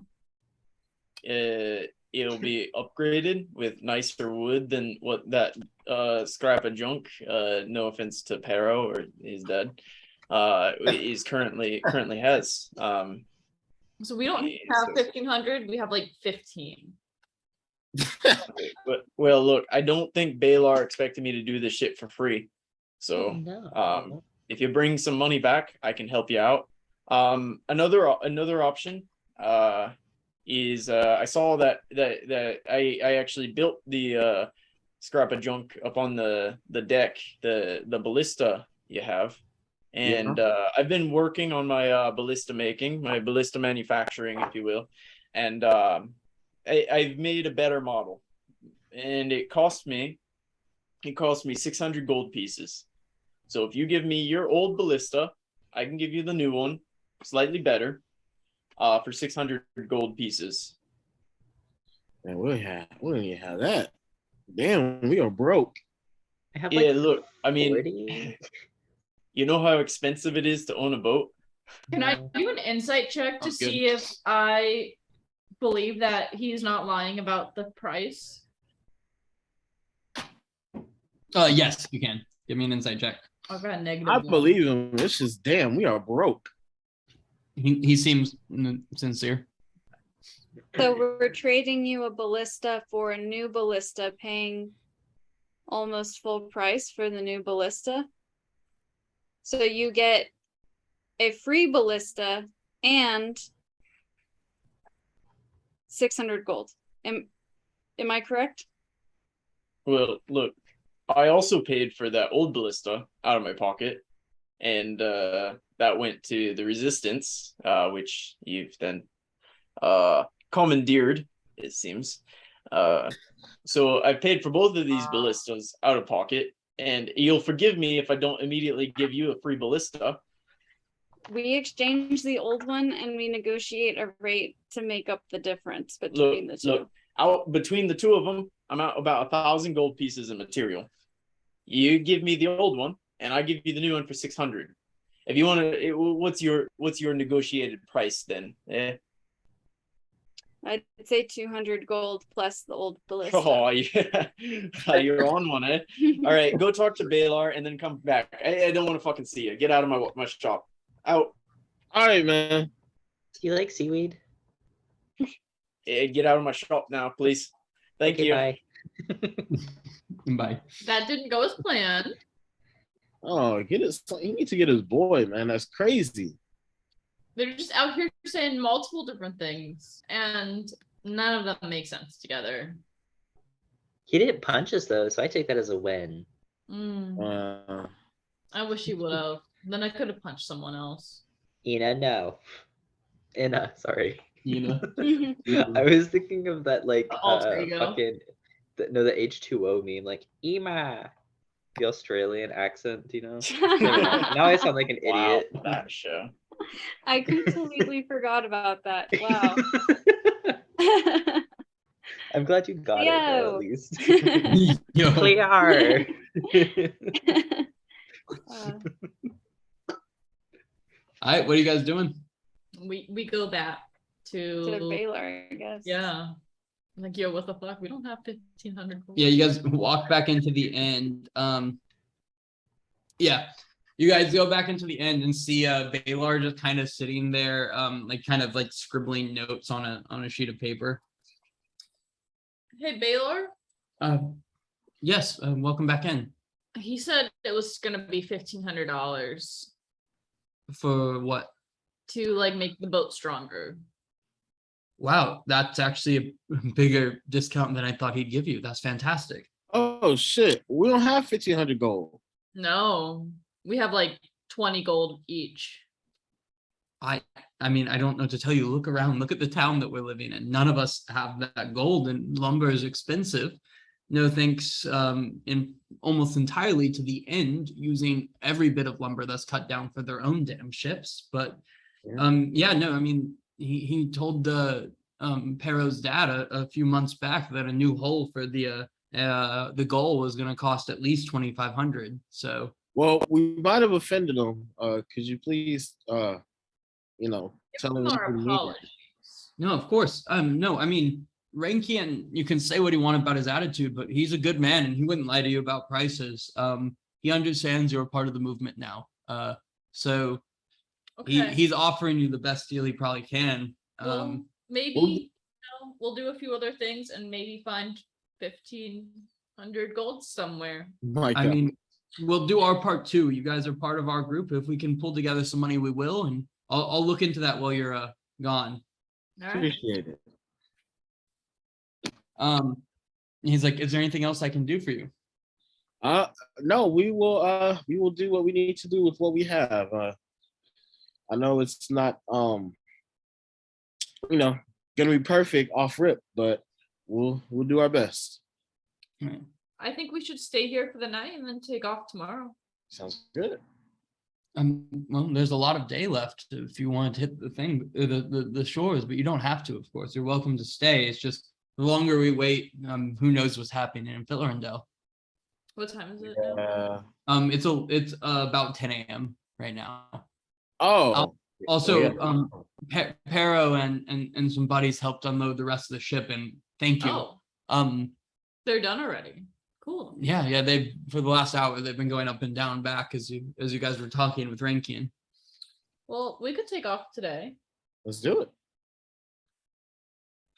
It'll be upgraded with nicer wood than what that scrap of junk. No offense to Pero, or he's dead. Is currently has. So we don't have 1,500. We have like 15. Well, look, I don't think Balar expected me to do this shit for free. So, No. if you bring some money back, I can help you out. Another option is I saw that I actually built the scrap of junk up on the deck, the ballista you have, and I've been working on my ballista manufacturing, if you will, and I've made a better model, and it cost me 600 gold pieces. So if you give me your old ballista, I can give you the new one, slightly better, for 600 gold pieces. Man, we don't even have that. Damn, we are broke. I have Yeah, like look, I mean, 40. you know how expensive it is to own a boat? Can I do an insight check to see if I believe that he's not lying about the price? Yes, you can. Give me an insight check. I've got a negative. I one. believe him. It's just damn, we are broke. He seems sincere. So we're trading you a ballista for a new ballista, paying almost full price for the new ballista. So you get a free ballista and 600 gold. Am I correct? Well, look, I also paid for that old ballista out of my pocket, and that went to the resistance, which you've then commandeered, it seems. So I paid for both of these ballistas out of pocket, and you'll forgive me if I don't immediately give you a free ballista. We exchange the old one and we negotiate a rate to make up the difference between the two. Look, out between the two of them, I'm out about 1,000 gold pieces of material. You give me the old one, and I give you the new one for 600. If you want to, what's your negotiated price then? I'd say 200 gold plus the old ballista. Oh yeah, you're on one, eh? All right, go talk to Balar and then come back. I don't want to fucking see you. Get out of my shop. Out. All right, man. Do you like seaweed? Get out of my shop now, please. Thank you. Bye. Bye. That didn't go as planned. Oh, he needs to get his boy, man. That's crazy. They're just out here saying multiple different things, and none of them make sense together. He didn't punch us though, so I take that as a win. I wish he would have. Then I could have punched someone else. Ina, no. Ina, sorry. Ina. I was thinking of that like Alter ego. fucking the H2O meme, like Ema. The Australian accent, you know? Now I sound like an Wow, idiot. that show. I completely forgot about that. Wow. I'm glad you got it though, at least. Yo. Clear. All right, what are you guys doing? We go back to to Baylor, I guess. yeah. Like, yo, what the fuck? We don't have 1,500 gold. Yeah, you guys walk back into the end. Yeah, you guys go back into the end and see Balar just kind of sitting there, like kind of like scribbling notes on a sheet of paper. Hey, Baylor. Yes, welcome back in. He said it was gonna be $1,500. For what? to like make the boat stronger. Wow, that's actually a bigger discount than I thought he'd give you. That's fantastic. Oh shit. We don't have 1,500 gold. No, we have like 20 gold each. I mean, I don't know what to tell you. Look around, look at the town that we're living in. None of us have that gold, and lumber is expensive. No thanks in almost entirely to the end using every bit of lumber that's cut down for their own damn ships. But yeah, no, I mean, he told Pero's dad a few months back that a new hull for the goal was going to cost at least 2,500. So Well, we might have offended him. Could you please tell him Our we need it? apologies. no, of course. No, I mean, Rankian, you can say what he wanted about his attitude, but he's a good man and he wouldn't lie to you about prices. He understands you're a part of the movement now. So Okay. he's offering you the best deal he probably can. Well, maybe we'll do a few other things and maybe find 1,500 gold somewhere. My I God. mean, we'll do our part too. You guys are part of our group. If we can pull together some money, we will, and I'll look into that while you're gone. All right. Appreciate it. He's like, is there anything else I can do for you? No, we will do what we need to do with what we have. I know it's not gonna be perfect off rip, but we'll do our best. I think we should stay here for the night and then take off tomorrow. Sounds good. Well, there's a lot of day left if you want to hit the thing, the shores, but you don't have to, of course. You're welcome to stay. It's just the longer we wait, who knows what's happening in Fillerendell. What time is it now? It's about 10 a.m. right now. Oh. Also, yeah. Pero and some buddies helped unload the rest of the ship, and thank you. Oh, they're done already. Cool. Yeah, they've for the last hour they've been going up and down back as you guys were talking with Rankian. Well, we could take off today. Let's do it.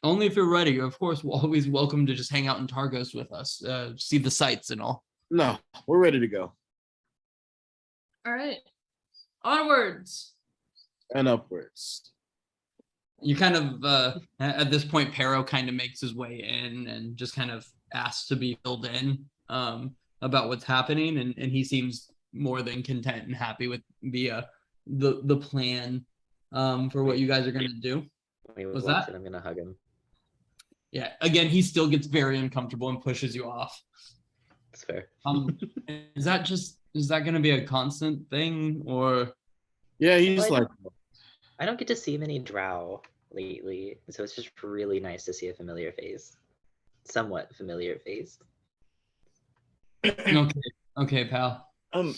Only if you're ready. You're of course always welcome to just hang out in Targos with us, see the sights and all. No, we're ready to go. All right. Onwards. And upwards. You kind of at this point, Pero kind of makes his way in and just kind of asks to be filled in about what's happening, and he seems more than content and happy with the plan for what you guys are going to do. When he Was walks that? in, I'm gonna hug him. Yeah, again, he still gets very uncomfortable and pushes you off. That's fair. Is that going to be a constant thing, or? Yeah, he's Well, like, I don't get to see many drow lately, so it's just really nice to see a familiar face. Somewhat familiar face. Okay, pal. And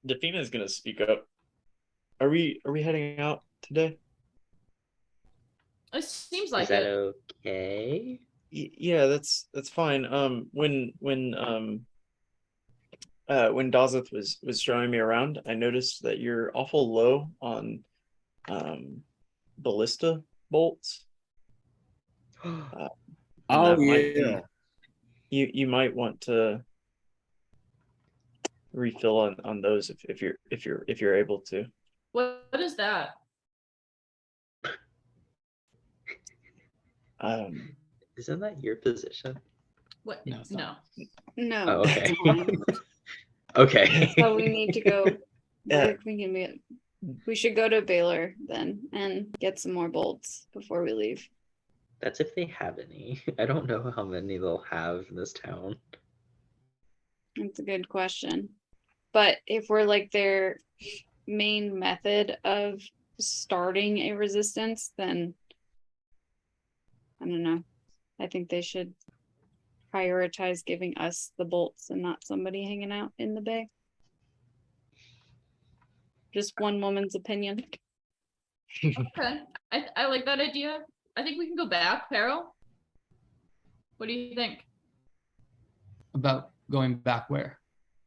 Defina is gonna speak up. Are we heading out today? It seems like Is that it. okay? Yeah, that's fine. When Dazeth was showing me around, I noticed that you're awful low on ballista bolts. oh yeah. You might want to refill on those if you're able to. What is that? Isn't that your position? What? No, it's No. No. Oh, okay. Okay. So we need to go. Yeah. We should go to Baylor then and get some more bolts before we leave. That's if they have any. I don't know how many they'll have in this town. That's a good question. But if we're like their main method of starting a resistance, then I don't know. I think they should prioritize giving us the bolts and not somebody hanging out in the bay. Just one woman's opinion. Okay. I like that idea. I think we can go back, Pero. What do you think? About going back where?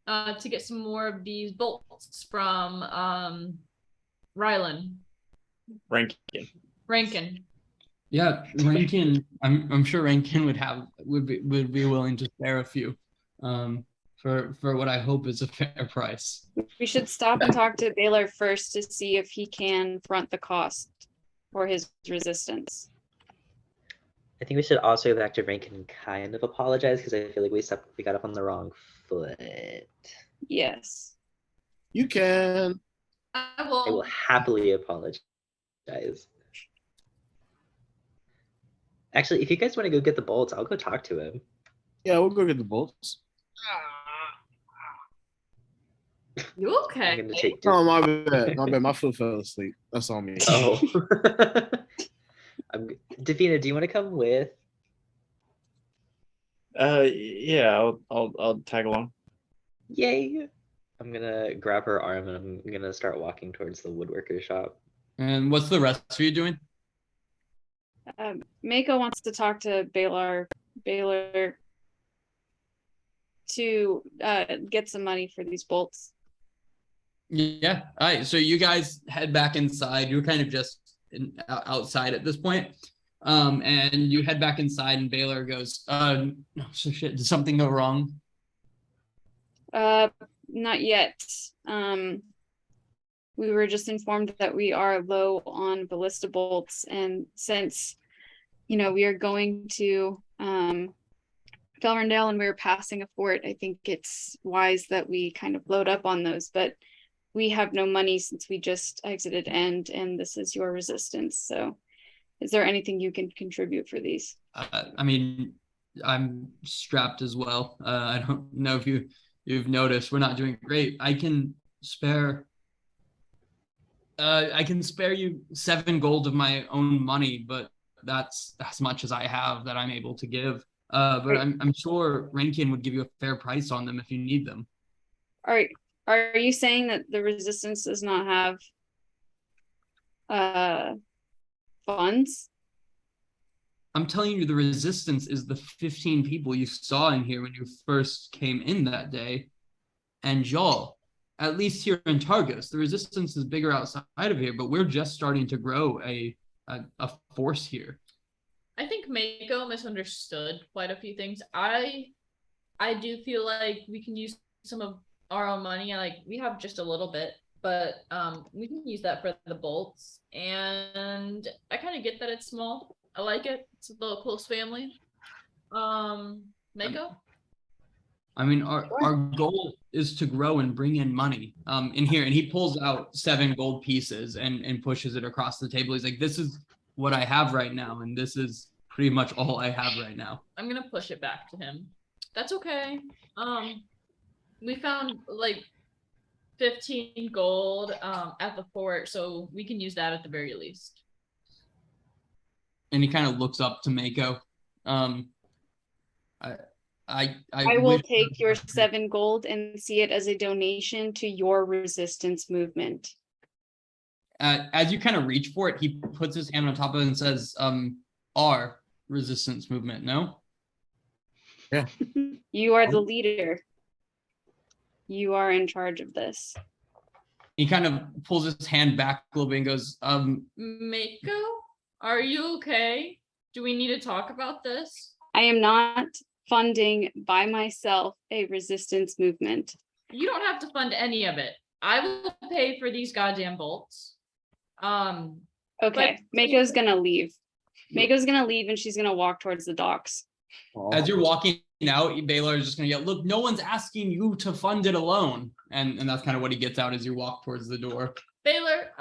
To get some more of these bolts from Rylan. Rankin. Yeah, Rankin. I'm sure Rankin would be willing to spare a few. for what I hope is a fair price. We should stop and talk to Baylor first to see if he can front the cost for his resistance. I think we should also go back to Rankin and kind of apologize because I feel like we got up on the wrong foot. Yes. You can. I I will will. happily apologize. Actually, if you guys want to go get the bolts, I'll go talk to him. Yeah, we'll go get the bolts. You I'm okay? gonna take. Oh, my bad. My bad. My foot fell asleep. That's on me. Oh. Davina, do you want to come with? Yeah, I'll tag along. Yay! I'm gonna grab her arm and I'm gonna start walking towards the woodworker shop. And what's the rest of you doing? Mako wants to talk to Baylor to get some money for these bolts. Yeah. All right. So you guys head back inside. You're kind of just outside at this point. And you head back inside and Baylor goes, no, so shit, did something go wrong? Not yet. We were just informed that we are low on ballista bolts, and since we are going to Felrendale and we are passing a fort, I think it's wise that we kind of load up on those, but we have no money since we just exited End, and this is your resistance. So is there anything you can contribute for these? I mean, I'm strapped as well. I don't know if you've noticed, we're not doing great. I can spare you 7 gold of my own money, but that's as much as I have that I'm able to give. But I'm sure Rankin would give you a fair price on them if you need them. Are you saying that the resistance does not have funds? I'm telling you, the resistance is the 15 people you saw in here when you first came in that day. And y'all, at least here in Targos, the resistance is bigger outside of here, but we're just starting to grow a force here. I think Mako misunderstood quite a few things. I do feel like we can use some of our own money. Like we have just a little bit, but we can use that for the bolts. And I kind of get that it's small. I like it. It's a little close family. Mako? I mean, our goal is to grow and bring in money in here. And he pulls out 7 gold pieces and pushes it across the table. He's like, this is what I have right now. And this is pretty much all I have right now. I'm going to push it back to him. That's okay. We found like 15 gold at the fort, so we can use that at the very least. And he kind of looks up to Mako. I will take your 7 gold and see it as a donation to your resistance movement. As you kind of reach for it, he puts his hand on top of it and says, our resistance movement, no? Yeah. You are the leader. You are in charge of this. He kind of pulls his hand back a little bit and goes, Mako, are you okay? Do we need to talk about this? I am not funding by myself a resistance movement. You don't have to fund any of it. I will pay for these goddamn bolts. Okay, Mako's gonna leave. Mako's gonna leave and she's gonna walk towards the docks. As you're walking out, Baylor is just gonna yell, look, no one's asking you to fund it alone. And that's kind of what he gets out as you walk towards the door. Baylor,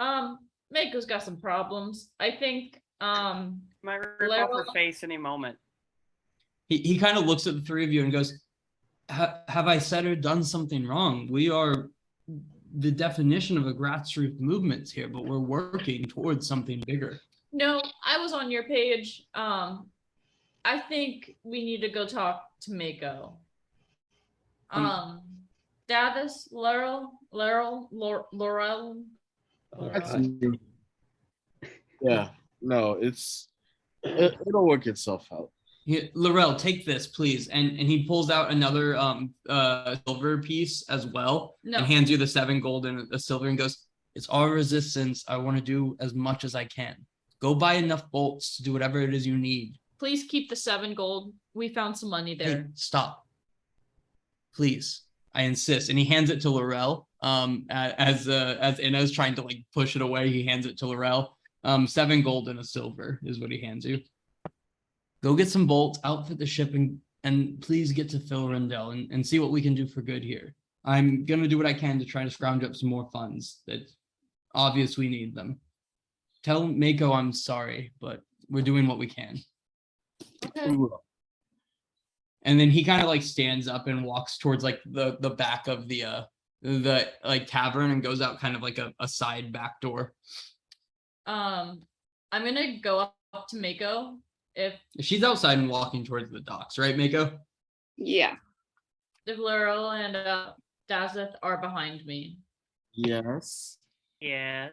Mako's got some problems. I think Might rip off her face any moment. He kind of looks at the 3 of you and goes, have I said or done something wrong? We are the definition of a grassroots movement here, but we're working towards something bigger. No, I was on your page. I think we need to go talk to Mako. Davis, Laurel. Yeah, no, it'll work itself out. Laurel, take this, please. And he pulls out another silver piece as well, and hands you the 7 gold and a silver and goes, it's our resistance. I want to do as much as I can. Go buy enough bolts to do whatever it is you need. Please keep the 7 gold. We found some money there. Hey, stop. Please. I insist. And he hands it to Laurel. As Inez trying to like push it away, he hands it to Laurel. 7 gold and a silver is what he hands you. Go get some bolts, outfit the ship, and please get to Phil Rendell and see what we can do for good here. I'm gonna do what I can to try to scrounge up some more funds. That obvious we need them. Tell Mako I'm sorry, but we're doing what we can. Okay. And then he kind of like stands up and walks towards like the back of the like tavern and goes out kind of like a side back door. I'm gonna go up to Mako if She's outside and walking towards the docks, right, Mako? Yeah. Laurel and Dazeth are behind me. Yes. Yes.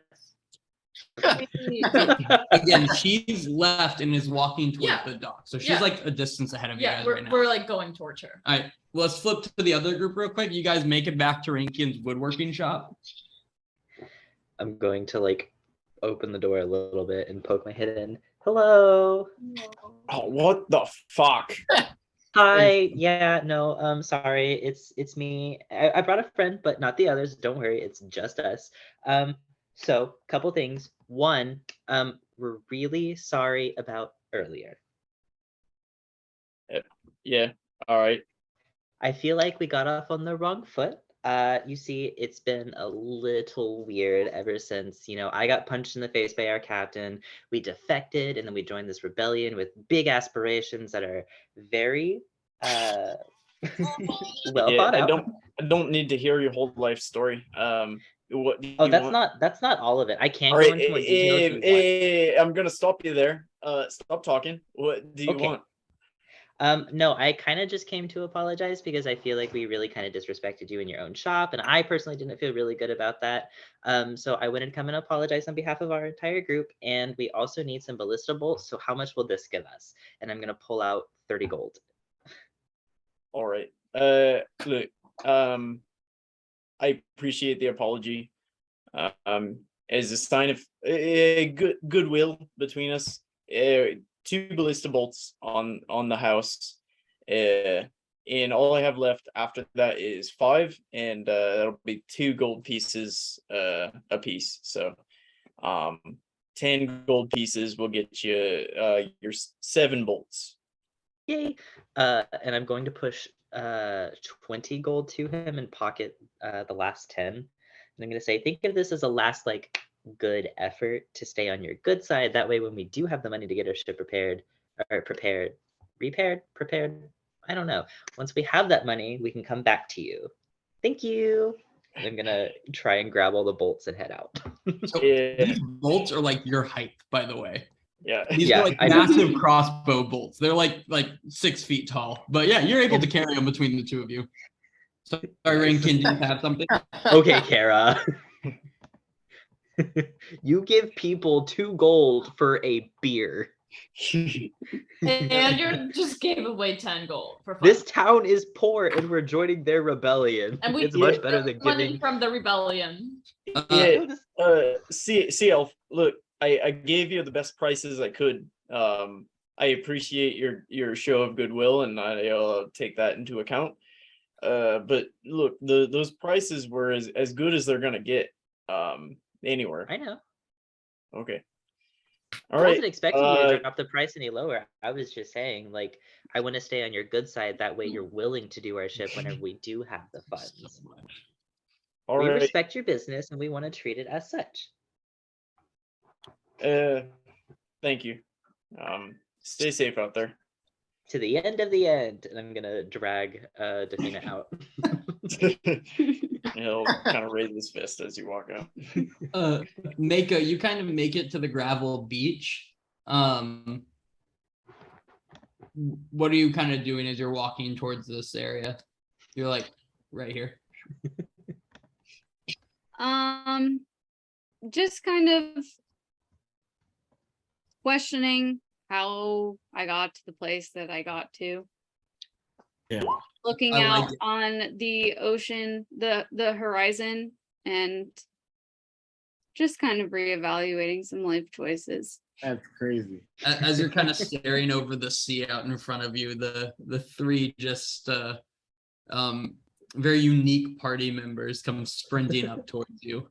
Again, she's left and is walking towards Yeah. the dock. So she's Yeah. like a distance ahead of you Yeah, guys we're, right now. we're like going towards her. All right, let's flip to the other group real quick. You guys make it back to Rankin's woodworking shop. I'm going to like open the door a little bit and poke my head in. Hello. Oh, what the fuck? Hi. Yeah, no, sorry. It's me. I brought a friend, but not the others. Don't worry, it's just us. So couple things. One, we're really sorry about earlier. Yeah. All right. I feel like we got off on the wrong foot. You see, it's been a little weird ever since, I got punched in the face by our captain. We defected, and then we joined this rebellion with big aspirations that are very well Yeah, thought out. I don't need to hear your whole life story. What do Oh, you that's want? not all of it. I can't All go right, into more detail if you want. I'm gonna stop you there. Stop talking. What do you Okay. want? No, I kind of just came to apologize because I feel like we really kind of disrespected you in your own shop, and I personally didn't feel really good about that. So I went and come and apologize on behalf of our entire group, and we also need some ballista bolts. So how much will this give us? And I'm gonna pull out 30 gold. All right. Look. I appreciate the apology. As a sign of goodwill between us. 2 ballista bolts on the house, and all I have left after that is 5, and that'll be 2 gold pieces a piece. So 10 gold pieces will get you your 7 bolts. Yay! And I'm going to push 20 gold to him and pocket the last 10. And I'm gonna say, think of this as a last like good effort to stay on your good side. That way, when we do have the money to get our ship repaired, I don't know. Once we have that money, we can come back to you. Thank you. And I'm gonna try and grab all the bolts and head out. So Yeah. these bolts are like your height, by the way. Yeah. These Yeah, are like I know. massive crossbow bolts. They're like 6 feet tall. But yeah, you're able to carry them between the 2 of you. Sorry, Rankin, do you have something? Okay, Kara. You give people 2 gold for a beer. And you just gave away 10 gold for fun. This town is poor and we're joining their rebellion. And we It's much took better the than money giving. from the rebellion. Yeah. CL, look, I gave you the best prices I could. I appreciate your show of goodwill, and I'll take that into account. But look, those prices were as good as they're gonna get anywhere. I know. Okay. I All right. wasn't expecting you to drop the price any lower. I was just saying, like, I want to stay on your good side. That way you're willing to do our ship whenever we do have the funds. All We right. respect your business and we want to treat it as such. Thank you. Stay safe out there. To the end of the end. And I'm gonna drag Defina out. He'll kind of raise his fist as you walk out. Mako, you kind of make it to the gravel beach. What are you kind of doing as you're walking towards this area? You're like right here. Just kind of questioning how I got to the place that I got to. Yeah. Looking I like out it. on the ocean, the horizon, and just kind of reevaluating some life choices. That's crazy. As you're kind of staring over the sea out in front of you, the 3 just very unique party members come sprinting up towards you.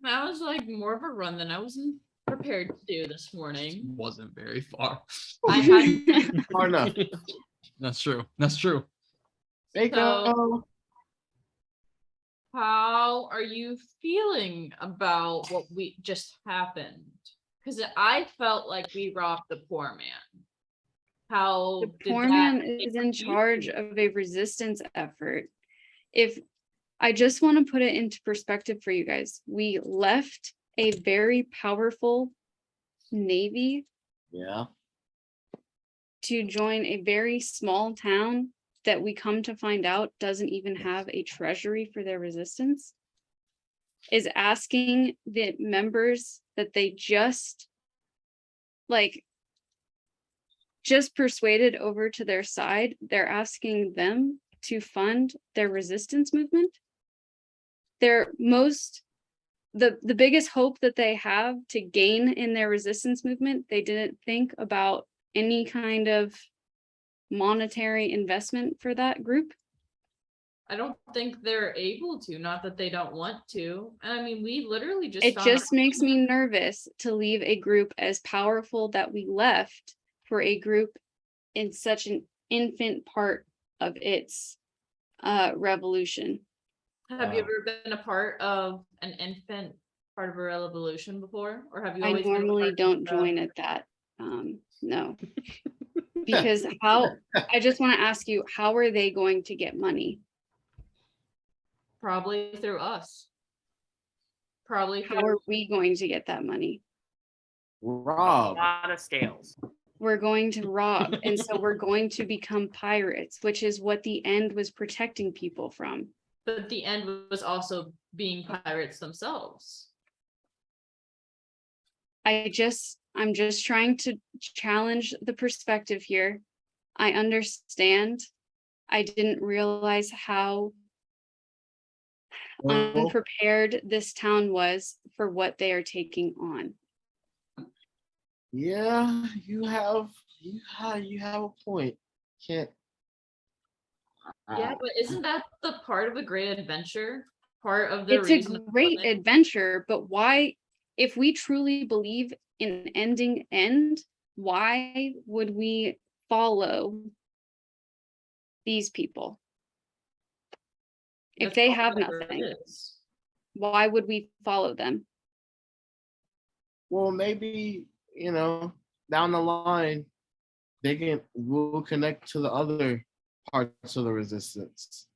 That was like more of a run than I was prepared to do this morning. Wasn't very far. I had Far enough. That's true. That's true. Mako. how are you feeling about what we just happened? Because I felt like we robbed the poor man. How The did poor that man make is in you charge feel? of a resistance effort. If I just want to put it into perspective for you guys, we left a very powerful navy Yeah. to join a very small town that we come to find out doesn't even have a treasury for their resistance, is asking the members that they just persuaded over to their side, they're asking them to fund their resistance movement. The biggest hope that they have to gain in their resistance movement, they didn't think about any kind of monetary investment for that group. I don't think they're able to, not that they don't want to. And I mean, we literally just It found just out- makes me nervous to leave a group as powerful that we left for a group in such an infant part of its revolution. Have you ever been a part of an infant part of a revolution before? Or have you I always been a normally part don't of the- join at that. No. Because I just want to ask you, how are they going to get money? Probably through us. Probably How through are we going to get that money? A Rob. lot of scales. We're going to rob. And so we're going to become pirates, which is what the end was protecting people from. but the end was also being pirates themselves. I'm just trying to challenge the perspective here. I understand. I didn't realize how unprepared this town was for what they are taking on. Yeah, you have a point. Can't. Yeah, but isn't that the part of a great adventure? Part of the It's a reason of great living? adventure, but why, if we truly believe in ending end, why would we follow these people? If That's they probably have where it nothing, is. why would we follow them? Well, maybe, down the line, we'll connect to the other parts of the resistance.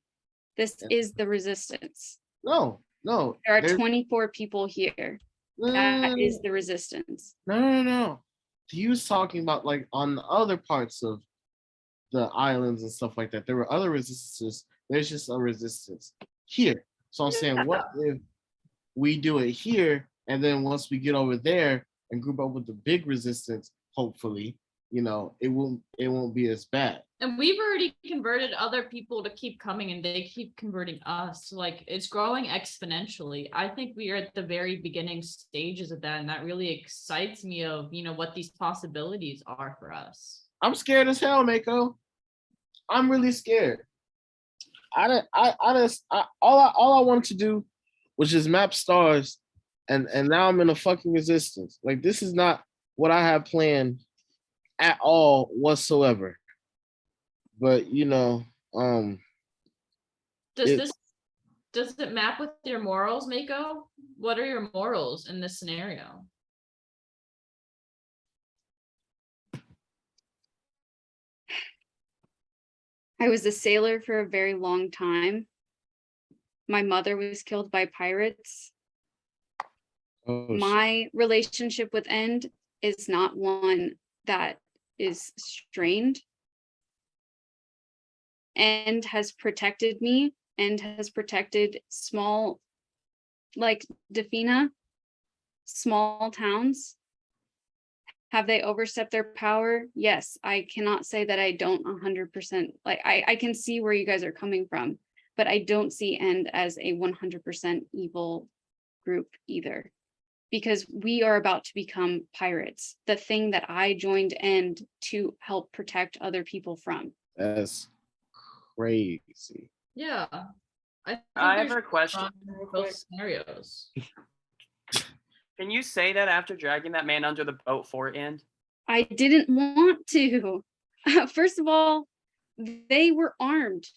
This is the resistance. No. There are there's- 24 people here. That is the resistance. No. He was talking about like on the other parts of the islands and stuff like that. There were other resistances. There's just a resistance here. So I'm saying, what if we do it here, and then once we get over there and group up with the big resistance, hopefully, it won't be as bad. And we've already converted other people to keep coming and they keep converting us. Like it's growing exponentially. I think we are at the very beginning stages of that. And that really excites me of, what these possibilities are for us. I'm scared as hell, Mako. I'm really scared. All I wanted to do was just map stars, and now I'm in a fucking resistance. Like, this is not what I had planned at all whatsoever. But Does it map with your morals, Mako? What are your morals in this scenario? I was a sailor for a very long time. My mother was killed by pirates. My relationship with End is not one that is strained. End has protected me. End has protected small, like Defina, small towns. Have they overstepped their power? Yes, I cannot say that I don't 100%. Like I can see where you guys are coming from, but I don't see End as a 100% evil group either, because we are about to become pirates. The thing that I joined End to help protect other people from. That's crazy. Yeah. think I have there's a question. fun with both scenarios. Can you say that after dragging that man under the boat for end? I didn't want to. First of all, they were armed.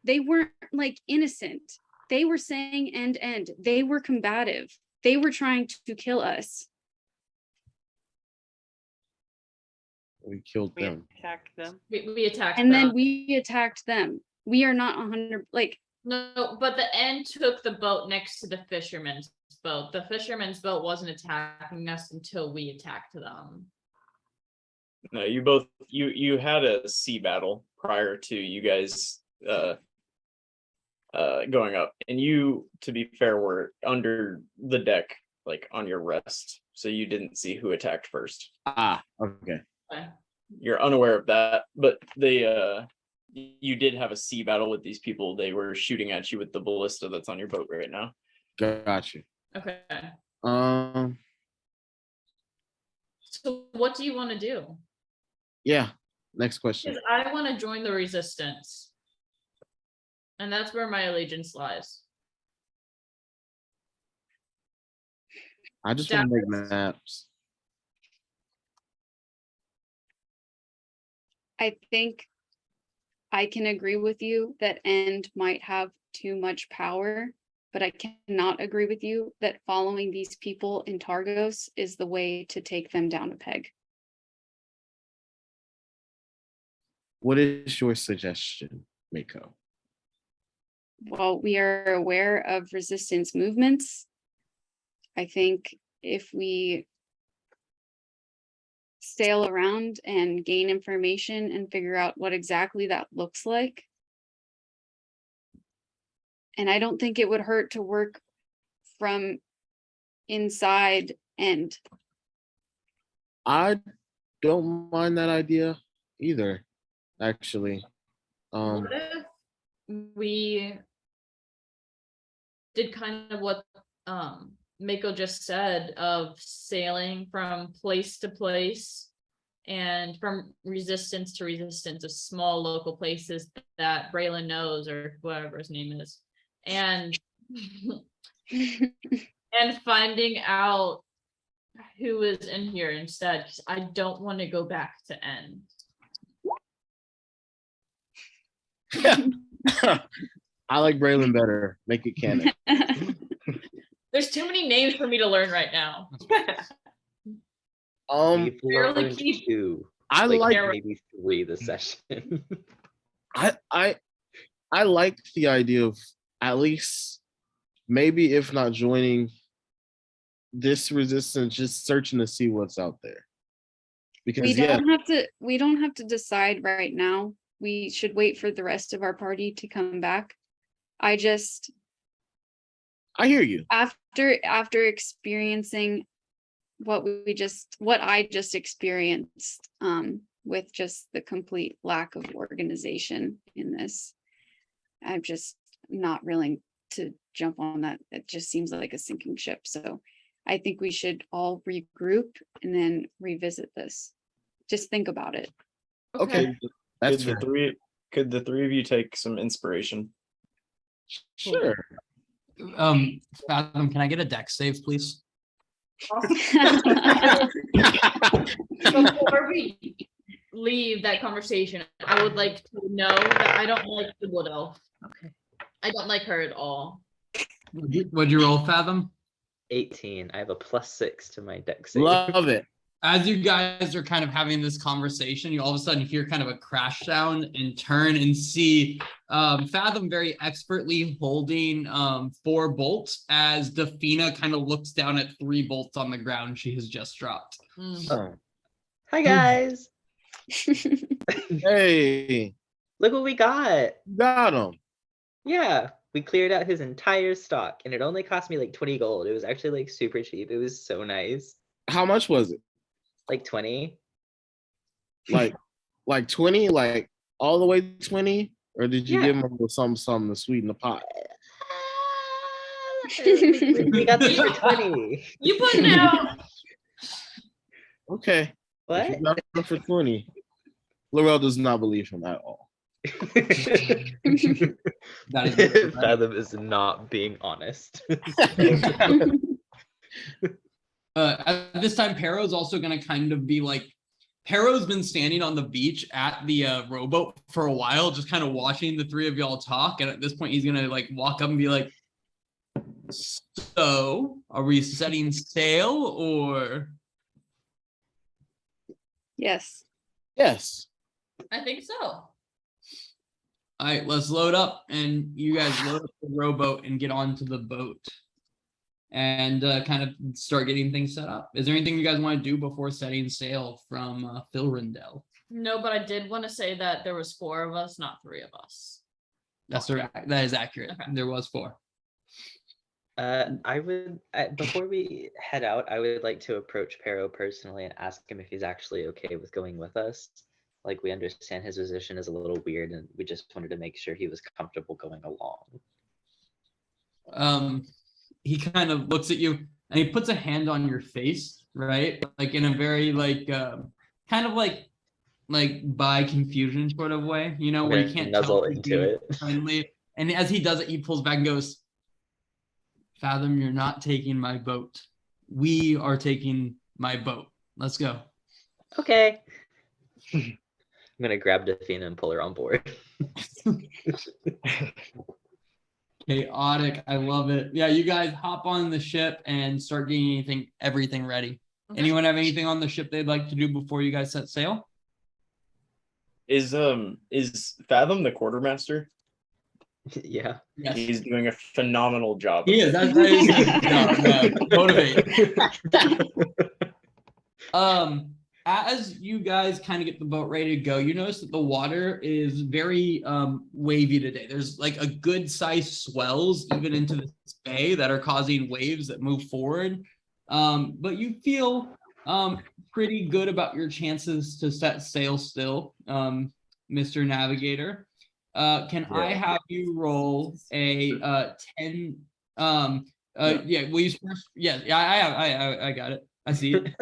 They weren't like innocent. They were saying end. They were combative. They were trying to kill us. We killed We them. attacked them. We attacked And them. then we attacked them. We are not 100, like, No, but the end took the boat next to the fisherman's boat. The fisherman's boat wasn't attacking us until we attacked them. No, you both you had a sea battle prior to you guys going up, and you, to be fair, were under the deck, like on your rest, so you didn't see who attacked first. Ah, okay. Okay. You're unaware of that, but they you did have a sea battle with these people. They were shooting at you with the ballista that's on your boat right now. Got you. Okay. Um, So what do you want to do? yeah. Next question. Because I want to join the resistance. And that's where my allegiance lies. I just want to make maps. I think I can agree with you that End might have too much power, but I cannot agree with you that following these people in Targos is the way to take them down a peg. What is your suggestion, Mako? Well, we are aware of resistance movements. I think if we sail around and gain information and figure out what exactly that looks like. And I don't think it would hurt to work from inside End. I don't mind that idea either, actually. What if we did kind of what Mako just said, of sailing from place to place and from resistance to resistance of small local places that Braylon knows, or whatever his name is, and and finding out who is in here instead, because I don't want to go back to End. I like Braylon better. Make it canon. There's too many names for me to learn right now. We've barely learned keep- 2, I like like maybe 3 this session. I like the idea of at least maybe if not joining this resistance, just searching to see what's out there. Because We don't have to decide right now. We should wait for the rest of our party to come back. I I hear you. after experiencing what I just experienced with just the complete lack of organization in this, I'm just not willing to jump on that. It just seems like a sinking ship. So I think we should all regroup and then revisit this. Just think about it. Okay. That's fair. Could the three of you take some inspiration? Sure. Fathom, can I get a deck save, please? Before we leave that conversation, I would like to know that I don't like the wood elf. Okay. I don't like her at all. What'd you roll, Fathom? 18. I have a +6 to my deck save. Love it. As you guys are kind of having this conversation, you all of a sudden hear kind of a crash sound and turn and see Fathom very expertly holding 4 bolts as Defina kind of looks down at 3 bolts on the ground she has just dropped. Oh. Hi guys. Hey, Look what we got. got him. Yeah, we cleared out his entire stock and it only cost me like 20 gold. It was actually like super cheap. It was so nice. How much was it? Like 20. Like 20, like all the way 20? Or did you Yeah. give him a little something to sweeten the pot? We got this for 20. You putting out Okay. If What? you got it for 20. Laurel does not believe him at all. That is correct. Fathom is not being honest. At this time, Pero's also gonna kind of be like, Pero's been standing on the beach at the rowboat for a while, just kind of watching the three of y'all talk. And at this point, he's gonna like walk up and be like, "So, are we setting sail or?" Yes. Yes. I think so. All right, let's load up, and you guys load up the rowboat and get onto the boat, and kind of start getting things set up. Is there anything you guys want to do before setting sail from Philrindel? No, but I did want to say that there was 4 of us, not 3 of us. That is accurate. Okay. There was 4. I would before we head out, I would like to approach Pero personally and ask him if he's actually okay with going with us. Like, we understand his position is a little weird, and we just wanted to make sure he was comfortable going along. He kind of looks at you and he puts a hand on your face, right? Like in a very like kind of like by confusion sort of way, you know, where you can't nuzzle tell into it. friendly. And as he does it, he pulls back and goes, "Fathom, you're not taking my boat. We are taking my boat. Let's go." Okay. I'm gonna grab Defina and pull her on board. Chaotic. I love it. Yeah, you guys hop on the ship and start getting everything ready. Okay. Anyone have anything on the ship they'd like to do before you guys set sail? Is Fathom the quartermaster? Yeah. Yes. He's doing a phenomenal job. He is. That's motivate. As you guys kind of get the boat ready to go, you notice that the water is very wavy today. There's like a good sized swells even into this bay that are causing waves that move forward. But you feel pretty good about your chances to set sail still, Mr. Navigator. Can I have you roll a 10? Yeah, will you first? Yeah, I got it. I see it.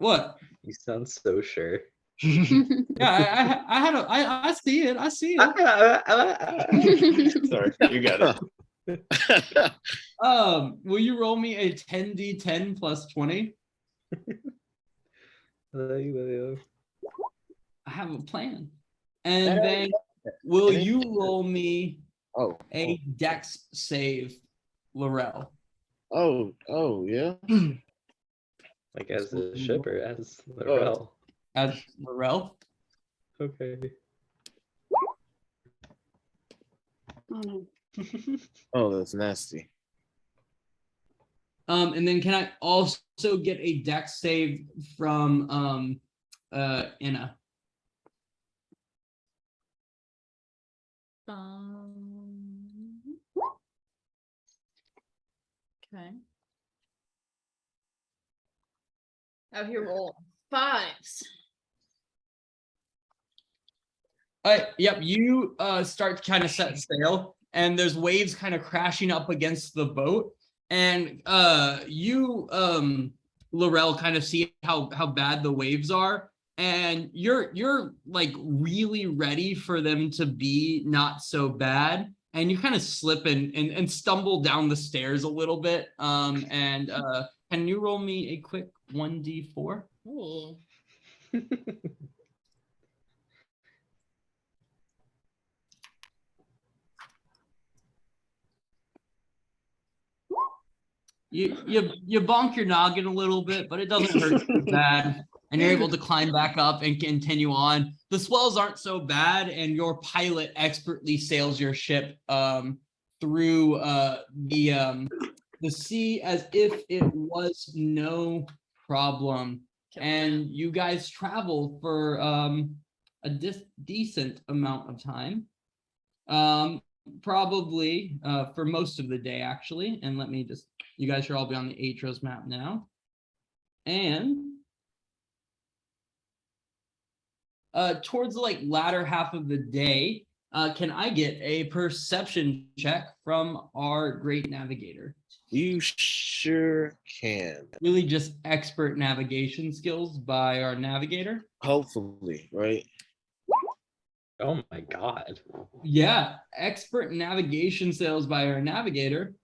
What? You sound so sure. Yeah, I see it. I see it. Sorry, you got it. Will you roll me a 10d10 plus 20? I have a plan. And then will you roll me a dex save, Laurel? Oh, yeah. Like as a ship or as Laurel? As Laurel? Okay. Oh no. Oh, that's nasty. And then can I also get a dex save from Anna? Okay. Out here roll 5s. Yep, you start to kind of set sail, and there's waves kind of crashing up against the boat, and you Laurel kind of see how bad the waves are, and you're like really ready for them to be not so bad, and you kind of slip and stumble down the stairs a little bit. And can you roll me a quick 1d4? Ooh. You bonk your noggin a little bit, but it doesn't hurt too bad. And you're able to climb back up and continue on. The swells aren't so bad, and your pilot expertly sails your ship through the sea as if it was no problem. And you guys travel for a decent amount of time. Probably for most of the day, actually. And let me just, you guys should all be on the Aetros map now. And towards the like latter half of the day, can I get a perception check from our great navigator? You sure can. Really just expert navigation skills by our navigator. Hopefully, right? Oh my god. Yeah, expert navigation sales by our navigator.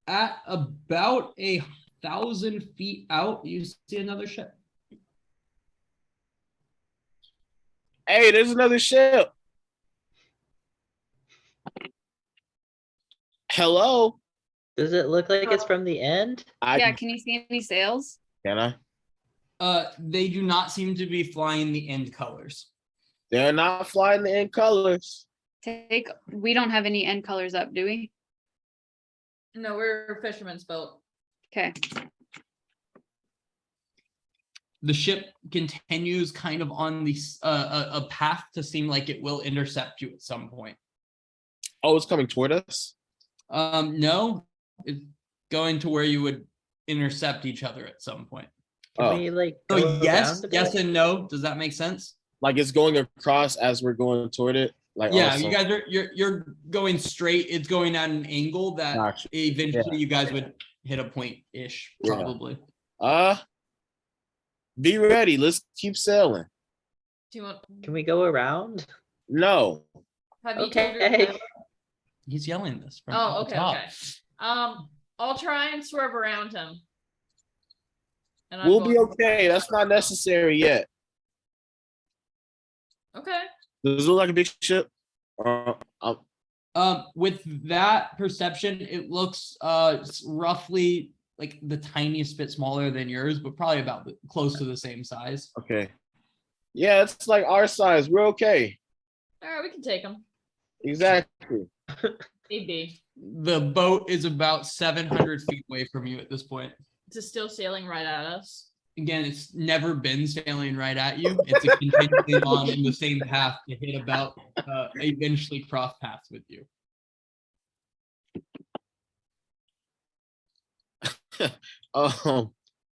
At about 1,000 feet out, you see another ship. Hey, there's another ship. Hello. Does it look like it's from the end? Yeah, can you see any sails? Can I? They do not seem to be flying the end colors. They're not flying the end colors. We don't have any end colors up, do we? No, we're a fisherman's boat. Okay. The ship continues kind of on the a path to seem like it will intercept you at some point. Oh, it's coming toward us. No, it's going to where you would intercept each other at some point. Can we like So go yes, around a yes, bit? and no. Does that make sense? Like it's going across as we're going toward it. Like Yeah, also. you guys are you're going straight. It's going at an angle that Gotcha. eventually you guys would hit a point-ish, Yeah. probably. Be ready. Let's keep sailing. Do you want? Can we go around? No. Have you Okay. told her? He's yelling this from Oh, the okay, top. okay. I'll try and swerve around him. And We'll be going- okay. That's not necessary yet. Okay. Does it look like a big ship? With that perception, it looks roughly like the tiniest bit smaller than yours, but probably about close to the same size. Okay. Yeah, it's like our size. We're okay. All right, we can take him. Exactly. Maybe. The boat is about 700 feet away from you at this point. It's still sailing right at us. Again, it's never been sailing right at you. It's a continually on in the same path to hit about eventually cross paths with you.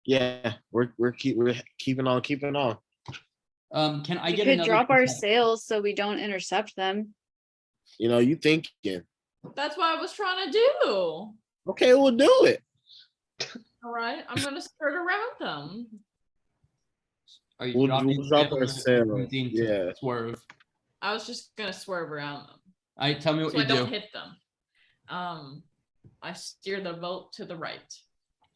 Yeah, we're keeping on. Can I We get could another drop our perception? sails so we don't intercept them. You know, you thinking. That's what I was trying to do. Okay, we'll do it. All right, I'm gonna skirt around them. Are you We'll dropping drop our sails or sails, attempting to yeah. swerve? I was just gonna swerve around them, All right, tell me what so I you don't do. hit them. I steer the boat to the right,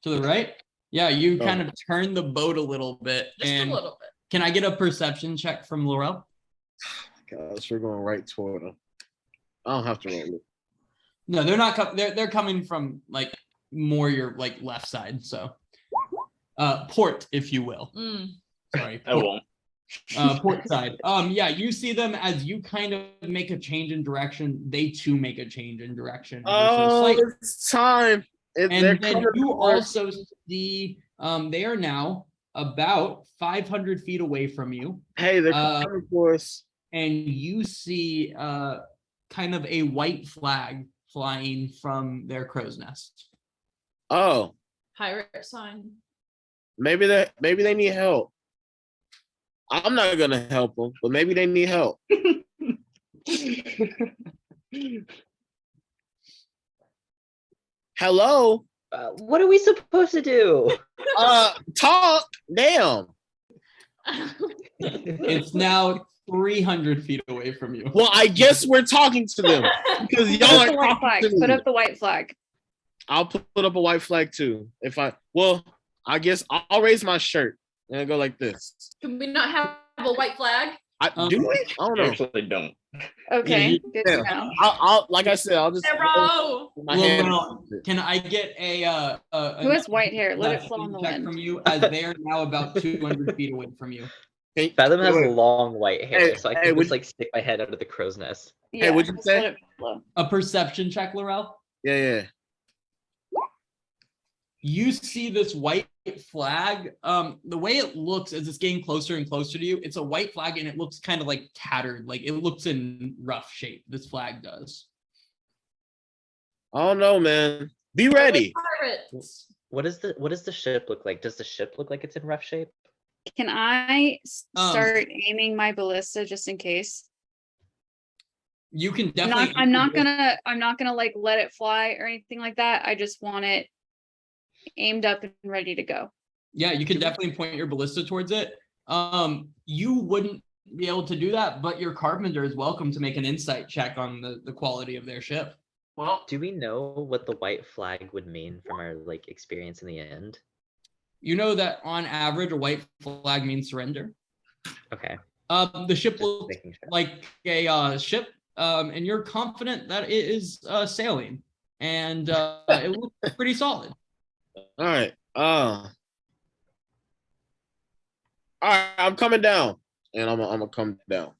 To the right? Yeah, you Oh. kind of turn the boat a little bit. just And a little bit. can I get a perception check from Laurel? Gosh, we're going right toward them. I don't have to roll it. No, they're not. They're coming from like more your like left side. So, port, if you will. Mm. Sorry, I won't. port side. Yeah, you see them as you kind of make a change in direction. They too make a change in direction. Oh, it's time. They're And then coming you toward- also see they are now about 500 feet away from you, Hey, they're coming for us. and you see kind of a white flag flying from their crow's nest. Oh, Pirate sign. maybe they need help. I'm not gonna help them, but maybe they need help. Hello. What are we supposed to do? Talk. Damn. It's now 300 feet away from you. Well, I guess we're talking to them because Put y'all up are the white talking flag. to Put me. up the white flag. I'll put up a white flag too. I guess I'll raise my shirt and go like this. Can we not have a white flag? Do we? I don't You know. actually don't. Okay, good Yeah. to know. I'll like I said, I'll just Zero. put my hand. Well, can I get a Who has white hair? Let it left flow on the check wind. from you, as they are now about 200 feet away from you? Hey, Fathom has wait, long white hair, Hey, so I hey, can would- just like stick my head out of the crow's nest. Yeah, what'd you just say? let it flow. A perception check, Laurel. Yeah. You see this white flag. The way it looks as it's getting closer and closer to you, it's a white flag and it looks kind of like tattered, like it looks in rough shape. This flag does. I don't know, man. Be ready. Pirates. What does the ship look like? Does the ship look like it's in rough shape? Can I Um, start aiming my ballista just in case? You can I'm definitely. not gonna like let it fly or anything like that. I just want it aimed up and ready to go. Yeah, you can definitely point your ballista towards it. You wouldn't be able to do that, but your carpenter is welcome to make an insight check on the quality of their ship. Well, Do we know what the white flag would mean from our like experience in the end? You know that on average, a white flag means surrender. Okay. The ship Just looks making sure. like a ship, and you're confident that it is sailing, and it looks pretty solid. All right. All right. I'm coming down, and I'm gonna come down.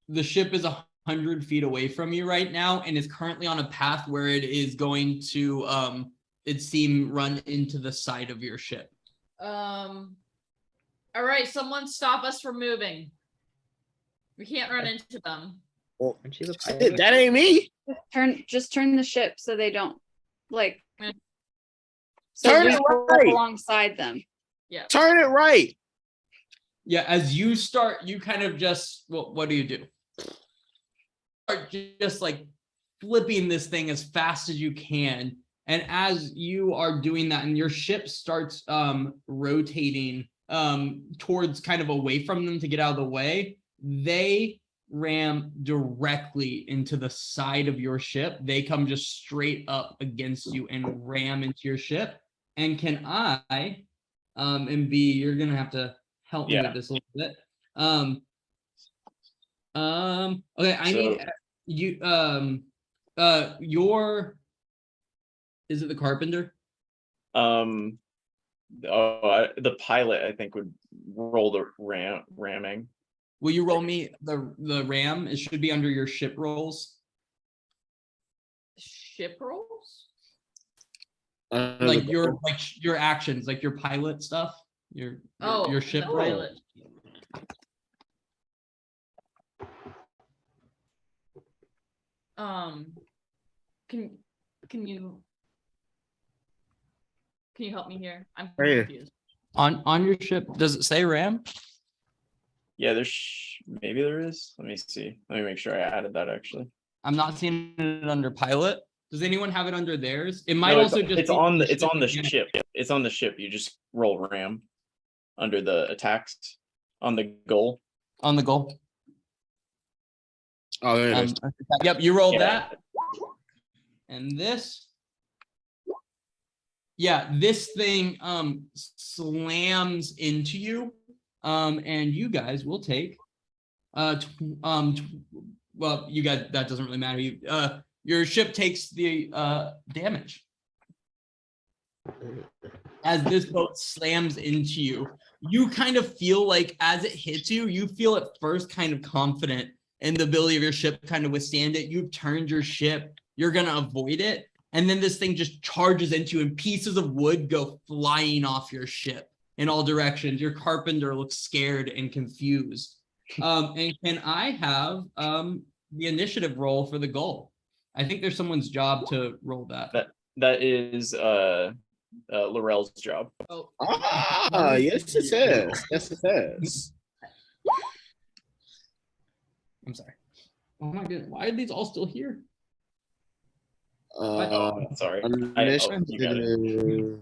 The ship is 100 feet away from you right now, and is currently on a path where it is going to, it seem, run into the side of your ship. All right, someone stop us from moving. We can't run into them. Well, Aren't you the shit, pilot? that ain't me. Just turn the ship so they don't like. Yeah. So Turn we it go right. alongside them. Yeah. Turn it right. Yeah, as you start, you kind of just, well, what do you do? Start just like flipping this thing as fast as you can. And as you are doing that, and your ship starts rotating towards kind of away from them to get out of the way, they ram directly into the side of your ship. They come just straight up against you and ram into your ship. And can I, and B, you're gonna have to help me with this a little bit. Okay, I need you. Is it the carpenter? The pilot, I think, would roll the ramming. Will you roll me the ram? It should be under your ship rolls. Ship rolls? Like your actions, like your pilot stuff. Your ship the roll. pilot. Can you help me here? I'm Right here. confused. On your ship, does it say ram? Yeah, maybe there is. Let me see. Let me make sure I added that actually. I'm not seeing it under pilot. Does anyone have it under theirs? It might No, also just it's be on the mechanic. ship. It's on the ship. You just roll ram under the attacks on the goal. On the goal. Oh, there it is. Yep, you rolled Yeah. that. And this. Yeah, this thing slams into you. And you guys will take well, you guys, that doesn't really matter. Your ship takes the damage. As this boat slams into you, you kind of feel like as it hits you, you feel at first kind of confident in the ability of your ship to kind of withstand it. You've turned your ship, you're gonna avoid it. And then this thing just charges into you and pieces of wood go flying off your ship in all directions. Your carpenter looks scared and confused. And can I have the initiative roll for the goal? I think there's someone's job to roll that. That is Laurel's job. Oh, Yes, it says. Yes, it says. I'm sorry. Oh my goodness, why are these all still here? Sorry. You got it. Initiative.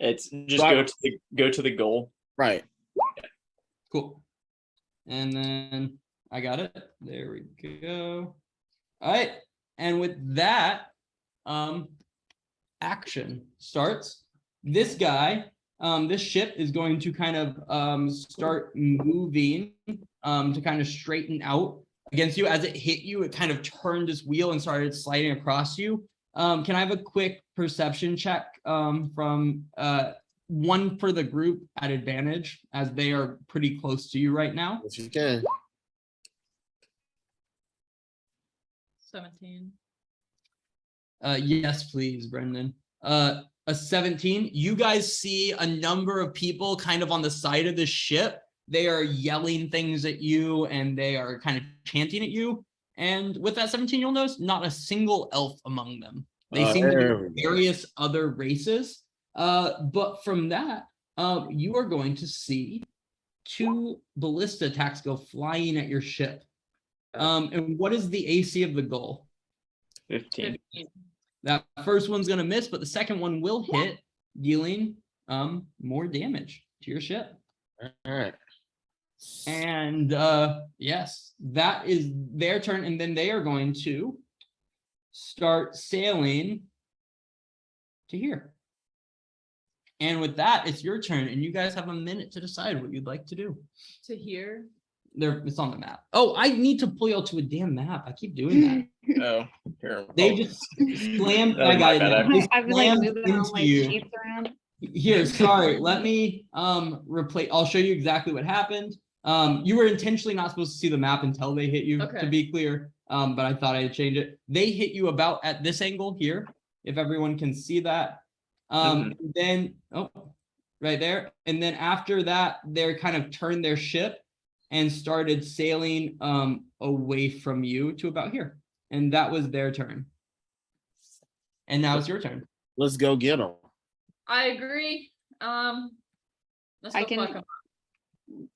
It's just go to the goal. Right. Cool. And then I got it. There we go. All right. And with that, action starts. This guy, this ship is going to kind of start moving to kind of straighten out against you. As it hit you, it kind of turned its wheel and started sliding across you. Can I have a quick perception check from one for the group at advantage, as they are pretty close to you right now? If you can. 17. Yes, please, Brendan. A 17. You guys see a number of people kind of on the side of the ship. They are yelling things at you and they are kind of chanting at you. And with that 17, you'll notice not a single elf among them. They seem to be various other races. But from that, you are going to see 2 ballista attacks go flying at your ship. And what is the AC of the goal? 15. That first one's going to miss, but the second one will hit, dealing more damage to your ship. All right. And yes, that is their turn, and then they are going to start sailing to here. And with that, it's your turn, and you guys have a minute to decide what you'd like to do. To here. It's on the map. Oh, I need to pull y'all to a damn map. I keep doing that. Oh, here. They oh. just slammed That my was guy. my bad. They I've been like slammed moving all into my you. sheets around. Here, sorry. Let me replace. I'll show you exactly what happened. You were intentionally not supposed to see the map until they hit you, Okay. to be clear. But I thought I'd change it. They hit you about at this angle here, if everyone can see that. Then right there. And then after that, they kind of turned their ship and started sailing away from you to about here. And that was their turn. And now it's your turn. Let's go get them. I agree. Let's I go can- fuck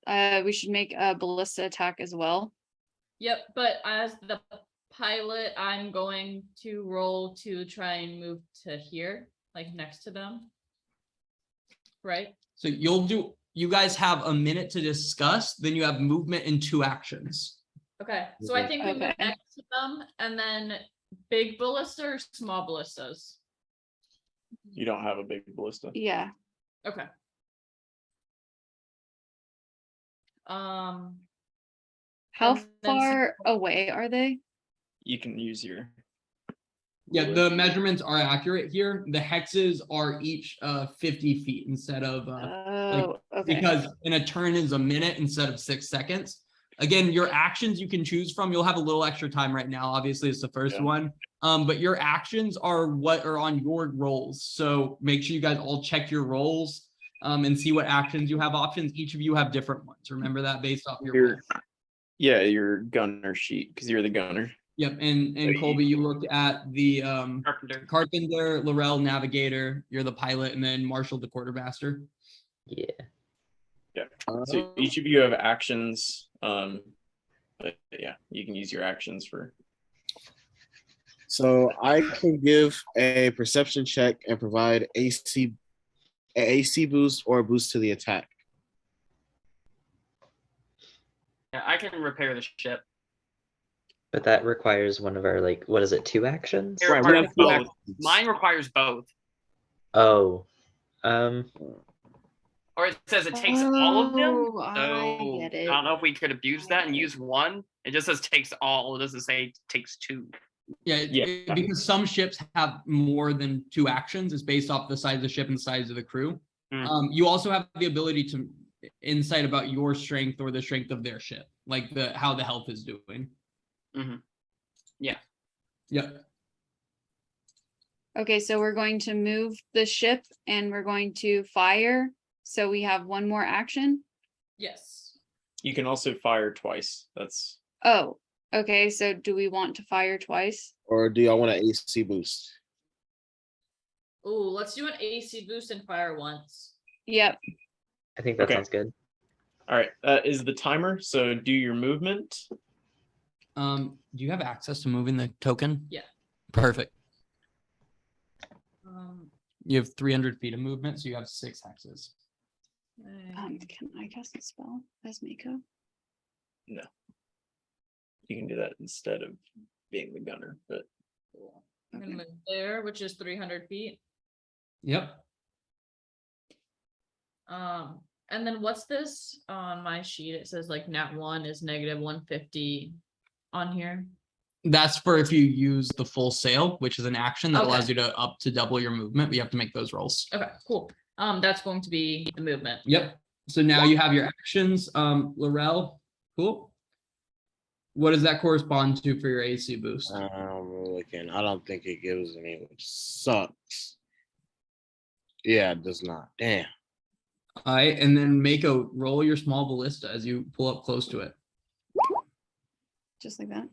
'em. We should make a ballista attack as well. Yep, but as the pilot, I'm going to roll to try and move to here, like next to them. Right? So you guys have a minute to discuss, then you have movement and 2 actions. Okay, so I think we move Okay. next to them and then big ballista or small ballistas. You don't have a big ballista. Yeah. Okay. How And then far away are they? You can use your. Yeah, the measurements are accurate here. The hexes are each 50 feet instead of Oh, okay. because in a turn is a minute instead of 6 seconds. Again, your actions you can choose from. You'll have a little extra time right now. Obviously, it's the first Yeah. one. But your actions are what are on your rolls. So make sure you guys all check your rolls and see what actions you have options. Each of you have different ones. Remember that based off your rolls. Yeah, your gunner sheet, because you're the gunner. Yep, and Colby, you looked at the Carpenter. Laurel, navigator, you're the pilot, and then Marshall, the quartermaster. Yeah. So each of you have actions. But yeah, you can use your actions for. So I can give a perception check and provide AC boost or a boost to the attack. Yeah, I can repair the ship. But that requires one of our, like, what is it, 2 actions? It Right, we requires have 2 both. actions. Mine requires both. Oh. Or it says it takes all of them. Oh, So I get it. I don't know if we could abuse that and use one. It just says takes all. It doesn't say takes 2. Yeah. Because some ships have more than 2 actions. It's based off the size of the ship and the size of the crew. You also have the ability to insight about your strength or the strength of their ship, like how the health is doing. Yeah. Yep. Okay, so we're going to move the ship and we're going to fire. So we have one more action. Yes. You can also fire twice. That's. Oh, okay. So do we want to fire twice? Or do y'all want an AC boost? Ooh, let's do an AC boost and fire once. Yep. I think that Okay. sounds good. All right. That is the timer. So do your movement. Do you have access to moving the token? Yeah. Perfect. Um, You have 300 feet of movement, so you have 6 hexes. Can I cast a spell as Mako? You can do that instead of being the gunner. But I'm gonna move there, which is 300 feet. Yep. And then what's this on my sheet? It says like nat 1 is negative 150 on here. That's for if you use the full sail, which is an action that Okay. allows you to up to double your movement. We have to make those rolls. Okay, cool. That's going to be the movement. Yep. So now you have your actions. Laurel, cool. What does that correspond to for your AC boost? I'm looking. I don't think it gives any, which sucks. Yeah, it does not. Damn. All right, and then Mako, roll your small ballista as you pull up close to it. Just like that.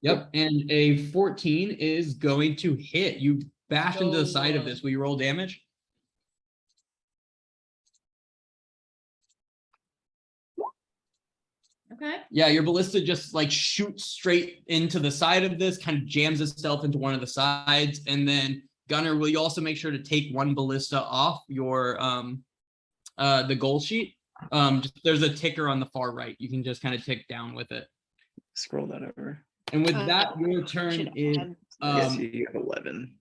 Yep, and a 14 is going to hit. You bash into the side of this. Will you roll damage? Okay. Yeah, your ballista just like shoots straight into the side of this, kind of jams itself into one of the sides, and then Gunner, will you also make sure to take 1 ballista off your the goal sheet? There's a ticker on the far right. You can just kind of tick down with it. Scroll that over. And with that, your Should turn have is had- Yes, you have 11.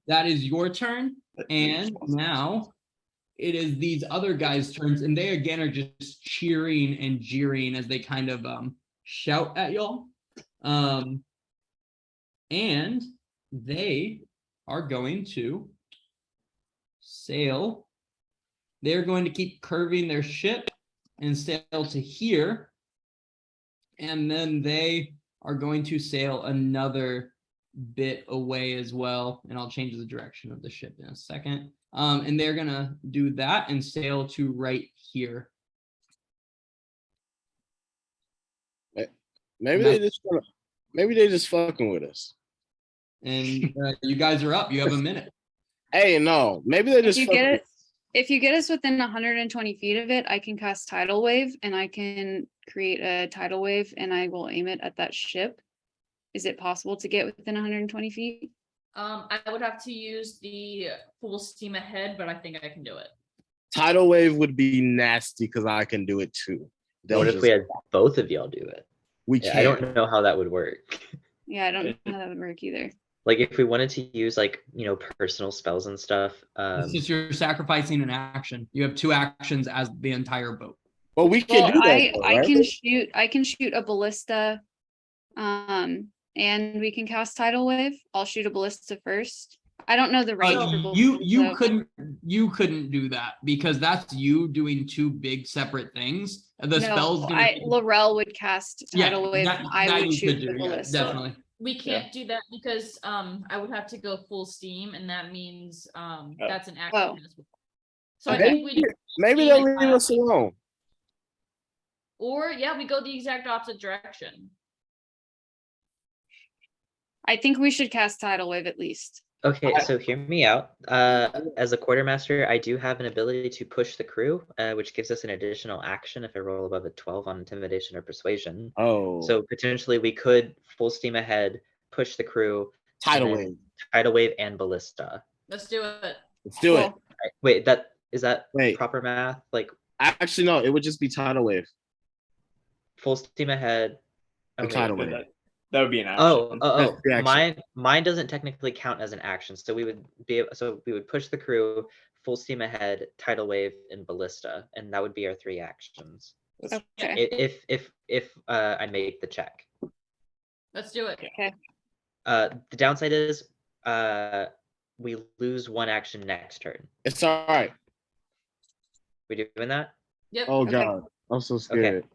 that is your turn. But And now it is these other guys' turns, and they again are just cheering and jeering as they kind of shout at y'all. And they are going to sail. They're going to keep curving their ship and sail to here. And then they are going to sail another bit away as well. And I'll change the direction of the ship in a second. And they're gonna do that and sail to right here. Maybe they just fucking with us. And you guys are up. You have a minute. Hey, no, maybe they If just you fucking get with it, if you get us within 120 feet of it, I can cast tidal wave and I can create a tidal wave and I will aim it at that ship. Is it possible to get within 120 feet? I would have to use the full steam ahead, but I think I can do it. Tidal wave would be nasty because I can do it too. They'll What if we just- had both of y'all do it? we Yeah, can't. I don't know how that would work. Yeah, I don't know how that would work either. Like if we wanted to use like, personal spells and stuff. It's just you're sacrificing an action. You have 2 actions as the entire boat. But we can Well, do that. I though, I right? can shoot a ballista, and we can cast tidal wave. I'll shoot a ballista first. I don't know the range. for You ballista. couldn't do that because that's you doing 2 big separate things. The No, spell's gonna be- Laurel would cast Yeah, tidal wave. that- And I that would you shoot could the do, yeah, ballista. definitely. We can't do that because I would have to go full steam, and that means that's an action. Oh. as well. So I Maybe- think we Maybe steam they'll and leave us alone. or yeah, we go the exact opposite direction. I think we should cast tidal wave at least. Okay, so hear me out. As a quartermaster, I do have an ability to push the crew, which gives us an additional action if I roll above a 12 on intimidation or persuasion. Oh, So potentially we could full steam ahead, push the crew, tidal and then wave. tidal wave and ballista. Let's do it. Let's do it. Well, Wait, is that Wait. proper math? Like Actually, no, it would just be tidal wave. full steam ahead. And wait, tidal But wave. that would be an action. That's the action. Mine doesn't technically count as an action. So we would push the crew, full steam ahead, tidal wave, and ballista, and that would be our 3 actions. okay. If I make the check. Let's do it. The downside is we lose 1 action next turn. It's all right. We doing that? Yep. Oh Okay. god, I'm so scared.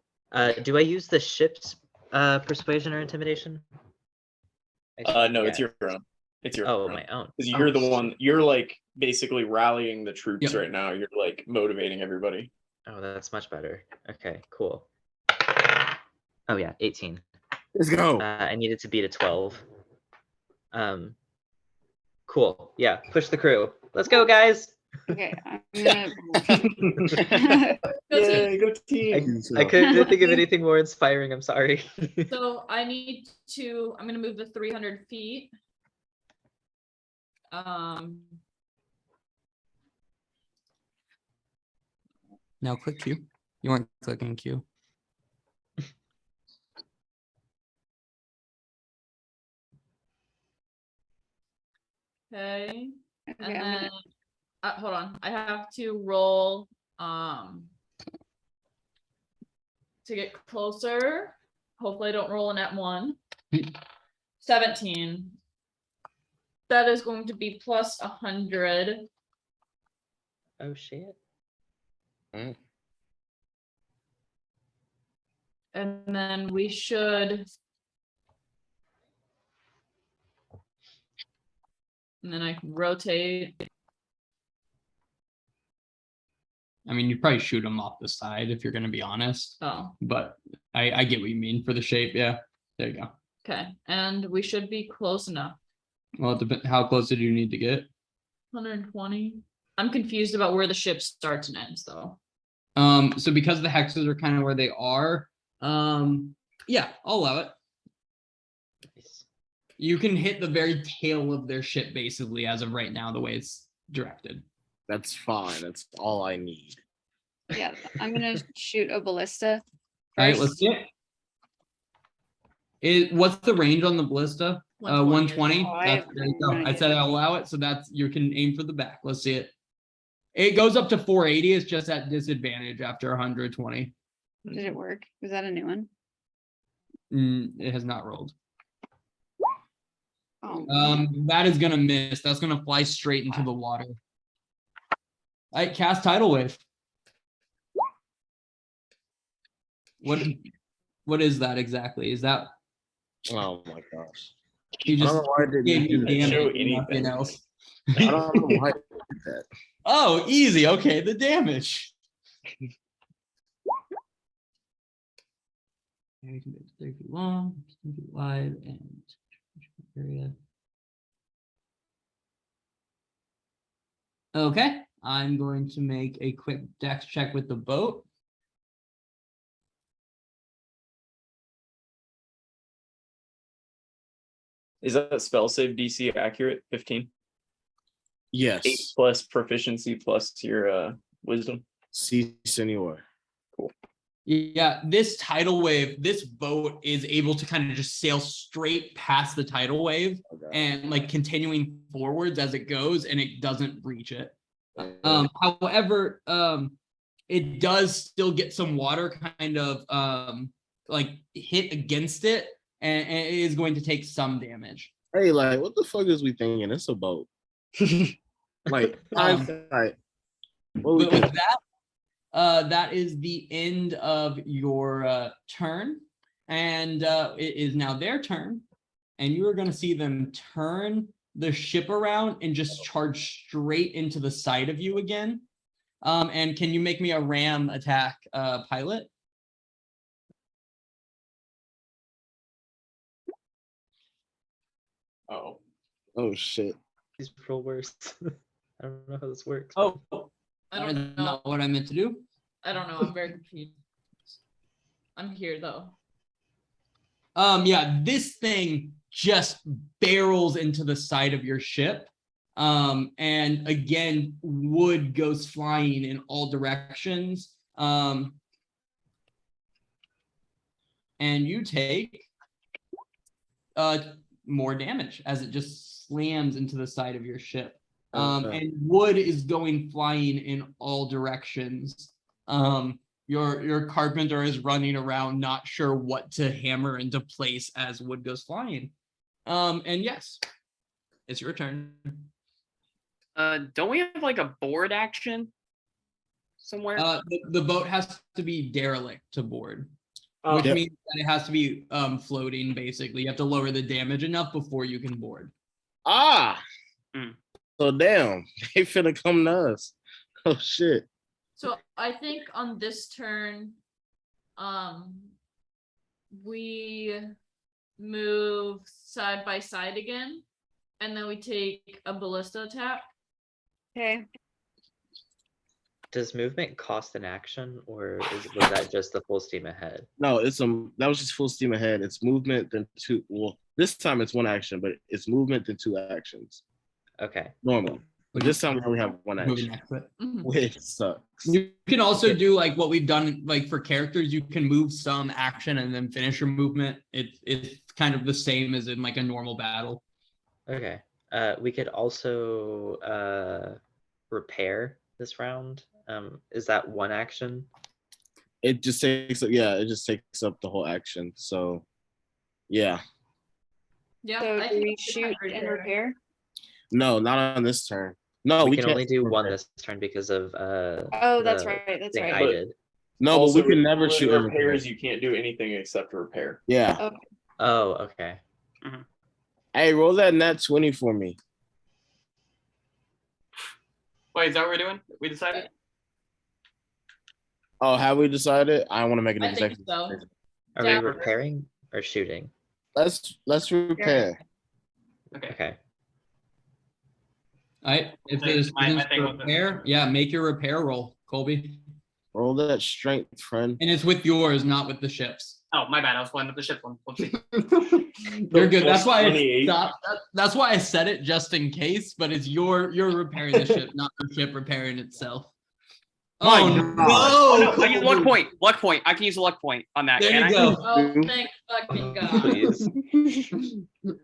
Do I use the ship's persuasion or intimidation? I No, it's forget. your own. It's your Oh, own. my own. Because you're Oh, the one. You're like basically rallying the troops Yep. right now. You're like motivating everybody. Oh, that's much better. Okay, cool. Oh yeah, 18. Let's go. I needed to beat a 12. Cool. Yeah, push the crew. Let's go, guys. Okay, I'm gonna. Go team. Go team! I couldn't think of anything more inspiring. I'm sorry. So I need to. I'm gonna move the 300 feet. Now click Q. You weren't clicking Q. Okay. Okay, And I'm then, gonna. hold on, I have to roll, to get closer. Hopefully I don't roll an at 1. 17. That is going to be plus 100. Oh shit. And then we should. And then I can rotate. I mean, you probably shoot them off the side if you're going to be honest, Oh, but I get what you mean for the shape. Yeah, there you go. okay. And we should be close enough. Well, it depends. How close did you need to get? 120. I'm confused about where the ship starts and ends, though. So because the hexes are kind of where they are, yeah, I'll allow it. Nice. You can hit the very tail of their ship basically as of right now, the way it's directed. That's fine. That's all I need. Yeah, I'm gonna shoot a ballista. All right, let's First. see it. What's the range on the ballista? 120. Oh, I have There you go. no I idea. said I'll allow it, so that's you can aim for the back. Let's see it. It goes up to 480. It's just at disadvantage after 120. Did it work? Was that a new one? It has not rolled. Oh, That is gonna miss. That's gonna fly straight into the water. All right, cast tidal wave. What is that exactly? Is that Oh my gosh. you I just don't know why I didn't gave me do that. damage Show and anything. nothing else? I don't know why I did that. Oh, easy. Okay, the damage. You can make 30 feet long, 10 feet wide, and area. Okay, I'm going to make a quick dex check with the boat. Is that spell save DC accurate? 15. 8 Yes. plus proficiency plus your wisdom. Si, senor. Yeah, this tidal wave, this boat is able to kind of just sail straight past the tidal wave Okay. and like continuing forwards as it goes, and it doesn't reach it. However, it does still get some water kind of like hit against it, and it is going to take some damage. Hey, like, what the fuck is we thinking? It's a boat. Like, hindsight. What we But with think? that, that is the end of your turn, and it is now their turn, and you are going to see them turn the ship around and just charge straight into the side of you again. And can you make me a ram attack, pilot? Oh. Oh shit. These roll worse. I don't know how this works. Oh, I that is don't know. not what I meant to do. I don't know. I'm very confused. I'm here though. Yeah, this thing just barrels into the side of your ship. And again, wood goes flying in all directions. And you take more damage as it just slams into the side of your ship. And wood is going flying in all directions. Your carpenter is running around, not sure what to hammer into place as wood goes flying. And yes, it's your turn. Don't we have like a board action somewhere? The boat has to be derelict to board, which Yep. means that it has to be floating. Basically, you have to lower the damage enough before you can board. Ah. Mm. So damn, they finna come to us. Oh shit. So I think on this turn, we move side by side again, and then we take a ballista attack. okay. Does movement cost an action, or was that just the full steam ahead? No, it's that was just full steam ahead. It's movement then two. Well, this time it's one action, but it's movement then two actions. Okay. Normally. But this time we only have one Moving action. next to it. Mhm. Which sucks. You can also do like what we've done, like for characters, you can move some action and then finish your movement. It's kind of the same as in like a normal battle. Okay. We could also repair this round. Is that one action? It just takes up, yeah, it just takes up the whole action. So yeah. Yeah. So I do think we we should shoot have and repair? No, not on this turn. No, we can can't only do one repair. this turn because of Oh, that's the right. That's thing right. I did. No, Also, but we can never with shoot and repair. repairs. You can't do anything except repair. Yeah. Oh, okay. Hey, roll that nat 20 for me. Wait, is that what we're doing? We decided? Oh, have we decided? I want to make an I think executive. so. decision. Are Yeah. we repairing or shooting? Let's repair. Okay. Okay. All right. If Okay, there's my reasons thing for was this. repair, yeah, make your repair roll, Colby. Roll that strength, friend. And it's with yours, not with the ships. Oh, my bad. I was playing with the ship one. Whoopsie. You're good. That's why I 28. stopped. That's why I said it just in case, but it's you're repairing the ship, not the ship repairing itself. My Oh God. Oh no! no, I use luck point. Luck point. I can use a luck point on that. There Can you I? go. Oh, thank fucking God. Please.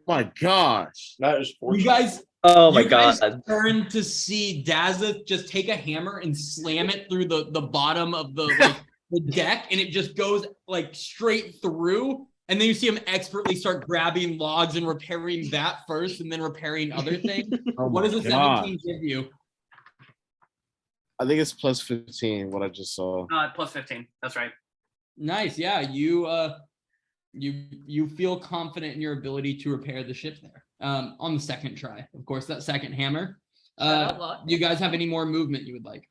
My gosh. That is You fortunate. guys, Oh my you guys god. turn to see Dazeth just take a hammer and slam it through the bottom of the the deck, and it just goes like straight through. And then you see him expertly start grabbing logs and repairing that first, and then repairing other things. Oh What my does a God. 17 give you? I think it's plus 15, what I just saw. Plus 15. That's right. Nice, yeah. You feel confident in your ability to repair the ship there. On the second try, of course, that second hammer. Shut up, Luck. Do you guys have any more movement you would like?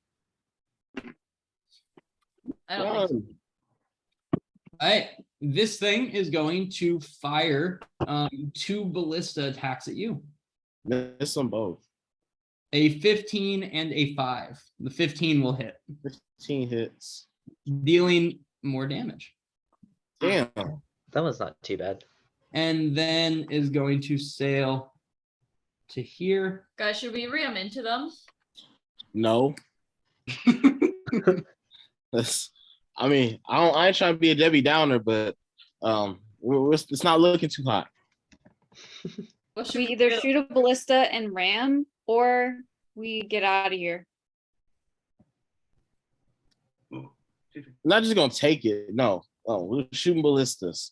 I don't think so. All right, this thing is going to fire 2 ballista attacks at you. Miss them both. A 15 and a 5. The 15 will hit, 15 hits. dealing more damage. Damn. That was not too bad. And then is going to sail to here. Guys, should we ram into them? No. That's, I mean, I ain't trying to be a Debbie Downer, but it's not looking too hot. What should We either do? shoot a ballista and ram, or we get out of here. I'm not just gonna take it. No. Oh, we're shooting ballistas.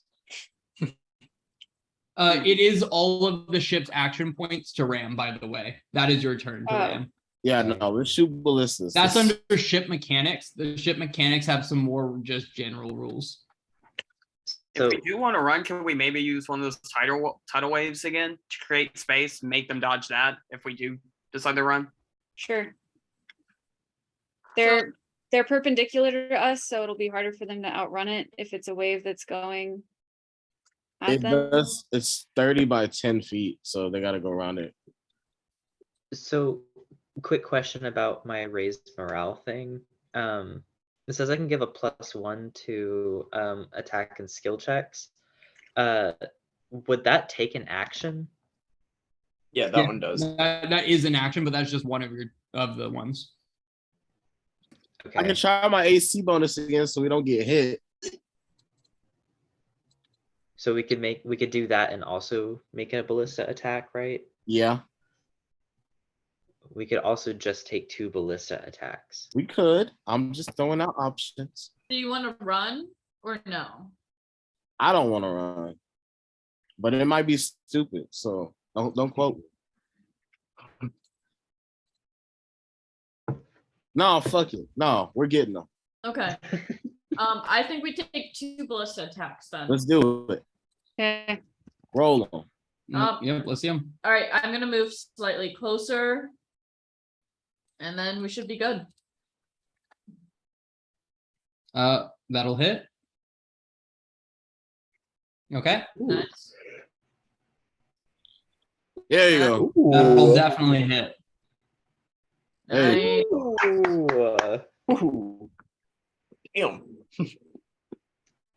It is all of the ship's action points to ram, by the way. That is your turn to Oh. ram. Yeah, no, we're shooting ballistas. That's under ship mechanics. The ship mechanics have some more just general rules. So If we do want to run, can we maybe use one of those tidal waves again to create space, make them dodge that if we do decide to run? Sure. They're perpendicular to us, so it'll be harder for them to outrun it if it's a wave that's going at It them. does. It's 30 by 10 feet, so they got to go around it. So, quick question about my raised morale thing. It says I can give a +1 to attack and skill checks. Would that take an action? Yeah, that one does. That is an action, but that's just one of the ones. I can Okay. try my AC bonus again so we don't get hit. So we could do that and also make a ballista attack, right? Yeah, We could also just take 2 ballista attacks. we could. I'm just throwing out options. Do you want to run or no? I don't want to run, but it might be stupid. So don't quote me. No, fuck it. No, we're getting them. Okay. I think we take 2 ballista attacks then. Let's do it. Okay. Roll them. Yep, let's see him. All right, I'm gonna move slightly closer, and then we should be good. That'll hit. Okay. Nice. There you go. That'll definitely hit. Hey. Nice. Ooh, Damn.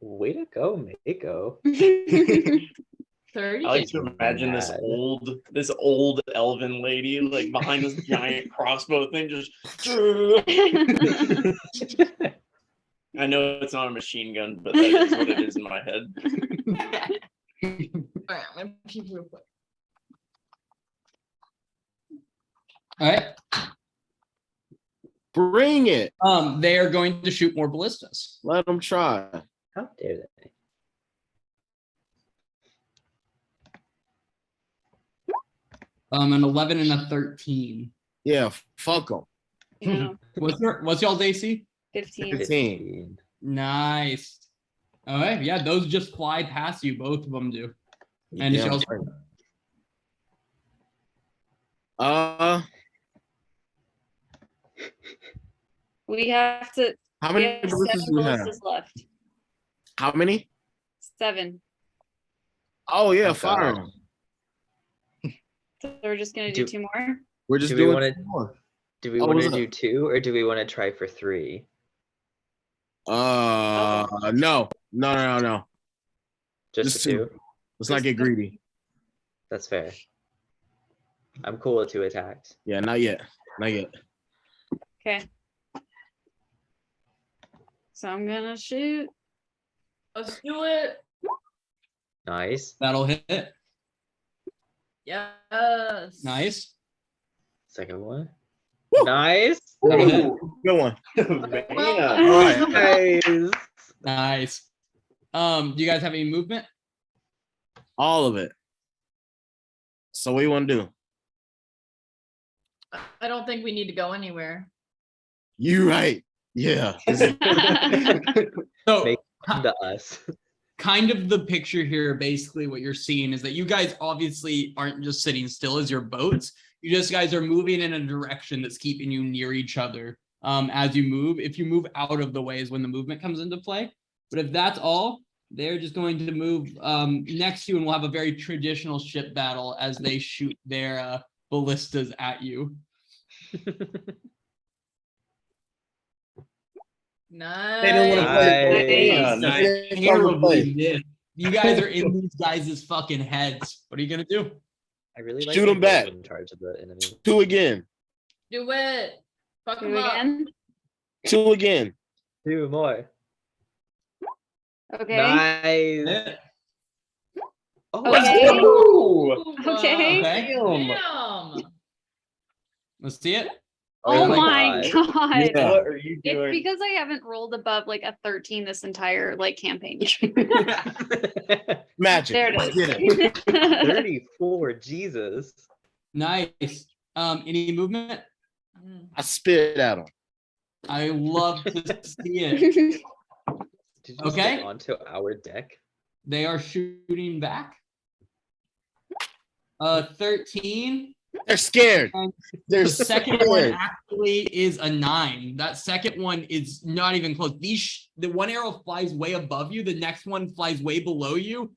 way to go, Mako. 30. I like to imagine this Mad. old elven lady like behind this giant crossbow thing just I know it's not a machine gun, but that is what it is in my head. All right, I'm gonna keep real quick. All right. Bring it. They are going to shoot more ballistas. Let them try. How dare they? An 11 and a 13. Yeah, fuck them. Yeah, What's y'all's AC? 15. 15. Nice. All right, yeah, those just fly past you. Both of them do. And it's Yeah, y'all's right. We have to. How We many have ballistas 7 do we have? ballistas left. How many? 7. Oh yeah, Oh, fire God. 'em. So we're just gonna do Do- 2 more. We're just Do we doing wanna- 2 more. Do we Oh, want what's to do 2 or do we want to try for 3? No. Just Just the 2. 2? Let's not get greedy. That's fair. I'm cool with 2 attacks. Yeah, not yet. Not yet. Okay. So I'm gonna shoot. Let's do it. Nice. That'll hit. Yes. Nice. Second one. Woo! Nice. That'll hit. Good one. Vikna. Nice. Nice. Do you guys have any movement? All of it. So what do you want to do? I don't think we need to go anywhere. You right. Yeah. So Make them to us. kind of the picture here, basically what you're seeing is that you guys obviously aren't just sitting still as your boats. You just guys are moving in a direction that's keeping you near each other as you move. If you move out of the way is when the movement comes into play. But if that's all, they're just going to move next to you, and we'll have a very traditional ship battle as they shoot their ballistas at you. Nice. They didn't want to play. Nice. They didn't come to Terribly play. missed. You guys are in these guys' fucking heads. What are you gonna do? I really like Shoot when 'em back. they're in charge of the enemy. 2 again. Do it. Fuck Do him up. again. 2 again. 2 more. Okay. Nice. Hit. Oh, Okay. Ooh. Okay. Okay. Damn. Let's see it. Oh my my God. god. Yeah. What are you It's doing? because I haven't rolled above like a 13 this entire like campaign. Magic. There it Let's get it. is. 34. Jesus. Nice. Any movement? Mm. I spit at him. I love to see it. Did you just Okay. get onto our deck? They are shooting back. 13. They're scared. And They're The second one scared. actually is a 9. That second one is not even close. The one arrow flies way above you. The next one flies way below you.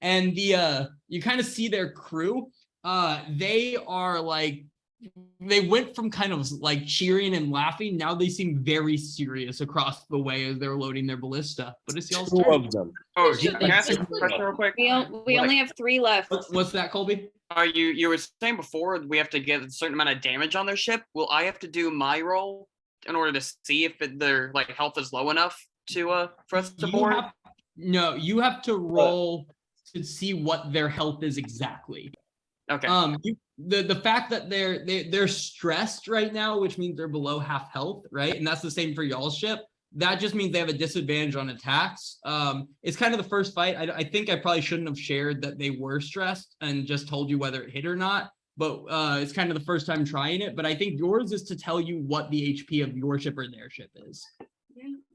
And you kind of see their crew. They are like, they went from kind of like cheering and laughing. Now they seem very serious across the way as they're loading their ballista. But it's y'all's 2 turn. of them. Oh, Shit, can I ask a like- question real quick? We only have 3 left. What's that, Colby? You were saying before we have to get a certain amount of damage on their ship. Will I have to do my roll in order to see if their like health is low enough to for us to board? You have to roll to see what their health is exactly. Okay. The fact that they're stressed right now, which means they're below half health, right? And that's the same for y'all's ship. That just means they have a disadvantage on attacks. It's kind of the first fight. I think I probably shouldn't have shared that they were stressed and just told you whether it hit or not. But it's kind of the first time trying it. But I think yours is to tell you what the HP of your ship or their ship is.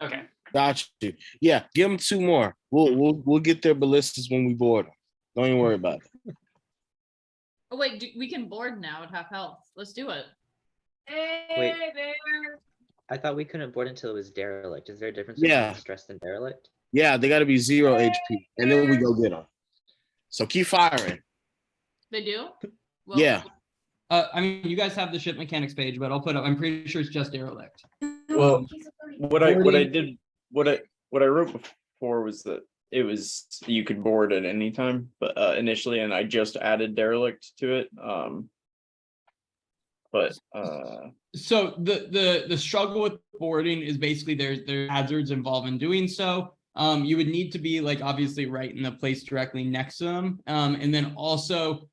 Okay. Got you. Yeah, give them 2 more. We'll get their ballistas when we board them. Don't even worry about it. Oh wait, we can board now at half health. Let's do it. Hey, Wait. there. I thought we couldn't board until it was derelict. Is there a difference Yeah. between stressed and derelict? Yeah, they got to be 0 HP, and then we go get them. So keep firing. They do? Yeah. I mean, you guys have the ship mechanics page, but I'll put up. I'm pretty sure it's just derelict. Well, what I boarding- did what I wrote before was that it was you could board at any time, but initially, and I just added derelict to it. So the struggle with boarding is basically there's hazards involved in doing so. You would need to be like obviously right in the place directly next to them. And then also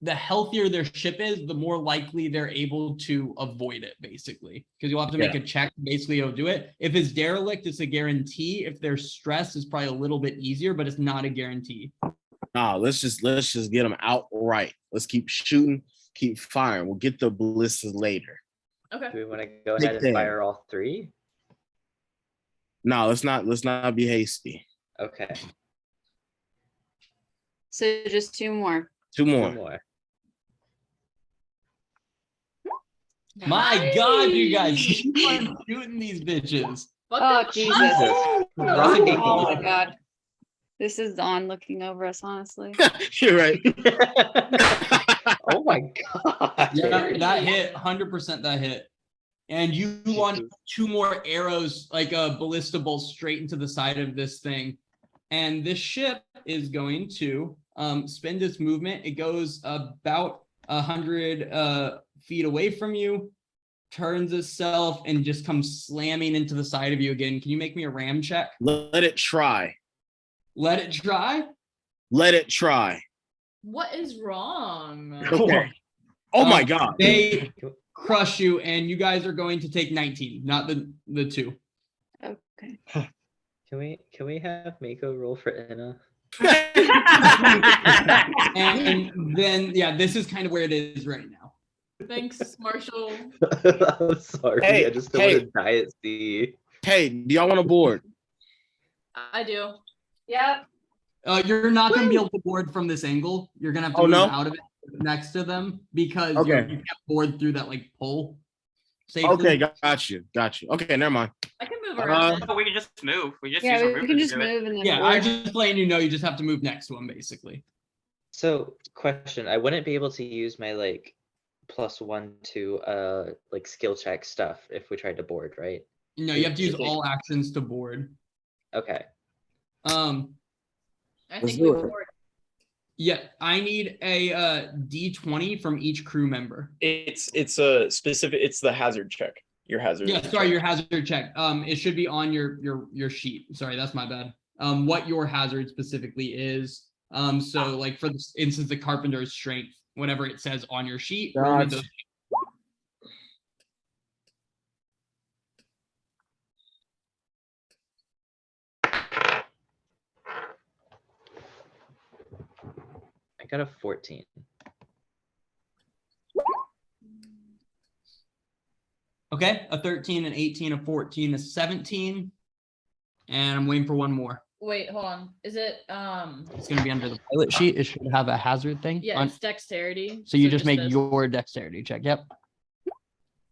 the healthier their ship is, the more likely they're able to avoid it, basically. Because you'll have to make a check, basically, to do it. If it's derelict, it's a guarantee. If they're stressed, it's probably a little bit easier, but it's not a guarantee. No, let's just get them outright. Let's keep shooting, keep firing. We'll get the ballistas later. Okay. Do we want to go ahead and fire all 3? No, let's not be hasty. Okay. So just 2 more. 2 2 more. more. My God, you guys, keep on shooting these bitches. Fuck Oh that Jesus. Jesus. Oh my Right. god. This is Dawn looking over us, honestly. You're right. Oh my God. Yeah, that hit 100%. That hit, and you launch 2 more arrows, like a ballista bolt, straight into the side of this thing, and this ship is going to spend its movement. It goes about 100 feet away from you, turns itself and just comes slamming into the side of you again. Can you make me a ram check? Let it try. Let it try. Let it try. What is wrong? Okay. Oh my God. They crush you, and you guys are going to take 19, not the 2. Okay. Can we have Mako roll for Inna? And then, yeah, this is kind of where it is right now. Thanks, Marshall. I'm sorry. Hey, I just don't hey. want to die at sea. Hey, do y'all want a board? I do. Yep. You're not going to be able to board from this angle. You're going to have to Oh, move no? out of it next to them because Okay. you can't board through that like pole safely. Okay, got you. Okay, never mind. I can move around. Oh, we can just move. We just use Yeah, our we movement can to just do it. move and then. Yeah, board. I'm just letting you know you just have to move next to them basically. So, question: I wouldn't be able to use my like +1 to like skill check stuff if we tried to board, right? No, you have to use Okay. all actions to board. Okay. I Let's think do we it. board. Yeah, I need a D20 from each crew member. It's a specific. It's the hazard check. Your hazard. Yeah, check. sorry, your hazard check. It should be on your sheet. Sorry, that's my bad. What your hazard specifically is. So like for instance, the carpenter's strength, whatever it says on your sheet. Roll me Gotcha. those. I got a 14. Okay, a 13, an 18, a 14, a 17. And I'm waiting for one more. Wait, hold on. Is it It's gonna be under the pilot sheet. It should have a hazard thing. yeah, it's dexterity. So you just make this. your dexterity check. Yep.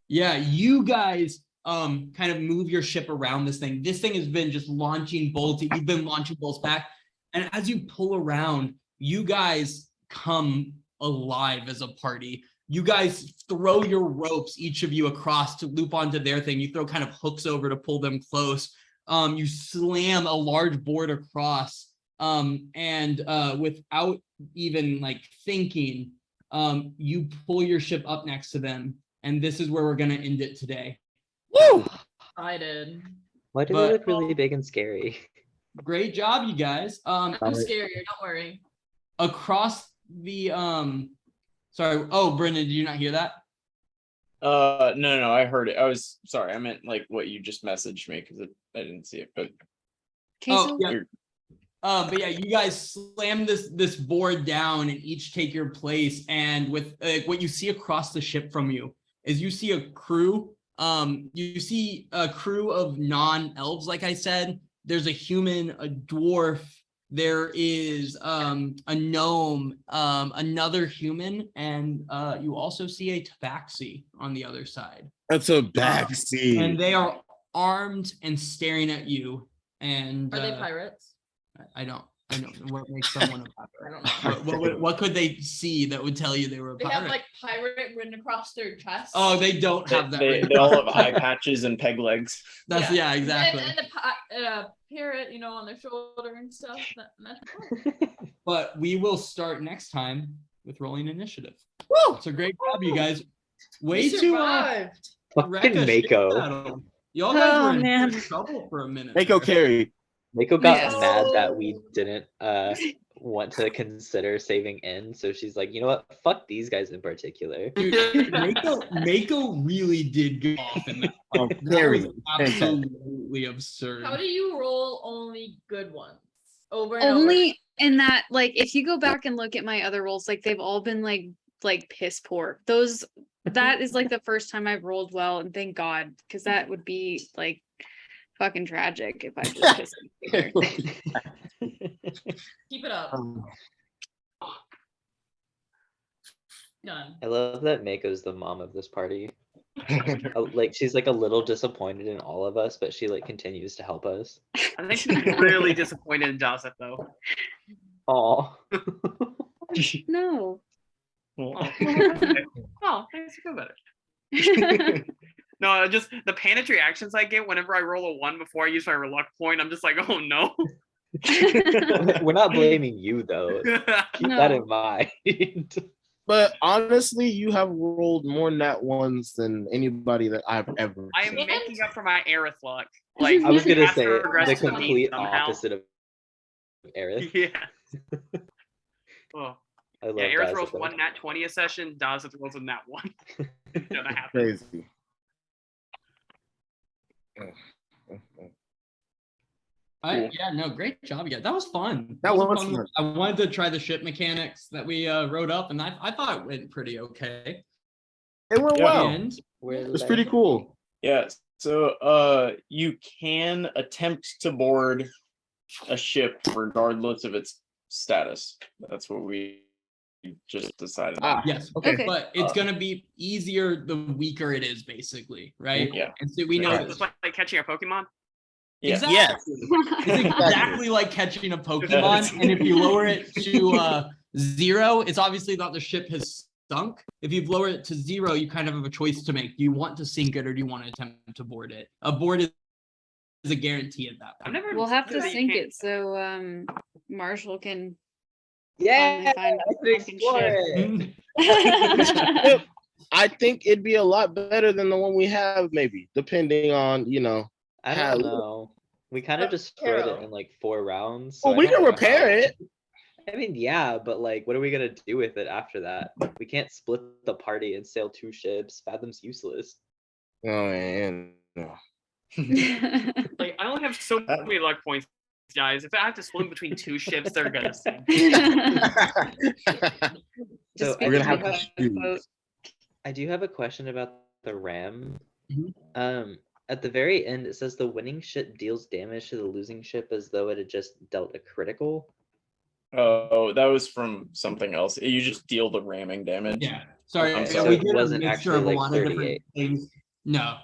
Yeah, you guys kind of move your ship around this thing. This thing has been just launching bolts. You've been launching bolts back. And as you pull around, you guys come alive as a party. You guys throw your ropes, each of you across to loop onto their thing. You throw kind of hooks over to pull them close. You slam a large board across, and without even like thinking, you pull your ship up next to them, and this is where we're gonna end it today. Woo! I did. Why do But- they look really big and scary? Great job, you guys. I'm scarier. Don't worry. Across the sorry. Oh, Brendan, did you not hear that? No, I heard it. I was sorry. I meant like what you just messaged me because I didn't see it. But Okay, Oh, so yeah. But yeah, you guys slam this board down and each take your place. And with what you see across the ship from you is you see a crew. You see a crew of non-elves, like I said. There's a human, a dwarf. There is a gnome, another human, and you also see a tabaxi on the other side. That's a backseat. And they are armed and staring at you. And Are they pirates? I don't know what makes someone a I pirate. don't know. What could they see that would tell you they were a They pirate? have like pirate written across their chest. Oh, they don't have that. they written all down. have eye patches and peg legs. That's yeah, exactly. And the parrot, you know, on their shoulder and stuff. But we will start next time with rolling initiative. Woo! So great job, you guys. Way We to survived. wreck Fucking a ship Mako. battle. Y'all guys Oh, were in man. trouble for a minute. Mako there. carried. Mako got Yes. mad that we didn't want to consider saving in, so she's like, you know what? Fuck these guys in particular. Dude, Mako really did go off in that. Oh, That carried. was absolutely absurd. How do you roll only good ones? Over and over. only in that, like, if you go back and look at my other rolls, like they've all been like piss poor. That is like the first time I've rolled well, and thank God, because that would be like fucking tragic if I just pissed. Keep it up. Um, Done. I love that Mako's the mom of this party. Like she's like a little disappointed in all of us, but she like continues to help us. I think she's really disappointed in Joseph though. Aw. No. Oh, thanks for better. No, just the panic reactions I get whenever I roll a 1 before I use my luck point. I'm just like, oh no. We're not blaming you though. Keep that in mind. But honestly, you have rolled more nat ones than anybody that I've ever I am seen. making up for my Aerith luck. Like I was gonna it has to say regress the to the mean complete somehow. opposite of Aerith. Yeah. Oh. I love Yeah, Aerith Daz rolls though. one nat 20 a session. Daz rolls a nat 1. Gonna happen. Crazy. Yeah, no, great job, yeah. That was fun. That a was fun. fun. I wanted to try the ship mechanics that we wrote up, and I thought it went pretty okay. It went Yeah. well. And It was pretty cool. Yeah. So you can attempt to board a ship regardless of its status. That's what we just decided. Ah, yes, Okay. but it's gonna be easier the weaker it is, basically, right? Yeah. And so we know Right. It's like catching a Pokemon. Yeah. exactly. Yes. It's exactly like catching a Pokemon, and if you lower it to 0, it's obviously not the ship has sunk. If you lower it to 0, you kind of have a choice to make. Do you want to sink it or do you want to attempt to board it? A board is a guarantee at that I've point. never. We'll have to that you sink can't- it so Marshall can Yeah, finally find I a can fucking explore ship. it. I think it'd be a lot better than the one we have, maybe, depending on, I how- don't know. We kind of just destroyed it Arrow. in like 4 rounds. Well, I we don't can know repair how- it. I mean, yeah, but like, what are we gonna do with it after that? We can't split the party and sail 2 ships. Fathom's useless. Oh, man. No. Like I only have so many luck points, guys. If I have to swim between 2 ships, they're gonna sink. So Just I We're gonna do have to have- choose. I do have a question about the ram. Mhm. At the very end, it says the winning ship deals damage to the losing ship as though it had just dealt a critical. Oh, that was from something else. You just deal the ramming damage. Yeah, sorry. I'm yeah, sorry. we So it did a wasn't mixture actually of a like lot of different 38. things. No,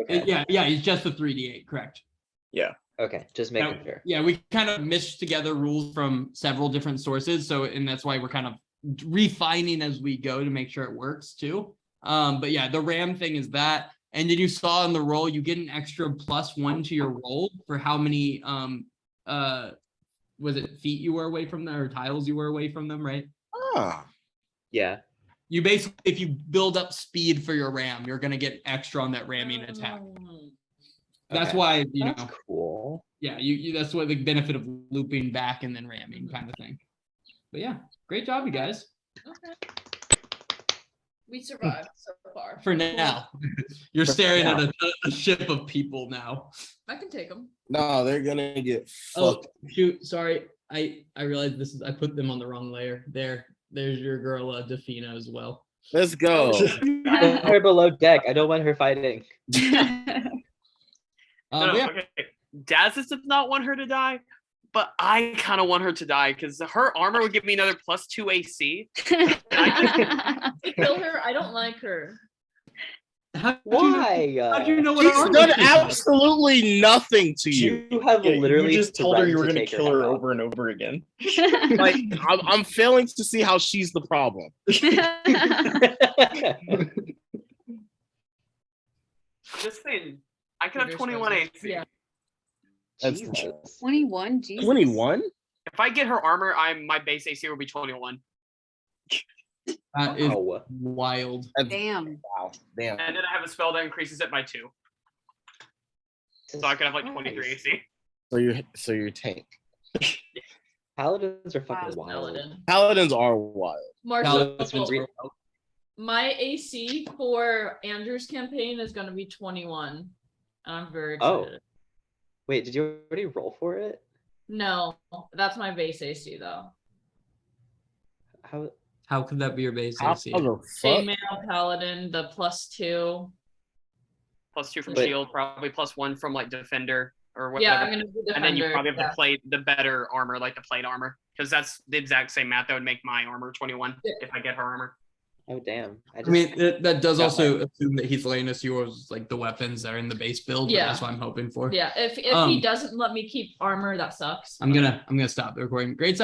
Okay. yeah, it's just a 3d8, correct. Okay, just making sure. Yeah, we kind of meshed together rules from several different sources, so and that's why we're kind of refining as we go to make sure it works too. But yeah, the RAM thing is that, and then you saw in the roll, you get an extra +1 to your roll for how many was it feet you were away from them or tiles you were away from them, right? Ah, Yeah. You basically, if you build up speed for your RAM, you're gonna get extra on that ramming attack. That's Okay. why you That's know. cool. Yeah, you that's what the benefit of looping back and then ramming kind of thing. But yeah, great job, you guys. Okay. We survived so far. For Cool. now, you're For staring now. at a ship of people now. I can take them. no, they're gonna get Oh fucked. shoot, sorry. I realized this is I put them on the wrong layer. There's your girl Defina as well. Let's go. Put her below deck. I don't want her fighting. No, But yeah, okay. Dazis does not want her to die, but I kind of want her to die because her armor would give me another +2 AC. Kill her. I don't like her. how'd Why? you know what She's armor done she is? absolutely nothing to you. You have Yeah, literally you just told her you were threatened going to to take kill her head off. over and over again. Like, I'm failing to see how she's the problem. Just saying, I could have 21 AC. Yeah. That's Jesus. 21, Jesus. 21? If I get her armor, my base AC will be 21. That is Wow. wild. Damn. Wow. Damn. And then I have a spell that increases it by 2. So I could have like 23 Christ. AC. So you're tank. Paladins are fucking Wow. wild. Paladin. Paladins are wild. Marshall, Paladins my AC for Andrew's campaign is going to be 21. I'm very Oh. excited. Wait, did you already roll for it? No, that's my base AC though. How could that be your base How AC? the fuck? Female paladin, the +2. +2 from But- shield, probably +1 from like defender or whatever. Yeah, I'm gonna do defender. and then you probably have yeah. to play the better armor, like the plate armor, because that's the exact same math that would make my armor 21 Yeah. if I get her armor. Oh damn! I mean, that does got also assume that he's letting us use like the weapons that are in the base build. But Yeah. that's what I'm hoping for. Yeah, if he Um, doesn't let me keep armor, that sucks. I'm gonna stop the recording. Great